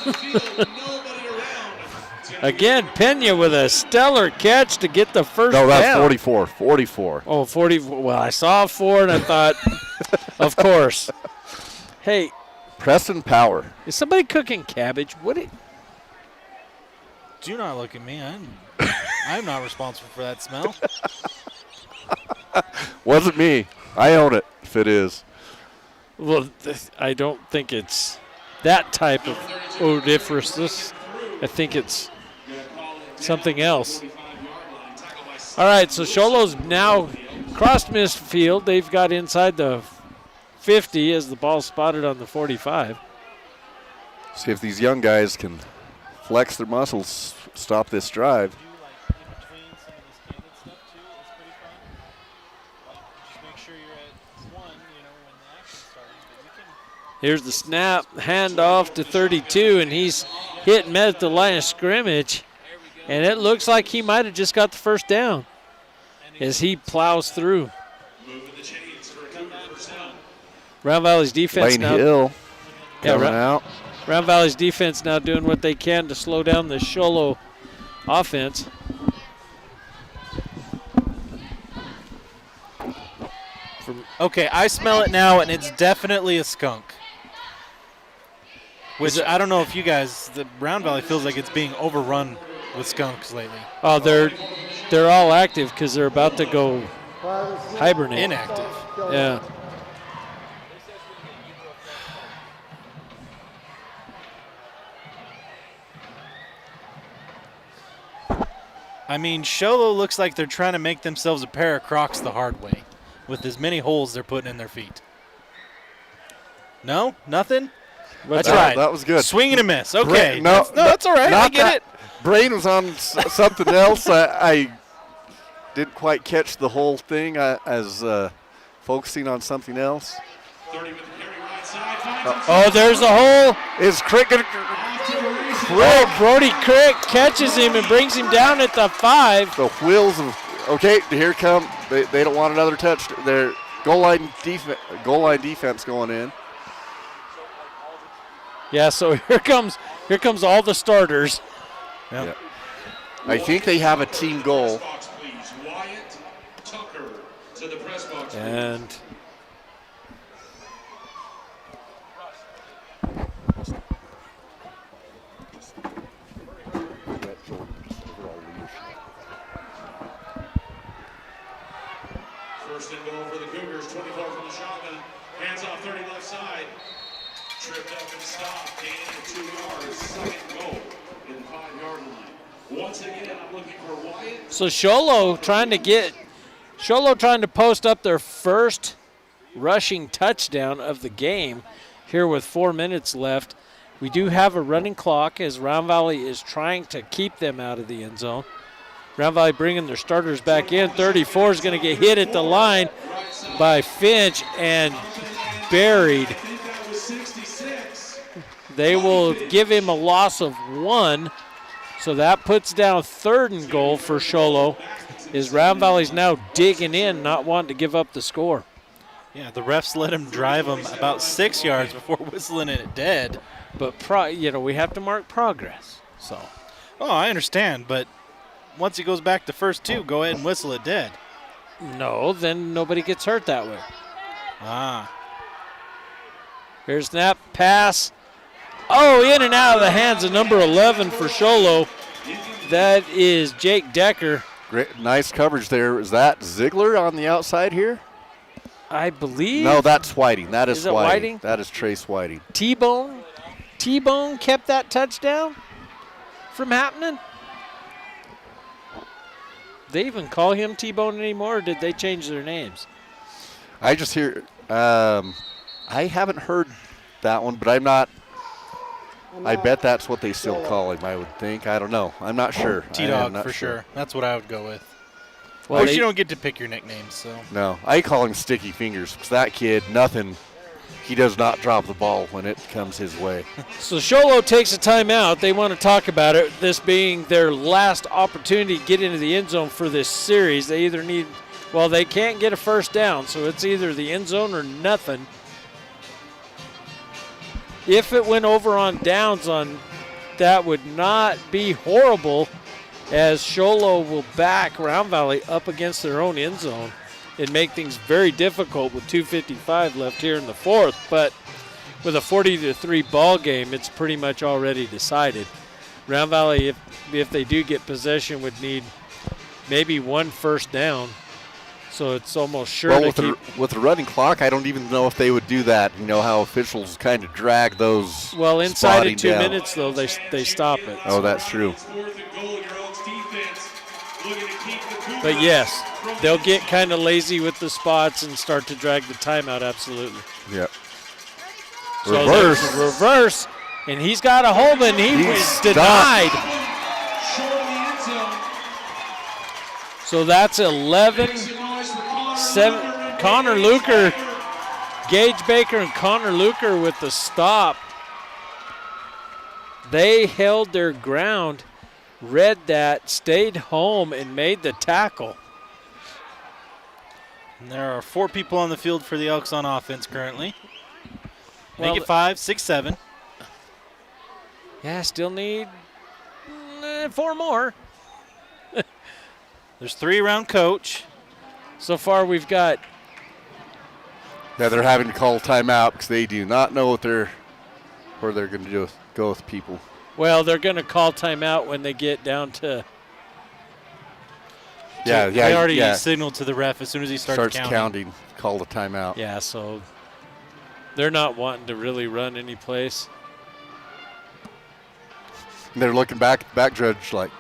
Nobody around. again, Pena with a stellar catch to get the first No, that's down. 44. 44. Oh, 40. Well, I saw 4, and I thought, of course. Hey, Preston Power. is somebody cooking cabbage? Do not look at me. I'm not responsible for that smell. Wasn't me. I own it, if it is. Well, I don't think it's that type of odoriferousness. I think it's something else. All right, so Sholo's now crossed midfield. They've got inside the 50 as the ball spotted on the 45. See if these young guys can flex their muscles, stop this drive. Here's the snap, handoff to 32, and he's hit and met at the line of scrimmage. And it looks like he might have just got the first down as he plows through. Round Valley's defense Lane now. Hill coming out. Round Valley's defense now doing what they can to slow down the Sholo offense. Okay, I smell it now, and it's definitely a skunk. Which I don't know if you guys, the Round Valley feels like it's being overrun with skunks lately. Oh, they're all active because they're about to go hibernate. Inactive. Yeah. I mean, Sholo looks like they're trying to make themselves a pair of Crocs the hard way with as many holes they're putting in their feet. No? Nothing? That's right. That was good. Swing and a miss. Okay. No, that's all right. I get it. Brain was on something else. I didn't quite catch the whole thing as focusing on something else. Oh, there's a hole. Is Crick going to... Brody Crick catches him and brings him down at the 5. The wheels of... Okay, here come... They don't want another touch. Their goal line defense going in. Yeah, so here comes all the starters. Yep. Yeah. I think they have a team goal. And First and goal for the Cougars, 24 from the shotgun. Hands off 30 left side. Tripped up and stopped, gain of 2 yards. Second goal in 5 So Sholo trying to post up their first rushing touchdown of the game here with 4 minutes left. We do have a running clock as Round Valley is trying to keep them out of the end zone. Round Valley bringing their starters back in. 34 is going to get hit at the line by Finch and buried. They will give him a loss of 1. So that puts down 3rd and goal for Sholo. Is Round Valley's now digging in, not wanting to give up the score. Yeah, the refs let him drive him about 6 yards before whistling it dead. But, we have to mark progress. So. Oh, I understand, but once he goes back to first 2, go ahead and whistle it dead. No, then nobody gets hurt that way. Ah. Here's snap, pass. Oh, in and out of the hands of number 11 for Sholo. That is Jake Decker. Great, nice coverage there. Is that Ziegler on the outside here? I believe. No, that's Whiting. That is it Whiting. That is Trace Whiting. T-Bone kept that touchdown from happening? They even call him T-Bone anymore, or did they change their names? I just hear, I haven't heard that one, but I'm not, I bet that's what they still call him, I would think. I don't know. I'm not sure. T-Dog for sure. That's what I would go with. Well, of course, you don't get to pick your nicknames, so. No, I call him Sticky Fingers because that kid, he does not drop the ball when it comes his way. So Sholo takes a timeout. They want to talk about it, this being their last opportunity to get into the end zone for this series. They either need, they can't get a first down, so it's either the end zone or nothing. If it went over on downs that would not be horrible, as Sholo will back Round Valley up against their own end zone and make things very difficult with 2:55 left here in the fourth. But with a 40-3 ball game, it's pretty much already decided. Round Valley, if they do get possession, would need maybe 1 first down. So it's almost sure with the running clock, I don't even know if they would do that. You know how officials kind of drag those. Well, inside of 2 minutes, though, they stop it. Oh, that's true. But yes, they'll get kind of lazy with the spots and start to drag the timeout, absolutely. Yep. So reverse, and he's got a hold, and he's denied. So that's 11-7. Connor Luker, Gage Baker and Connor Luker with the stop. They held their ground, read that, stayed home, and made the tackle. And there are 4 people on the field for the Elks on offense currently. Make Well, it 5, 6, 7. Yeah, still need 4 more. There's 3 around coach. So far we've got. Yeah, they're having to call timeout because they do not know where they're going to go with people. Well, they're going to call timeout when they get down to. They already signaled to the ref as soon as he starts counting. Call the timeout. Yeah, so they're not wanting to really run any place. And they're looking back judge like.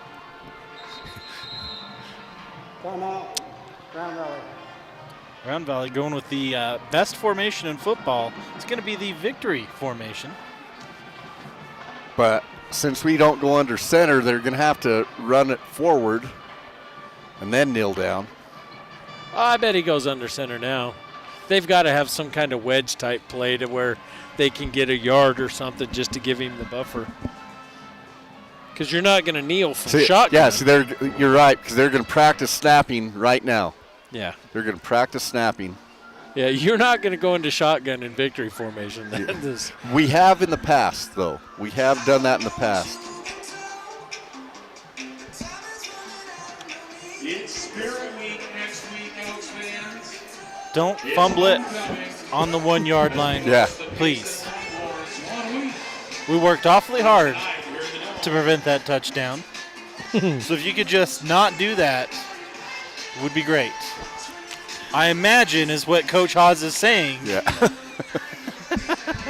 Timeout. Round Valley. Round Valley going with the best formation in football. It's going to be the victory formation. But since we don't go under center, they're going to have to run it forward and then kneel down. I bet he goes under center now. They've got to have some kind of wedge type play to where they can get a yard or something just to give him the buffer. Because you're not going to kneel from shotgun. Yeah, you're right, because they're going to practice snapping right now. Yeah. They're going to practice snapping. Yeah, you're not going to go into shotgun in victory formation. We have in the past, though. We have done that in the past. It's Spirit Week next week, Elks fans. Don't fumble it on the 1 yard line. Yeah. Please. We worked awfully hard to prevent that touchdown. So if you could just not do that, it would be great. I imagine is what Coach Haas is saying. Yeah.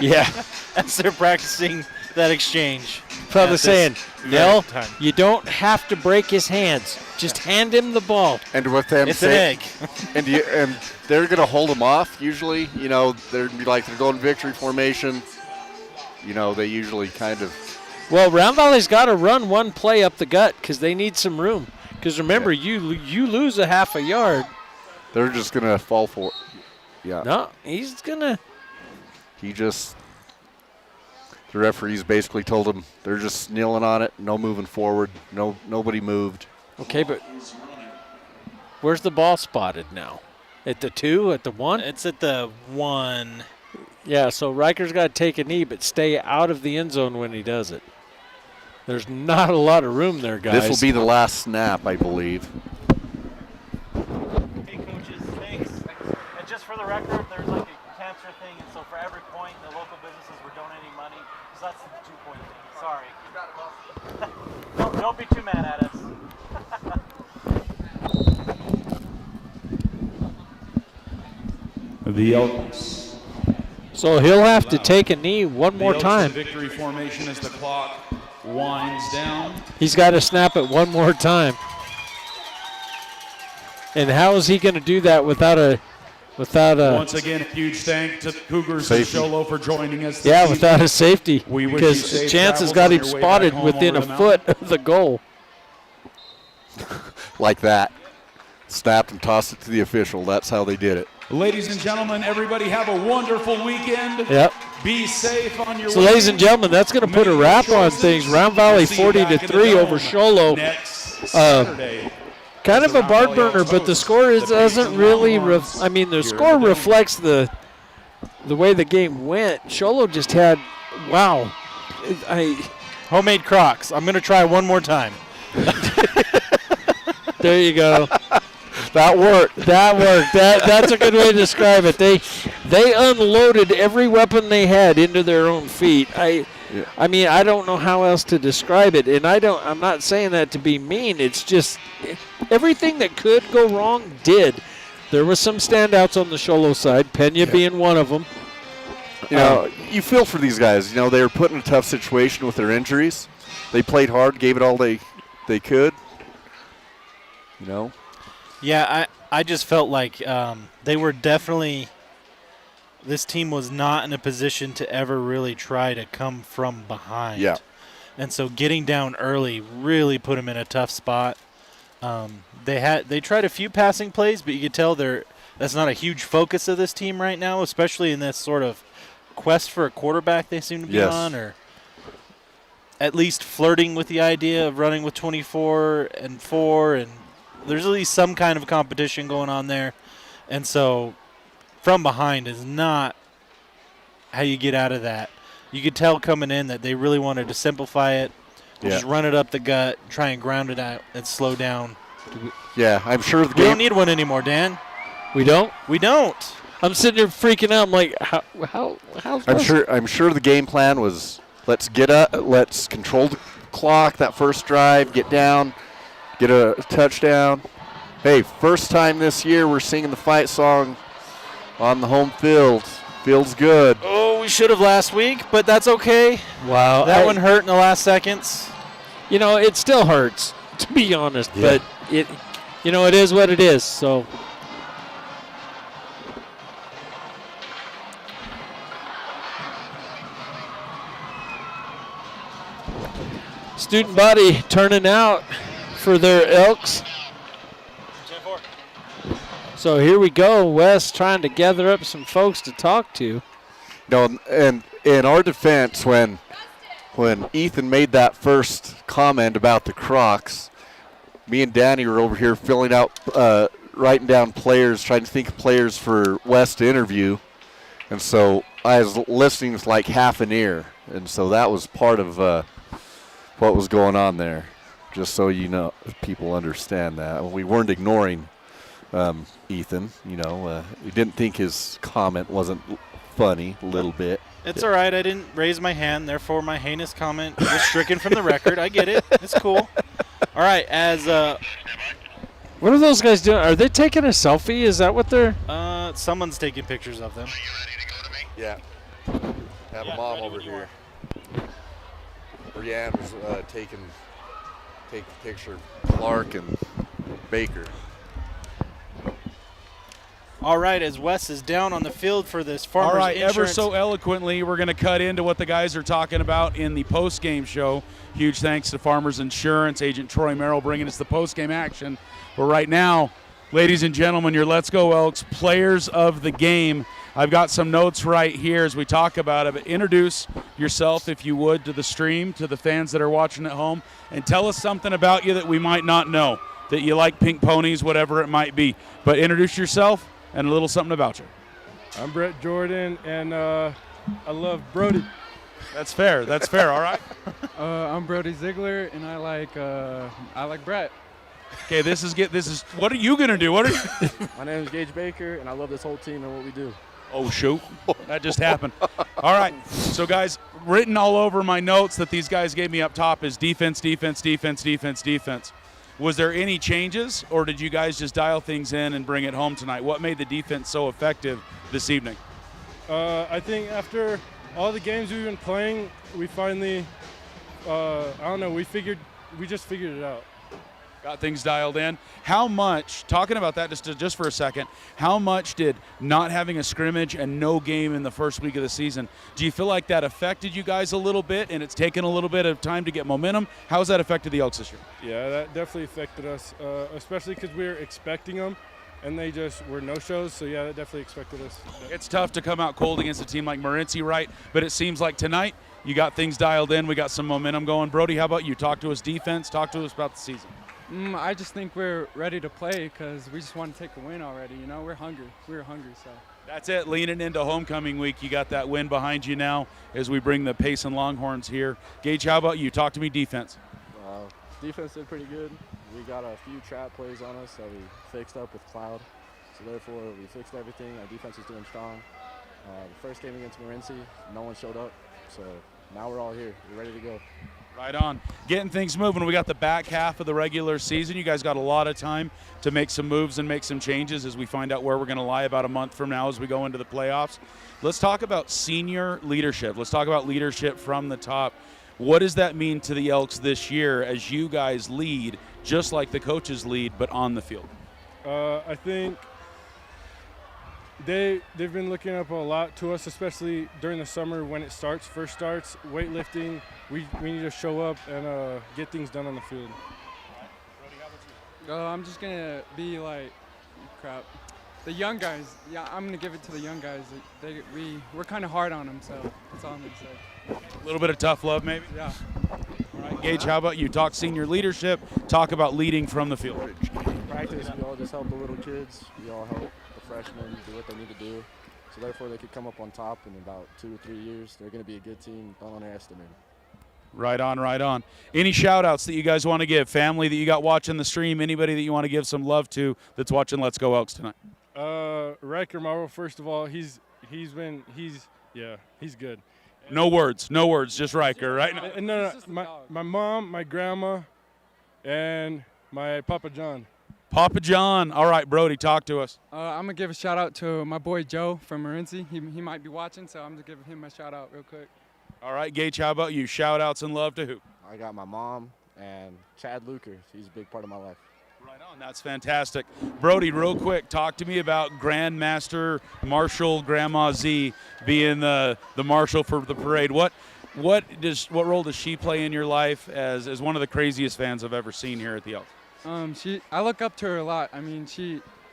Yeah. As they're practicing that exchange. Probably at saying, this Nell, very time. you don't have to break his hands. Just hand him the ball. And with them It's an egg. and they're going to hold them off usually. You know, they're going victory formation. You know, they usually kind of. Well, Round Valley's got to run one play up the gut because they need some room. Because remember, you lose a half a yard. They're just going to fall for it. Yeah. No, he's going to. The referees basically told him they're just kneeling on it, no moving forward. Nobody moved. Okay, but where's the ball spotted now? At the 2, at the 1? It's at the 1. Yeah, so Riker's got to take a knee, but stay out of the end zone when he does it. There's not a lot of room there, guys. This will be the last snap, I believe. Hey, coaches, thanks. And just for the record, there's like a cancer thing, and so for every point, the local businesses were donating money. So that's the 2-point thing. Sorry. Don't be too mad at us. The Elks. So he'll have to take a knee one more time. Victory formation as the clock winds down. He's got to snap it one more time. And how is he going to do that without a Once again, a huge thank to Cougars and Sholo for joining us. Yeah, without a safety. We wish because you safe Chance has travels got on him your way spotted back home within a over the foot mountain. of the goal. Like that. Snapped and tossed it to the official. That's how they did it. Ladies and gentlemen, everybody have a wonderful weekend. Yep. Be safe on your So, way. ladies and gentlemen, that's going to put a wrap on things. Round Valley We'll see you back in the 40-3 over dome Sholo. next Saturday. Kind of a barn burner, but the score doesn't really. The score reflects the way the game went. Sholo just had, wow. Homemade Crocs. I'm going to try one more time. There you go. That worked. That's a good way to describe it. They unloaded every weapon they had into their own feet. I mean, I don't know how else to describe it, and I'm not saying that to be mean. It's just everything that could go wrong did. There was some standouts on the Sholo side, Pena being one of them. You know, you feel for these guys. You know, they were put in a tough situation with their injuries. They played hard, gave it all they could. You know. Yeah, I just felt like they were definitely – this team was not in a position to ever really try to come from behind. Yeah. And so getting down early really put them in a tough spot. They tried a few passing plays, but you could tell that's not a huge focus of this team right now, especially in this sort of quest for a quarterback they seem to be on, or at least flirting with the idea of running with 24 and 4, and there's at least some kind of competition going on there. And so from behind is not how you get out of that. You could tell coming in that they really wanted to simplify it, just run it up the gut, try and ground it out and slow down. Yeah, I'm sure the We game. don't need one anymore, Dan. We don't? We don't. I'm sitting there freaking out. I'm like, how? I'm sure the game plan was let's get up, let's control the clock that first drive, get down, get a touchdown. Hey, first time this year we're singing the fight song on the home field. Feels good. Oh, we should have last week, but that's okay. Wow. That one hurt in the last seconds. You know, it still hurts, to be honest, but it is what it is, so. Student body turning out for their Elks. So here we go. Wes trying to gather up some folks to talk to. No, and in our defense, when Ethan made that first comment about the Crocs, me and Danny were over here filling out, writing down players, trying to think of players for Wes to interview. And so I was listening with like half an ear. And so that was part of what was going on there, just so you know, people understand that. We weren't ignoring Ethan, you know. We didn't think his comment wasn't funny a little bit. It's all right. I didn't raise my hand, therefore my heinous comment was stricken from the record. I get it. It's cool. All right, what are those guys doing? Are they taking a selfie? Is that what they're? Someone's taking pictures of them. Yeah. Have a mom over here. Brianne was taking the picture of Clark and Baker. All right, as Wes is down on the field for this Farmers All right, Insurance. ever so eloquently, we're going to cut into what the guys are talking about in the post-game show. Huge thanks to Farmers Insurance, Agent Troy Merrill bringing us the post-game action. But right now, ladies and gentlemen, your Let's Go Elks players of the game. I've got some notes right here as we talk about it. But introduce yourself, if you would, to the stream, to the fans that are watching at home, and tell us something about you that we might not know, that you like pink ponies, whatever it might be. But introduce yourself and a little something about you. I'm Brett Jordan, and I love Brody. That's fair. That's fair. All right. I'm Brody Ziegler, and I like Brett. Okay, this is. What are you gonna do? What are you? My name is Gage Baker, and I love this whole team and what we do. Oh shoot, that just happened. All right, so guys, written all over my notes that these guys gave me up top is defense, defense, defense, defense, defense. Was there any changes, or did you guys just dial things in and bring it home tonight? What made the defense so effective this evening? I think after all the games we've been playing, we finally, we just figured it out. Got things dialed in. How much, talking about that just for a second, how much did not having a scrimmage and no game in the first week of the season, do you feel like that affected you guys a little bit and it's taken a little bit of time to get momentum? How has that affected the Elks this year? Yeah, that definitely affected us, especially because we were expecting them, and they just were no-shows, so yeah, that definitely affected us. It's tough to come out cold against a team like Morenci, right? But it seems like tonight you got things dialed in. We got some momentum going. Brody, how about you? Talk to us defense. Talk to us about the season. I just think we're ready to play because we just want to take a win already. You know, we're hungry. We're hungry, so. That's it. Leaning into homecoming week. You got that win behind you now as we bring the Payson Longhorns here. Gage, how about you? Talk to me defense. Defense did pretty good. We got a few trap plays on us that we fixed up with Cloud. So therefore, we fixed everything. Our defense is doing strong. The first game against Morenci, no one showed up. So now we're all here. We're ready to go. Right on. Getting things moving. We got the back half of the regular season. You guys got a lot of time to make some moves and make some changes as we find out where we're going to lie about a month from now as we go into the playoffs. Let's talk about senior leadership. Let's talk about leadership from the top. What does that mean to the Elks this year as you guys lead, just like the coaches lead, but on the field? I think they've been looking up a lot to us, especially during the summer when it first starts, weightlifting. We need to show up and get things done on the field. I'm just going to be like, crap. The young guys, yeah, I'm going to give it to the young guys. We're kind of hard on them, so that's all I'm going to say. A little bit of tough love, maybe? Yeah. All right, Gage, how about you? Talk senior leadership. Talk about leading from the field. Practice, we all just help the little kids. We all help the freshmen do what they need to do. So therefore, they could come up on top in about 2 or 3 years. They're going to be a good team. Don't underestimate them. Right on, right on. Any shout-outs that you guys want to give? Family that you got watching the stream? Anybody that you want to give some love to that's watching Let's Go Elks tonight? Riker Marvel, first of all, he's good. No words, just Riker, right? No, my mom, my grandma, and my Papa John. Papa John. All right, Brody, talk to us. I'm going to give a shout-out to my boy Joe from Morenci. He might be watching, so I'm going to give him a shout-out real quick. All right, Gage, how about you? Shout-outs and love to who? I got my mom and Chad Luker. He's a big part of my life. Right on. That's fantastic. Brody, real quick, talk to me about Grandmaster Marshal Grandma Z being the marshal for the parade. What role does she play in your life as one of the craziest fans I've ever seen here at the Elks? I look up to her a lot. I mean,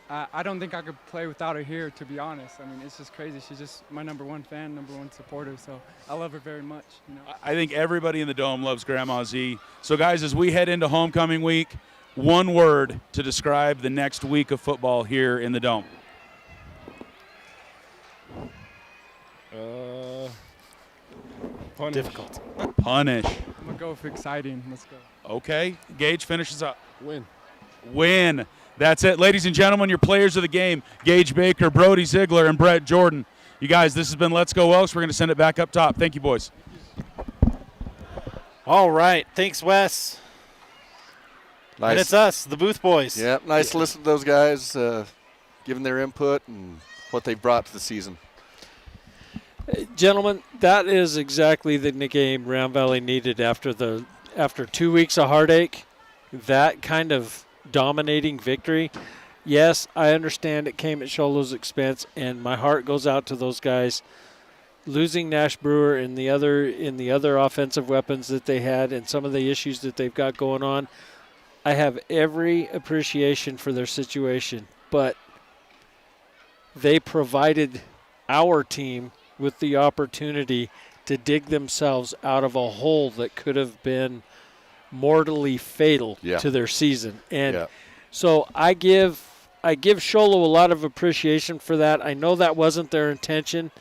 I don't think I could play without her here, to be honest. I mean, it's just crazy. She's just my number one fan, number one supporter, so I love her very much. You know? I think everybody in the Dome loves Grandma Z. So, guys, as we head into homecoming week, one word to describe the next week of football here in the Dome. Punish. Difficult. Punish. I'm going to go for exciting. Let's go. Okay. Gage finishes up. Win. That's it. Ladies and gentlemen, your players of the game, Gage Baker, Brody Ziegler, and Brett Jordan. You guys, this has been Let's Go Elks. We're going to send it back up top. Thank you, boys. All right. Thanks, Wes. Nice. And it's us, the Booth Boys. Yeah, nice to listen to those guys giving their input and what they brought to the season. Gentlemen, that is exactly the game Round Valley needed after 2 weeks of heartache. That kind of dominating victory. Yes, I understand it came at Sholo's expense, and my heart goes out to those guys. Losing Nash Brewer in the other offensive weapons that they had and some of the issues that they've got going on, I have every appreciation for their situation, but they provided our team with the opportunity to dig themselves out of a hole that could have been mortally fatal to their season. And so I give Sholo a lot of appreciation for that. I know that wasn't their intention.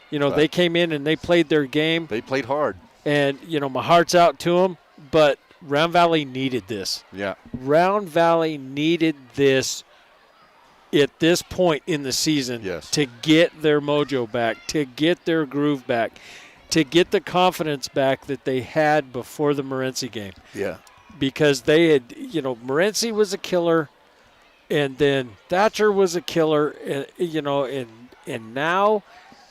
You know, they came in and they played their game. They played hard. And, you know, my heart's out to them, but Round Valley needed this. Yeah. Round Valley needed this at this point in the season to get their mojo back, to get their groove back, to get the confidence back that they had before the Morenci game. Yeah. Because they had, you know, Morenci was a killer, and then Thatcher was a killer, and, you know, and now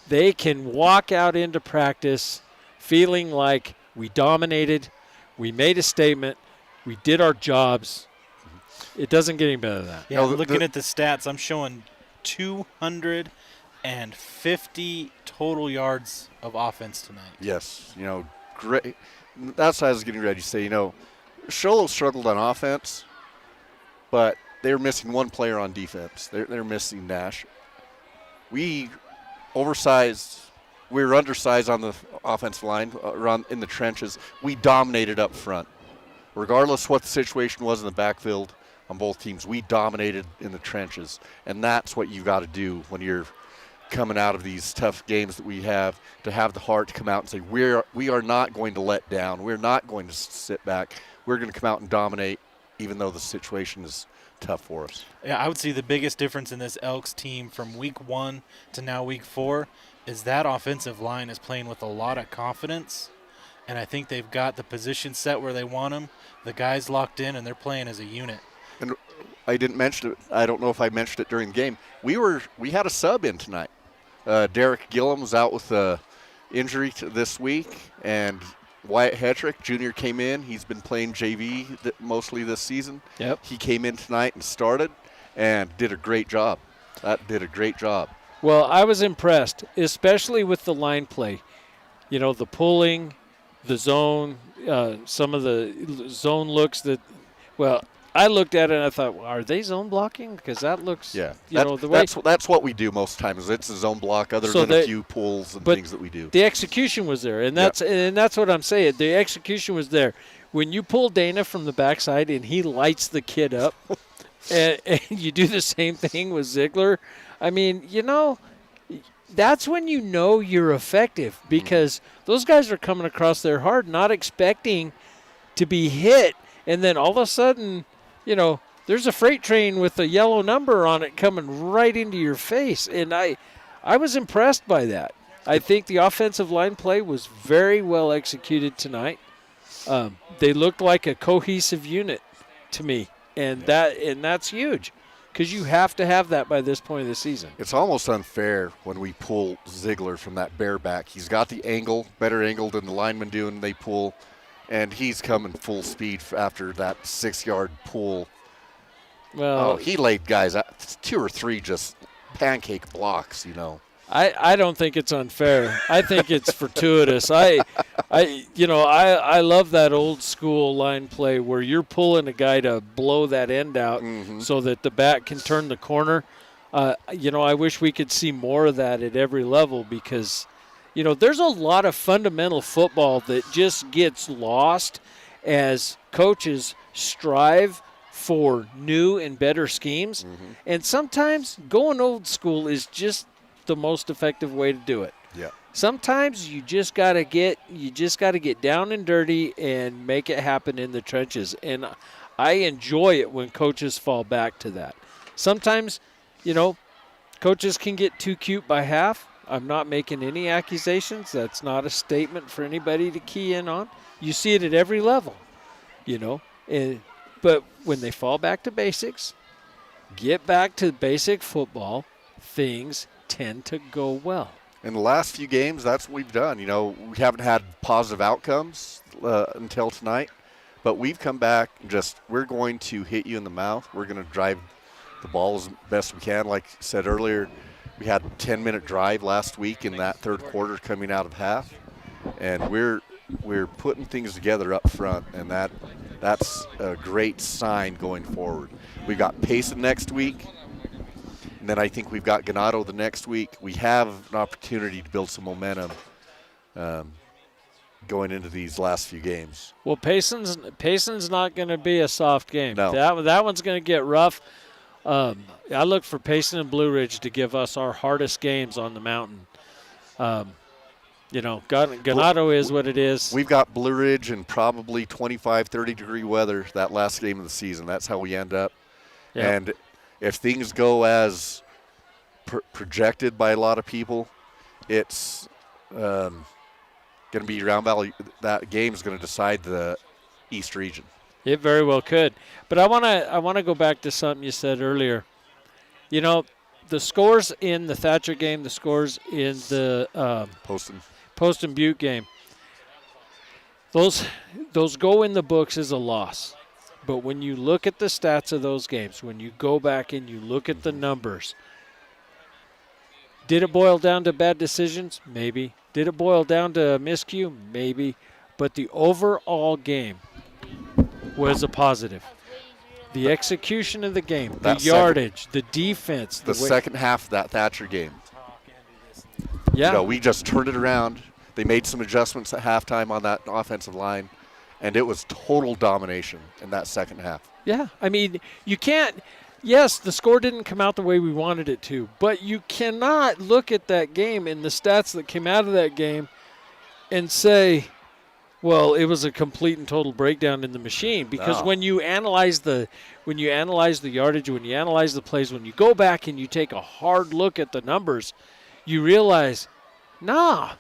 they can walk out into practice feeling like we dominated, we made a statement, we did our jobs. It doesn't get any better than that. Yeah, looking at the stats, I'm showing 250 total yards of offense tonight. Yes, you know, great. That's what I was getting ready to say. You know, Sholo struggled on offense, but they're missing one player on defense. They're missing Nash. We were undersized on the offensive line, around in the trenches. We dominated up front. Regardless what the situation was in the backfield on both teams, we dominated in the trenches. And that's what you've got to do when you're coming out of these tough games that we have, to have the heart to come out and say, we are not going to let down. We're not going to sit back. We're going to come out and dominate, even though the situation is tough for us. Yeah, I would see the biggest difference in this Elks team from week 1 to now week 4 is that offensive line is playing with a lot of confidence, and I think they've got the position set where they want them. The guys locked in, and they're playing as a unit. And I didn't mention it. I don't know if I mentioned it during the game. We had a sub in tonight. Derek Gillum was out with an injury this week, and Wyatt Hetrick Jr. came in. He's been playing JV mostly this season. Yep. He came in tonight and started and did a great job. Well, I was impressed, especially with the line play. You know, the pulling, the zone, some of the zone looks that, well, I looked at it and I thought, well, are they zone blocking? Because that looks, that's what we do most times. It's a zone block, other than a few pulls and things that we do. The execution was there, and that's what I'm saying. The execution was there. When you pull Dana from the backside and he lights the kid up, and you do the same thing with Ziegler, I mean, you know, that's when you know you're effective, because those guys are coming across there hard, not expecting to be hit, and then all of a sudden, you know, there's a freight train with a yellow number on it coming right into your face. And I was impressed by that. I think the offensive line play was very well executed tonight. They looked like a cohesive unit to me, and that's huge, because you have to have that by this point of the season. It's almost unfair when we pull Ziegler from that bareback. He's got the angle, better angle than the linemen do, and they pull. And he's coming full speed after that 6-yard pull. Well, he laid guys out, 2 or 3 just pancake blocks, you know. I don't think it's unfair. I think it's fortuitous. I love that old school line play where you're pulling a guy to blow that end out so that the back can turn the corner. I wish we could see more of that at every level, because you know, there's a lot of fundamental football that just gets lost as coaches strive for new and better schemes. And sometimes going old school is just the most effective way to do it. Yeah. Sometimes you just got to get down and dirty and make it happen in the trenches. And I enjoy it when coaches fall back to that. Sometimes, you know, coaches can get too cute by half. I'm not making any accusations. That's not a statement for anybody to key in on. You see it at every level, you know. But when they fall back to basics, get back to basic football, things tend to go well. in the last few games, that's what we've done. You know, we haven't had positive outcomes until tonight, but we've come back and we're going to hit you in the mouth. We're going to drive the ball as best we can. Like I said earlier, we had a 10-minute drive last week in that third quarter coming out of half, and we're putting things together up front, and that's a great sign going forward. We've got Payson next week, and then I think we've got Ganado the next week. We have an opportunity to build some momentum going into these last few games. Well, Payson's not going to be a soft game. No. That one's going to get rough. I look for Payson and Blue Ridge to give us our hardest games on the mountain. You know, Ganado is what it is. We've got Blue Ridge in probably 25, 30-degree weather that last game of the season. That's how we end up. Yep. And if things go as projected by a lot of people, it's going to be Round Valley. That game is going to decide the East region. It very well could. But I want to go back to something you said earlier. You know, the scores in the Thatcher game, the scores in the Poston Butte game, those go in the books as a loss. But when you look at the stats of those games, when you go back and you look at the numbers, did it boil down to bad decisions? Maybe. Did it boil down to miscue? Maybe. But the overall game was a positive. The execution of the game, the yardage, the defense. The second half of that Thatcher game. Yeah. You know, we just turned it around. They made some adjustments at halftime on that offensive line, and it was total domination in that second half. Yeah. I mean, you can't – yes, the score didn't come out the way we wanted it to, but you cannot look at that game and the stats that came out of that game and say – well, it was a complete and total breakdown in the machine because when you analyze the yardage, when you analyze the plays, when you go back and you take a hard look at the numbers, you realize, that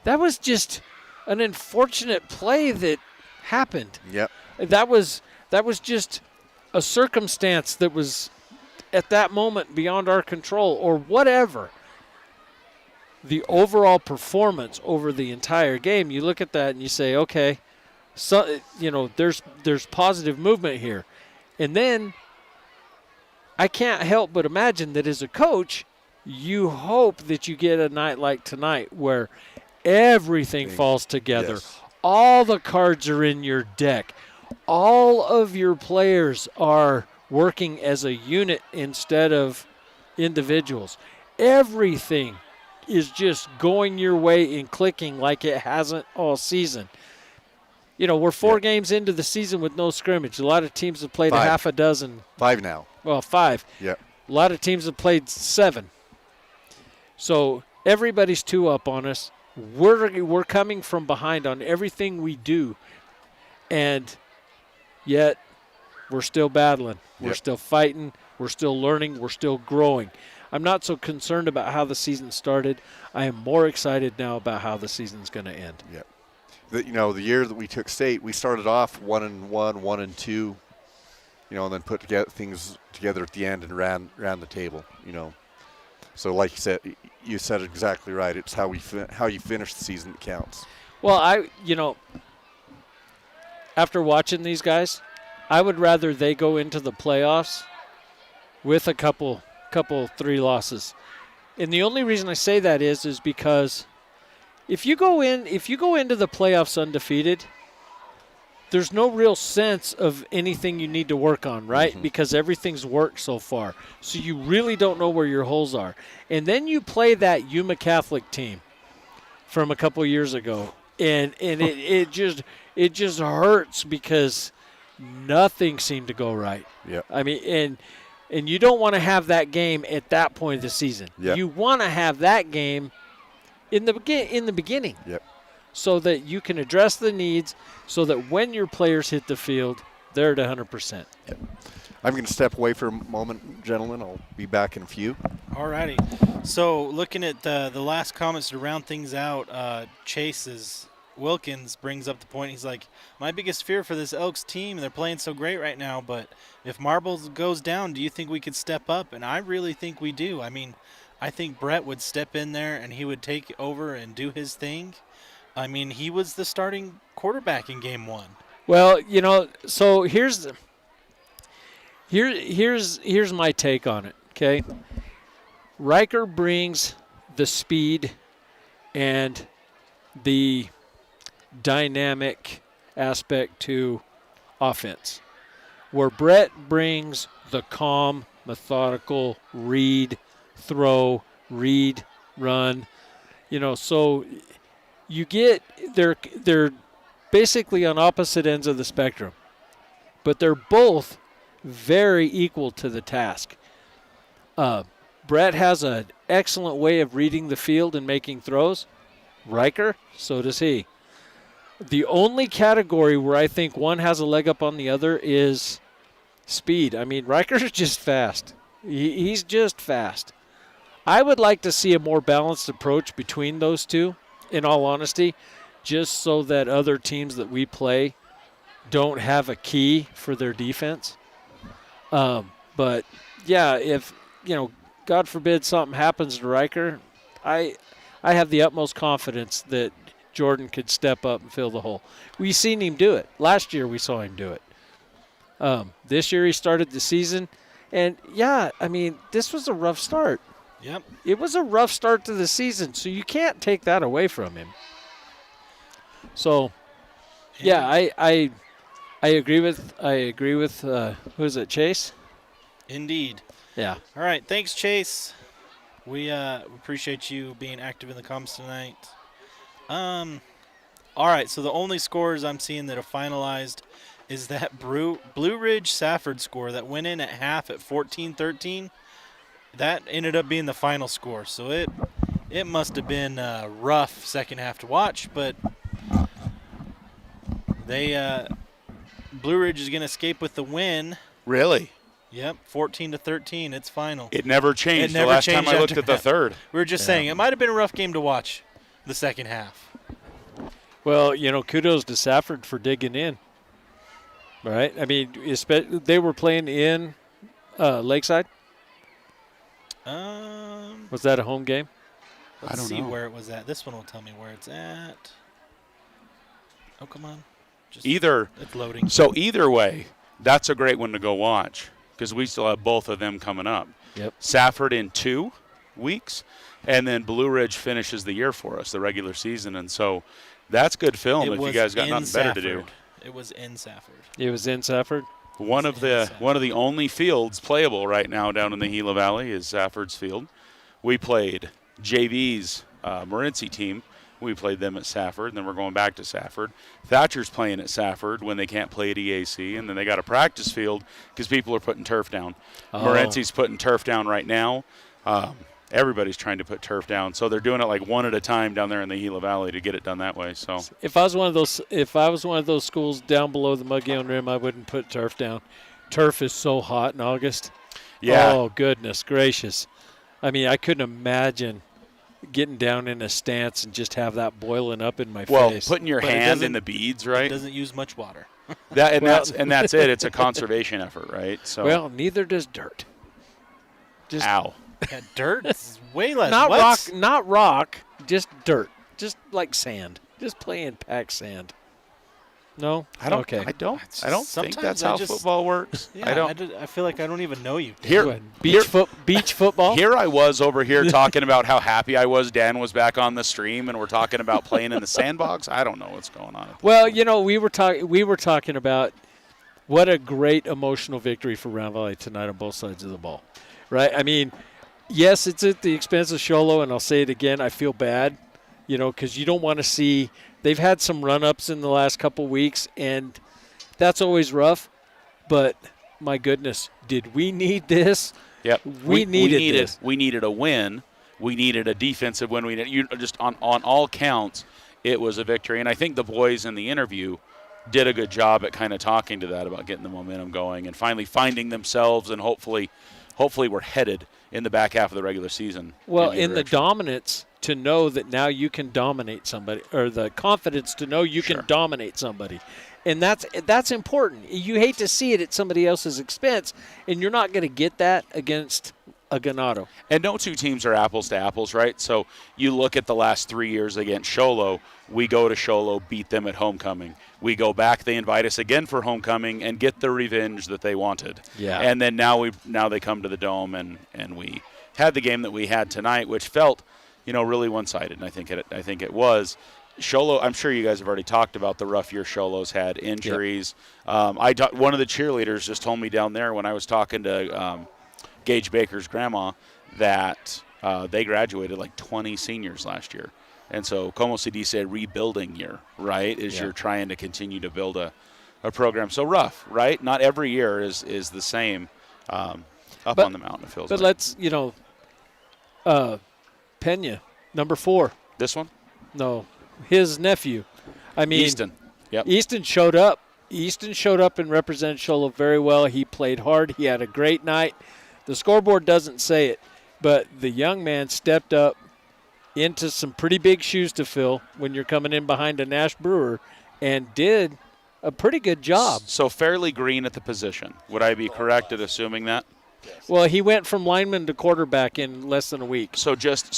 was just an unfortunate play that happened. Yep. That was just a circumstance that was at that moment beyond our control or whatever. The overall performance over the entire game, you look at that and you say, okay, so there's positive movement here. And then I can't help but imagine that as a coach, you hope that you get a night like tonight where everything falls together. Yes. All the cards are in your deck. All of your players are working as a unit instead of individuals. Everything is just going your way and clicking like it hasn't all season. You know, we're 4 games into the season with no scrimmage. A lot of teams have played 5. a half a dozen. 5 now. Well, 5. Yeah. A lot of teams have played 7. So everybody's 2 up on us. We're coming from behind on everything we do, and yet we're still battling. We're still fighting. We're still learning. We're still growing. I'm not so concerned about how the season started. I am more excited now about how the season's going to end. Yeah. The year that we took state, we started off 1-1, 1-2, and then put things together at the end and ran the table, So like you said exactly right. It's how you finish the season that counts. Well, after watching these guys, I would rather they go into the playoffs with a couple 3 losses. And the only reason I say that is because if you go into the playoffs undefeated, there's no real sense of anything you need to work on, right? Mm-hmm. Because everything's worked so far. So you really don't know where your holes are. And then you play that Yuma Catholic team from a couple years ago, and it just hurts because nothing seemed to go right. Yeah. I mean, and you don't want to have that game at that point of the season. Yep. You want to have that game in the beginning. Yep. So that you can address the needs, so that when your players hit the field, they're at 100%. Yep. I'm going to step away for a moment, gentlemen. I'll be back in a few. All righty. So looking at the last comments to round things out, Wilkins brings up the point. He's like, my biggest fear for this Elks team, they're playing so great right now, but if Marbles goes down, do you think we could step up? And I really think we do. I mean, I think Brett would step in there and he would take over and do his thing. I mean, he was the starting quarterback in game 1. Well, so here's my take on it, okay? Riker brings the speed and the dynamic aspect to offense, where Brett brings the calm, methodical read, throw, read, run. So you get they're basically on opposite ends of the spectrum, but they're both very equal to the task. Brett has an excellent way of reading the field and making throws. Riker, so does he. The only category where I think one has a leg up on the other is speed. I mean, Riker's just fast. He's just fast. I would like to see a more balanced approach between those two, in all honesty, just so that other teams that we play don't have a key for their defense. But, yeah, if, God forbid something happens to Riker, I have the utmost confidence that Jordan could step up and fill the hole. We've seen him do it. Last year we saw him do it. This year he started the season. And, yeah, I mean, this was a rough start. Yep. It was a rough start to the season, so you can't take that away from him. So, yeah, I agree with who is it, Chase? Indeed. Yeah. All right, thanks, Chase. We appreciate you being active in the comments tonight. All right, so the only scores I'm seeing that are finalized is that Blue Ridge Safford score that went in at half at 14-13. That ended up being the final score, so it must have been a rough second half to watch, but Blue Ridge is going to escape with the win. Really? Yep, 14-13. It's final. It never changed the last time I looked at the third. We were just saying it might have been a rough game to watch the second half. Well, kudos to Safford for digging in. Right? I mean, they were playing in Lakeside. Was that a home game? Let's see where it was at. This one will tell me where it's at. Oh, come on. It's loading. So either way, that's a great one to go watch because we still have both of them coming up. Yep. Safford in 2 weeks, and then Blue Ridge finishes the year for us, the regular season. And so that's good film if you guys got nothing better to do. It was in Safford. It was in Safford? One of the only fields playable right now down in the Gila Valley is Safford's field. We played JV's Morenci team. We played them at Safford, and then we're going back to Safford. Thatcher's playing at Safford when they can't play at EAC, and then they got a practice field because people are putting turf down. Morenci's putting turf down right now. Everybody's trying to put turf down, so they're doing it like one at a time down there in the Gila Valley to get it done that way. So if I was one of those schools down below the Muggy Rim, I wouldn't put turf down. Turf is so hot in August. Yeah. Oh goodness gracious! I mean, I couldn't imagine getting down in a stance and just have that boiling up in my face. Well, putting your hand in the beads, right? It doesn't use much water. That's it. It's a conservation effort, right? So well, neither does dirt. Just ow. Yeah, dirt is way less. Not rock, just dirt. Just like sand. Just plain packed sand. No? I don't think that's how football works. Yeah, I feel like I don't even know you. Beach football? Here I was over here talking about how happy I was Dan was back on the stream, and we're talking about playing in the sandbox. I don't know what's going on. Well, we were talking about what a great emotional victory for Round Valley tonight on both sides of the ball. Right? I mean, yes, it's at the expense of Sholo, and I'll say it again, I feel bad, because you don't want to see – they've had some run-ups in the last couple weeks, and that's always rough. But, my goodness, did we need this? Yep. We needed this. We needed a win. We needed a defensive win. Just on all counts, it was a victory. And I think the boys in the interview did a good job at kind of talking to that about getting the momentum going and finally finding themselves, and hopefully we're headed in the back half of the regular season. Well, in the dominance to know that now you can dominate somebody, or the confidence to know you can dominate somebody. And that's important. You hate to see it at somebody else's expense, and you're not going to get that against a ganado. And no two teams are apples to apples, right? So you look at the last 3 years against Sholo. We go to Sholo, beat them at homecoming. We go back, they invite us again for homecoming and get the revenge that they wanted. Yeah. And then now they come to the Dome and we had the game that we had tonight, which felt, really one-sided. And I think it was. Sholo, I'm sure you guys have already talked about the rough year Sholo's had, injuries. Yep. One of the cheerleaders just told me down there when I was talking to Gage Baker's grandma that they graduated like 20 seniors last year. And so Como se dice rebuilding year, right, is you're trying to continue to build a program. So rough, right? Not every year is the same on the mountain, it feels like. But let's, Pena, number 4. This one? No, his nephew. I mean, Easton. Yep. Easton showed up. Easton showed up and represented Sholo very well. He played hard. He had a great night. The scoreboard doesn't say it, but the young man stepped up into some pretty big shoes to fill when you're coming in behind a Nash Brewer and did a pretty good job. So fairly green at the position. Would I be correct at assuming that? Well, he went from lineman to quarterback in less than a week. So just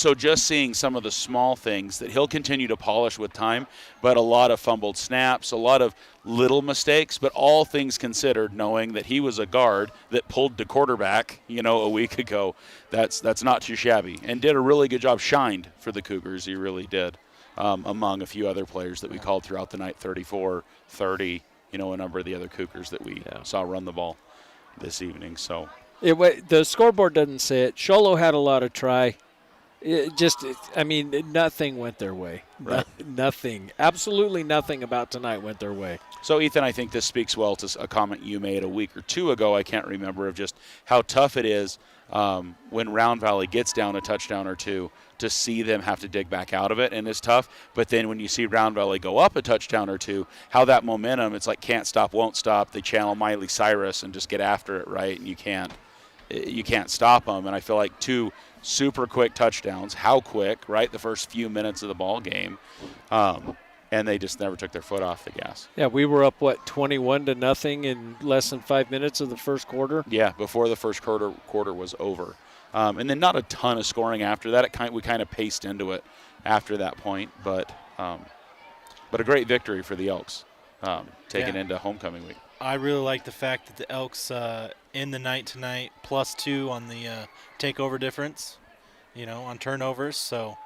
seeing some of the small things that he'll continue to polish with time, but a lot of fumbled snaps, a lot of little mistakes, but all things considered, knowing that he was a guard that pulled to quarterback, a week ago, that's not too shabby, and did a really good job, shined for the Cougars. He really did, among a few other players that we called throughout the night, 34, 30, a number of the other Cougars that we saw run the ball this evening. So. The scoreboard doesn't say it. Sholo had a lot of try. Nothing went their way. Right. Nothing. Absolutely nothing about tonight went their way. So, Ethan, I think this speaks well to a comment you made a week or two ago, I can't remember, of just how tough it is when Round Valley gets down a touchdown or two to see them have to dig back out of it, and it's tough. But then when you see Round Valley go up a touchdown or two, how that momentum, it's like can't stop, won't stop. They channel Miley Cyrus and just get after it, right? And you can't stop them. And I feel like 2 super quick touchdowns. How quick, right? The first few minutes of the ball game. And they just never took their foot off the gas. Yeah, we were up, 21-0 in less than 5 minutes of the first quarter? Yeah, before the first quarter was over. And then not a ton of scoring after that. We kind of paced into it after that point. But a great victory for the Elks taking into homecoming week. I really like the fact that the Elks in the night tonight +2 on the takeover difference, on turnovers. So,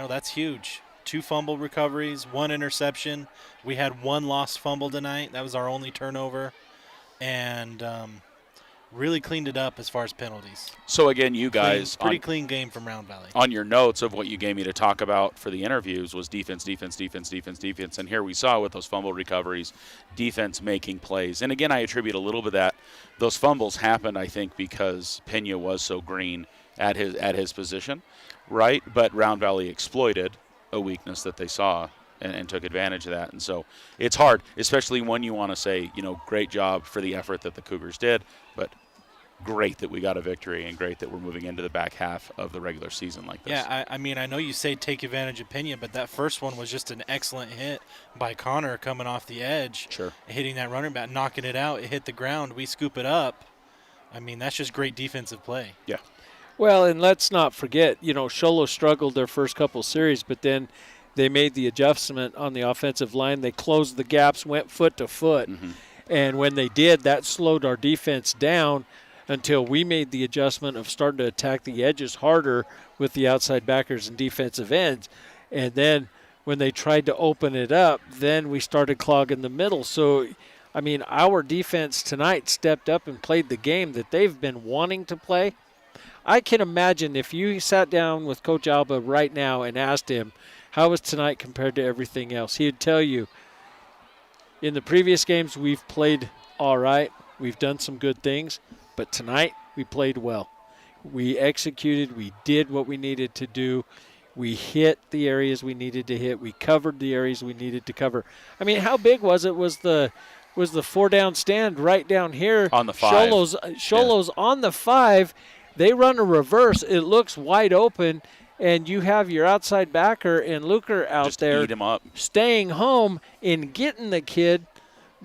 that's huge. 2 fumble recoveries, 1 interception. We had 1 lost fumble tonight. That was our only turnover. And really cleaned it up as far as penalties. So, again, you guys. Pretty clean game from Round Valley. On your notes of what you gave me to talk about for the interviews was defense. And here we saw with those fumble recoveries, defense making plays. And, again, I attribute a little bit of that. Those fumbles happened, I think, because Pena was so green at his position, right? But Round Valley exploited a weakness that they saw and took advantage of that. And so it's hard, especially when you want to say, great job for the effort that the Cougars did, but great that we got a victory and great that we're moving into the back half of the regular season like this. Yeah, I know you say take advantage of Pena, but that first one was just an excellent hit by Connor coming off the edge. Sure. Hitting that running back, knocking it out. It hit the ground. We scoop it up. That's just great defensive play. Yeah. Well, and let's not forget, Sholo struggled their first couple series, but then they made the adjustment on the offensive line. They closed the gaps, went foot to foot. Mm-hmm. And when they did, that slowed our defense down until we made the adjustment of starting to attack the edges harder with the outside backers and defensive ends. And then when they tried to open it up, then we started clogging the middle. So, our defense tonight stepped up and played the game that they've been wanting to play. I can imagine if you sat down with Coach Alba right now and asked him, how was tonight compared to everything else? He'd tell you, in the previous games, we've played all right. We've done some good things. But tonight, we played well. We executed. We did what we needed to do. We hit the areas we needed to hit. We covered the areas we needed to cover. How big was it? Was the 4-down stand right down here? On the 5. Sholo's on the 5. They run a reverse. It looks wide open, and you have your outside backer and Luker out just there eat him up, staying home and getting the kid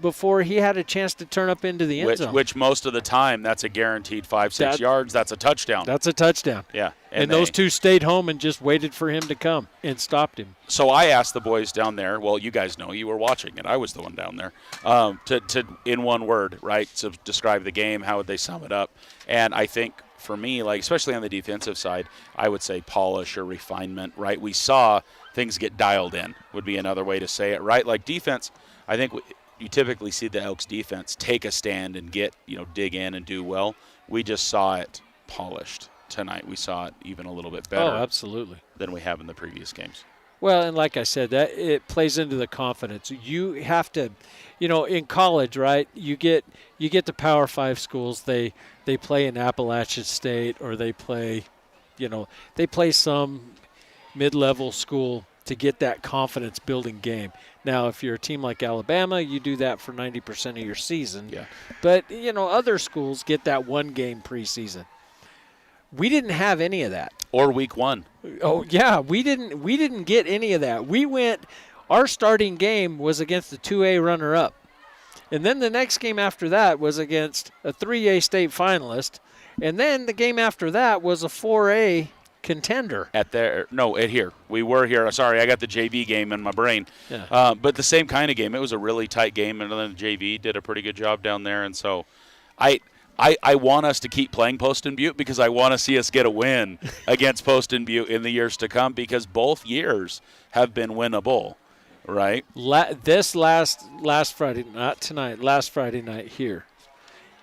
before he had a chance to turn up into the end zone. Which most of the time, that's a guaranteed 5-6 yards. That's a touchdown. That's a touchdown. Yeah. And those two stayed home and just waited for him to come and stopped him. So I asked the boys down there, well, you guys know, you were watching it. I was the one down there, to in one word, right, to describe the game, how would they sum it up? And I think for me, like especially on the defensive side, I would say polish or refinement, right? We saw things get dialed in would be another way to say it, right? Like defense, I think you typically see the Elks defense take a stand and get, dig in and do well. We just saw it polished tonight. We saw it even a little bit better. Oh, absolutely. Than we have in the previous games. Well, and like I said, that it plays into the confidence. You have to, in college, right? You get the Power 5 schools. They play in Appalachian State, or they play some mid-level school to get that confidence building game. Now, if you're a team like Alabama, you do that for 90% of your season. Yeah. But, other schools get that one game preseason. We didn't have any of that. Or week 1. Oh, yeah, we didn't get any of that. Our starting game was against the 2A runner-up. And then the next game after that was against a 3A state finalist. And then the game after that was a 4A contender. Here. We were here. Sorry, I got the JV game in my brain. Yeah. But the same kind of game. It was a really tight game, and then the JV did a pretty good job down there. And so I want us to keep playing Poston Butte because I want to see us get a win against Poston Butte in the years to come, because both years have been winnable, right? This last Friday, not tonight, last Friday night here,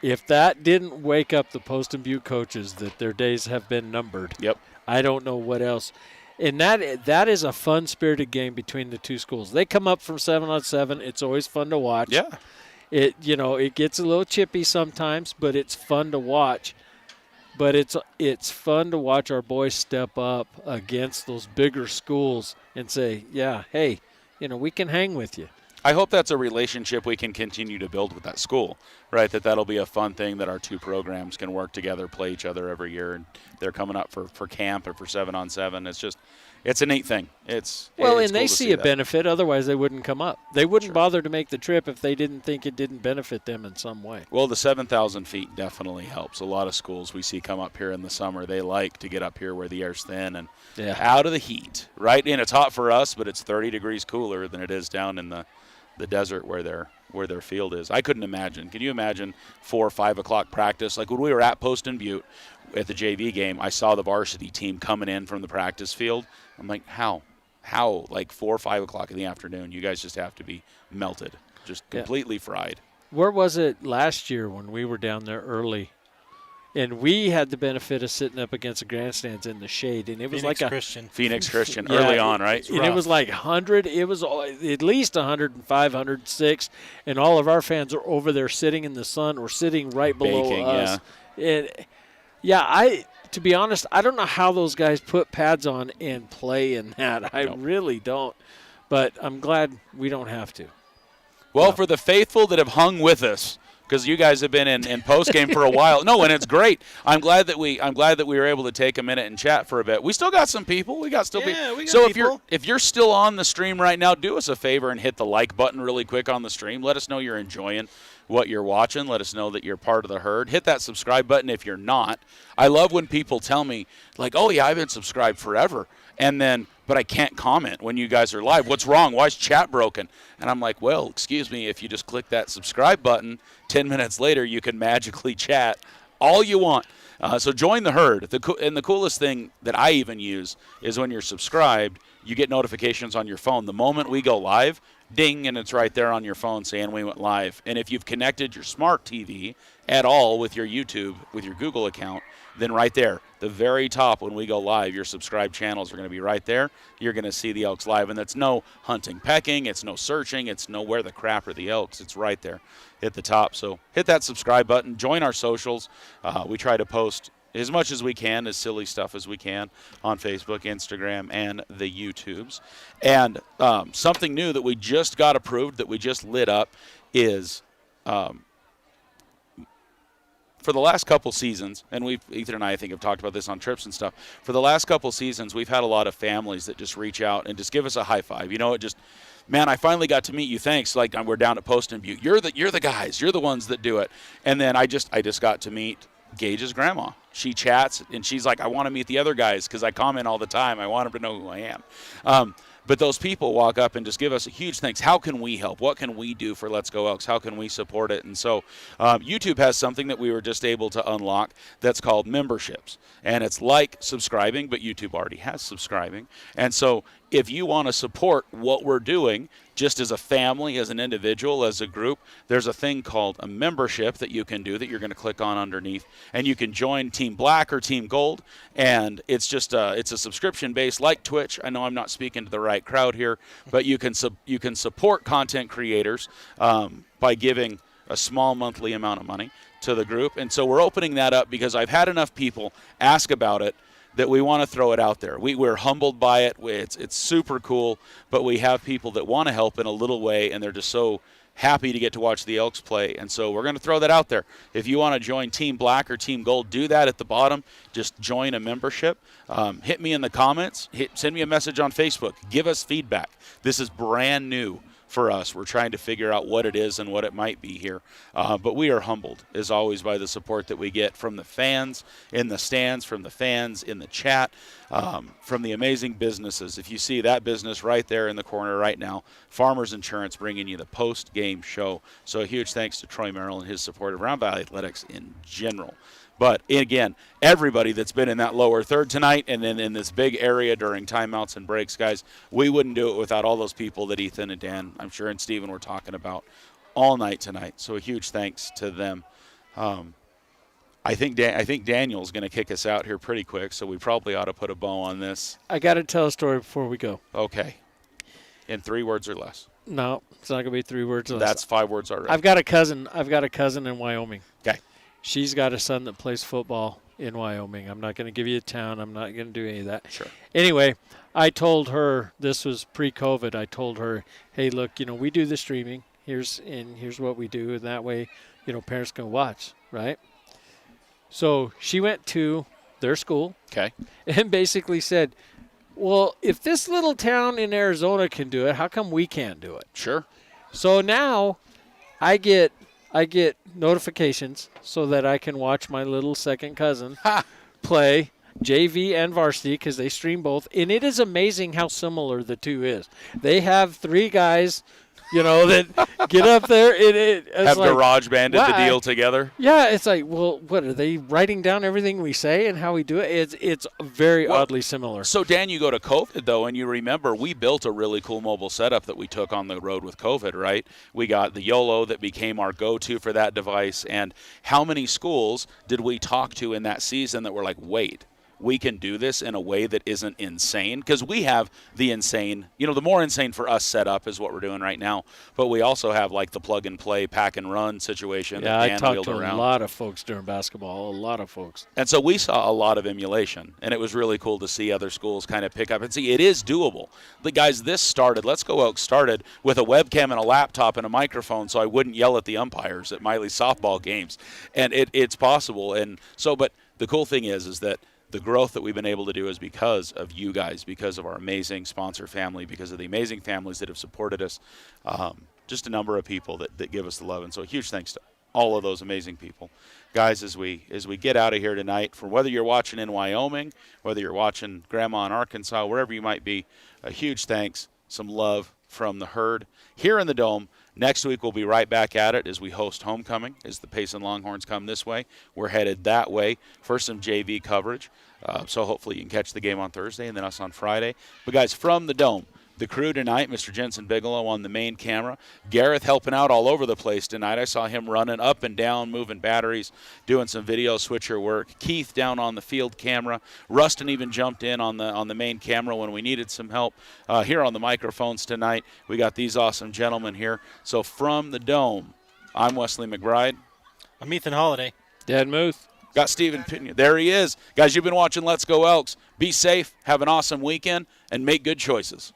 if that didn't wake up the Poston Butte coaches that their days have been numbered, yep, I don't know what else. And that is a fun-spirited game between the two schools. They come up from 7-on-7. It's always fun to watch. Yeah. It gets a little chippy sometimes, but it's fun to watch. But it's fun to watch our boys step up against those bigger schools and say, yeah, hey, we can hang with you. I hope that's a relationship we can continue to build with that school, right? That'll be a fun thing that our two programs can work together, play each other every year, and they're coming up for camp and for 7-on-7. It's a neat thing. And cool they see a benefit. Otherwise, they wouldn't come up. They wouldn't bother to make the trip if they didn't think it didn't benefit them in some way. Well, the 7,000 feet definitely helps. A lot of schools we see come up here in the summer, they like to get up here where the air's thin and out of the heat, right? And it's hot for us, but it's 30 degrees cooler than it is down in the desert where their field is. I couldn't imagine. Can you imagine 4 or 5 o'clock practice? Like when we were at Poston Butte at the JV game, I saw the varsity team coming in from the practice field. I'm like, how? Like 4 or 5 o'clock in the afternoon, you guys just have to be melted, just completely fried. Where was it last year when we were down there early? And we had the benefit of sitting up against the grandstands in the shade, and it was Phoenix Christian early on, right? And it was like 100. It was at least 105, 106, and all of our fans are over there sitting in the sun or sitting right below us. Yeah. And to be honest, I don't know how those guys put pads on and play in that. I really don't. But I'm glad we don't have to. Well, for the faithful that have hung with us, because you guys have been in postgame for a while. No, and it's great. I'm glad that we were able to take a minute and chat for a bit. We still got some people. We got people. So if you're still on the stream right now, do us a favor and hit the like button really quick on the stream. Let us know you're enjoying what you're watching. Let us know that you're part of the herd. Hit that subscribe button if you're not. I love when people tell me, like, oh, yeah, I've been subscribed forever. But I can't comment when you guys are live. What's wrong? Why is chat broken? And I'm like, well, excuse me, if you just click that subscribe button, 10 minutes later you can magically chat all you want. So join the herd. And the coolest thing that I even use is when you're subscribed, you get notifications on your phone. The moment we go live, ding, and it's right there on your phone saying we went live. And if you've connected your smart TV at all with your YouTube, with your Google account, then right there, the very top when we go live, your subscribed channels are going to be right there. You're going to see the Elks live, and that's no hunting, pecking. It's no searching. It's no where the crap are the Elks. It's right there at the top. So hit that subscribe button. Join our socials. We try to post as much as we can, as silly stuff as we can on Facebook, Instagram, and the YouTubes. And something new that we just got approved, that we just lit up, is for the last couple seasons, and Ethan and I think have talked about this on trips and stuff. For the last couple seasons, we've had a lot of families that just reach out and just give us a high five. It just man, I finally got to meet you. Thanks. Like, we're down at Post and Butte. You're the guys. You're the ones that do it. And then I just got to meet Gage's grandma. She chats, and she's like, I want to meet the other guys because I comment all the time. I want them to know who I am. But those people walk up and just give us a huge thanks. How can we help? What can we do for Let's Go Elks? How can we support it? And so YouTube has something that we were just able to unlock that's called memberships. And it's like subscribing, but YouTube already has subscribing. And so if you want to support what we're doing, just as a family, as an individual, as a group, there's a thing called a membership that you can do that you're going to click on underneath. And you can join Team Black or Team Gold. And it's just it's a subscription base like Twitch. I know I'm not speaking to the right crowd here, but you can support content creators by giving a small monthly amount of money to the group. And so we're opening that up because I've had enough people ask about it that we want to throw it out there. We're humbled by it. It's super cool, but we have people that want to help in a little way, and they're just so happy to get to watch the Elks play. And so we're going to throw that out there. If you want to join Team Black or Team Gold, do that at the bottom. Just join a membership. Hit me in the comments. Send me a message on Facebook. Give us feedback. This is brand new for us. We're trying to figure out what it is and what it might be here. But we are humbled, as always, by the support that we get from the fans in the stands, from the fans in the chat, from the amazing businesses. If you see that business right there in the corner right now, Farmers Insurance bringing you the post-game show. So a huge thanks to Troy Merrill and his support of Round Valley Athletics in general. But, again, everybody that's been in that lower third tonight and then in this big area during timeouts and breaks, guys, we wouldn't do it without all those people that Ethan and Dan, I'm sure, and Steven were talking about all night tonight. So a huge thanks to them. I think Daniel's going to kick us out here pretty quick, so we probably ought to put a bow on this. I got to tell a story before we go. Okay. In 3 words or less. No, it's not going to be 3 words or less. That's 5 words already. I've got a cousin in Wyoming. Okay. She's got a son that plays football in Wyoming. I'm not going to give you a town. I'm not going to do any of that. Sure. Anyway, I told her, this was pre-COVID, I told her, hey, look, we do the streaming. Here's what we do. And that way, parents can watch, right? So she went to their school. Okay. And basically said, well, if this little town in Arizona can do it, how come we can't do it? Sure. So now I get notifications so that I can watch my little second cousin play JV and varsity because they stream both. And it is amazing how similar the two is. They have 3 guys, that get up there. Have like, garage banded the deal together? Yeah, it's like, well, what, are they writing down everything we say and how we do it? It's very oddly similar. So, Dan, you go to COVID, though, and you remember we built a really cool mobile setup that we took on the road with COVID, right? We got the YOLO that became our go-to for that device. And how many schools did we talk to in that season that were like, wait, we can do this in a way that isn't insane? Because we have the insane, the more insane for us setup is what we're doing right now. But we also have like the plug and play, pack and run situation. Yeah, that I Dan talked wheeled to around. a lot of folks during basketball, a lot of folks. And so we saw a lot of emulation, and it was really cool to see other schools kind of pick up and see it is doable. The guys, Let's Go Elks started with a webcam and a laptop and a microphone so I wouldn't yell at the umpires at Miley's softball games. And it's possible. And so, but the cool thing is that the growth that we've been able to do is because of you guys, because of our amazing sponsor family, because of the amazing families that have supported us, just a number of people that give us the love. And so a huge thanks to all of those amazing people. Guys, as we get out of here tonight, for whether you're watching in Wyoming, whether you're watching Grandma in Arkansas, wherever you might be, a huge thanks, some love from the herd here in the Dome. Next week, we'll be right back at it as we host homecoming, as the Payson Longhorns come this way. We're headed that way for some JV coverage. So hopefully you can catch the game on Thursday and then us on Friday. But, guys, from the Dome, the crew tonight, Mr. Jensen Bigelow on the main camera. Gareth helping out all over the place tonight. I saw him running up and down, moving batteries, doing some video switcher work. Keith down on the field camera. Rustin even jumped in on the main camera when we needed some help. Here on the microphones tonight, we got these awesome gentlemen here. So from the Dome, I'm Wesley McBride. I'm Ethan Holiday. Dad Muth. Got Stephen Pinion. There he is. Guys, you've been watching Let's Go Elks. Be safe, have an awesome weekend, and make good choices.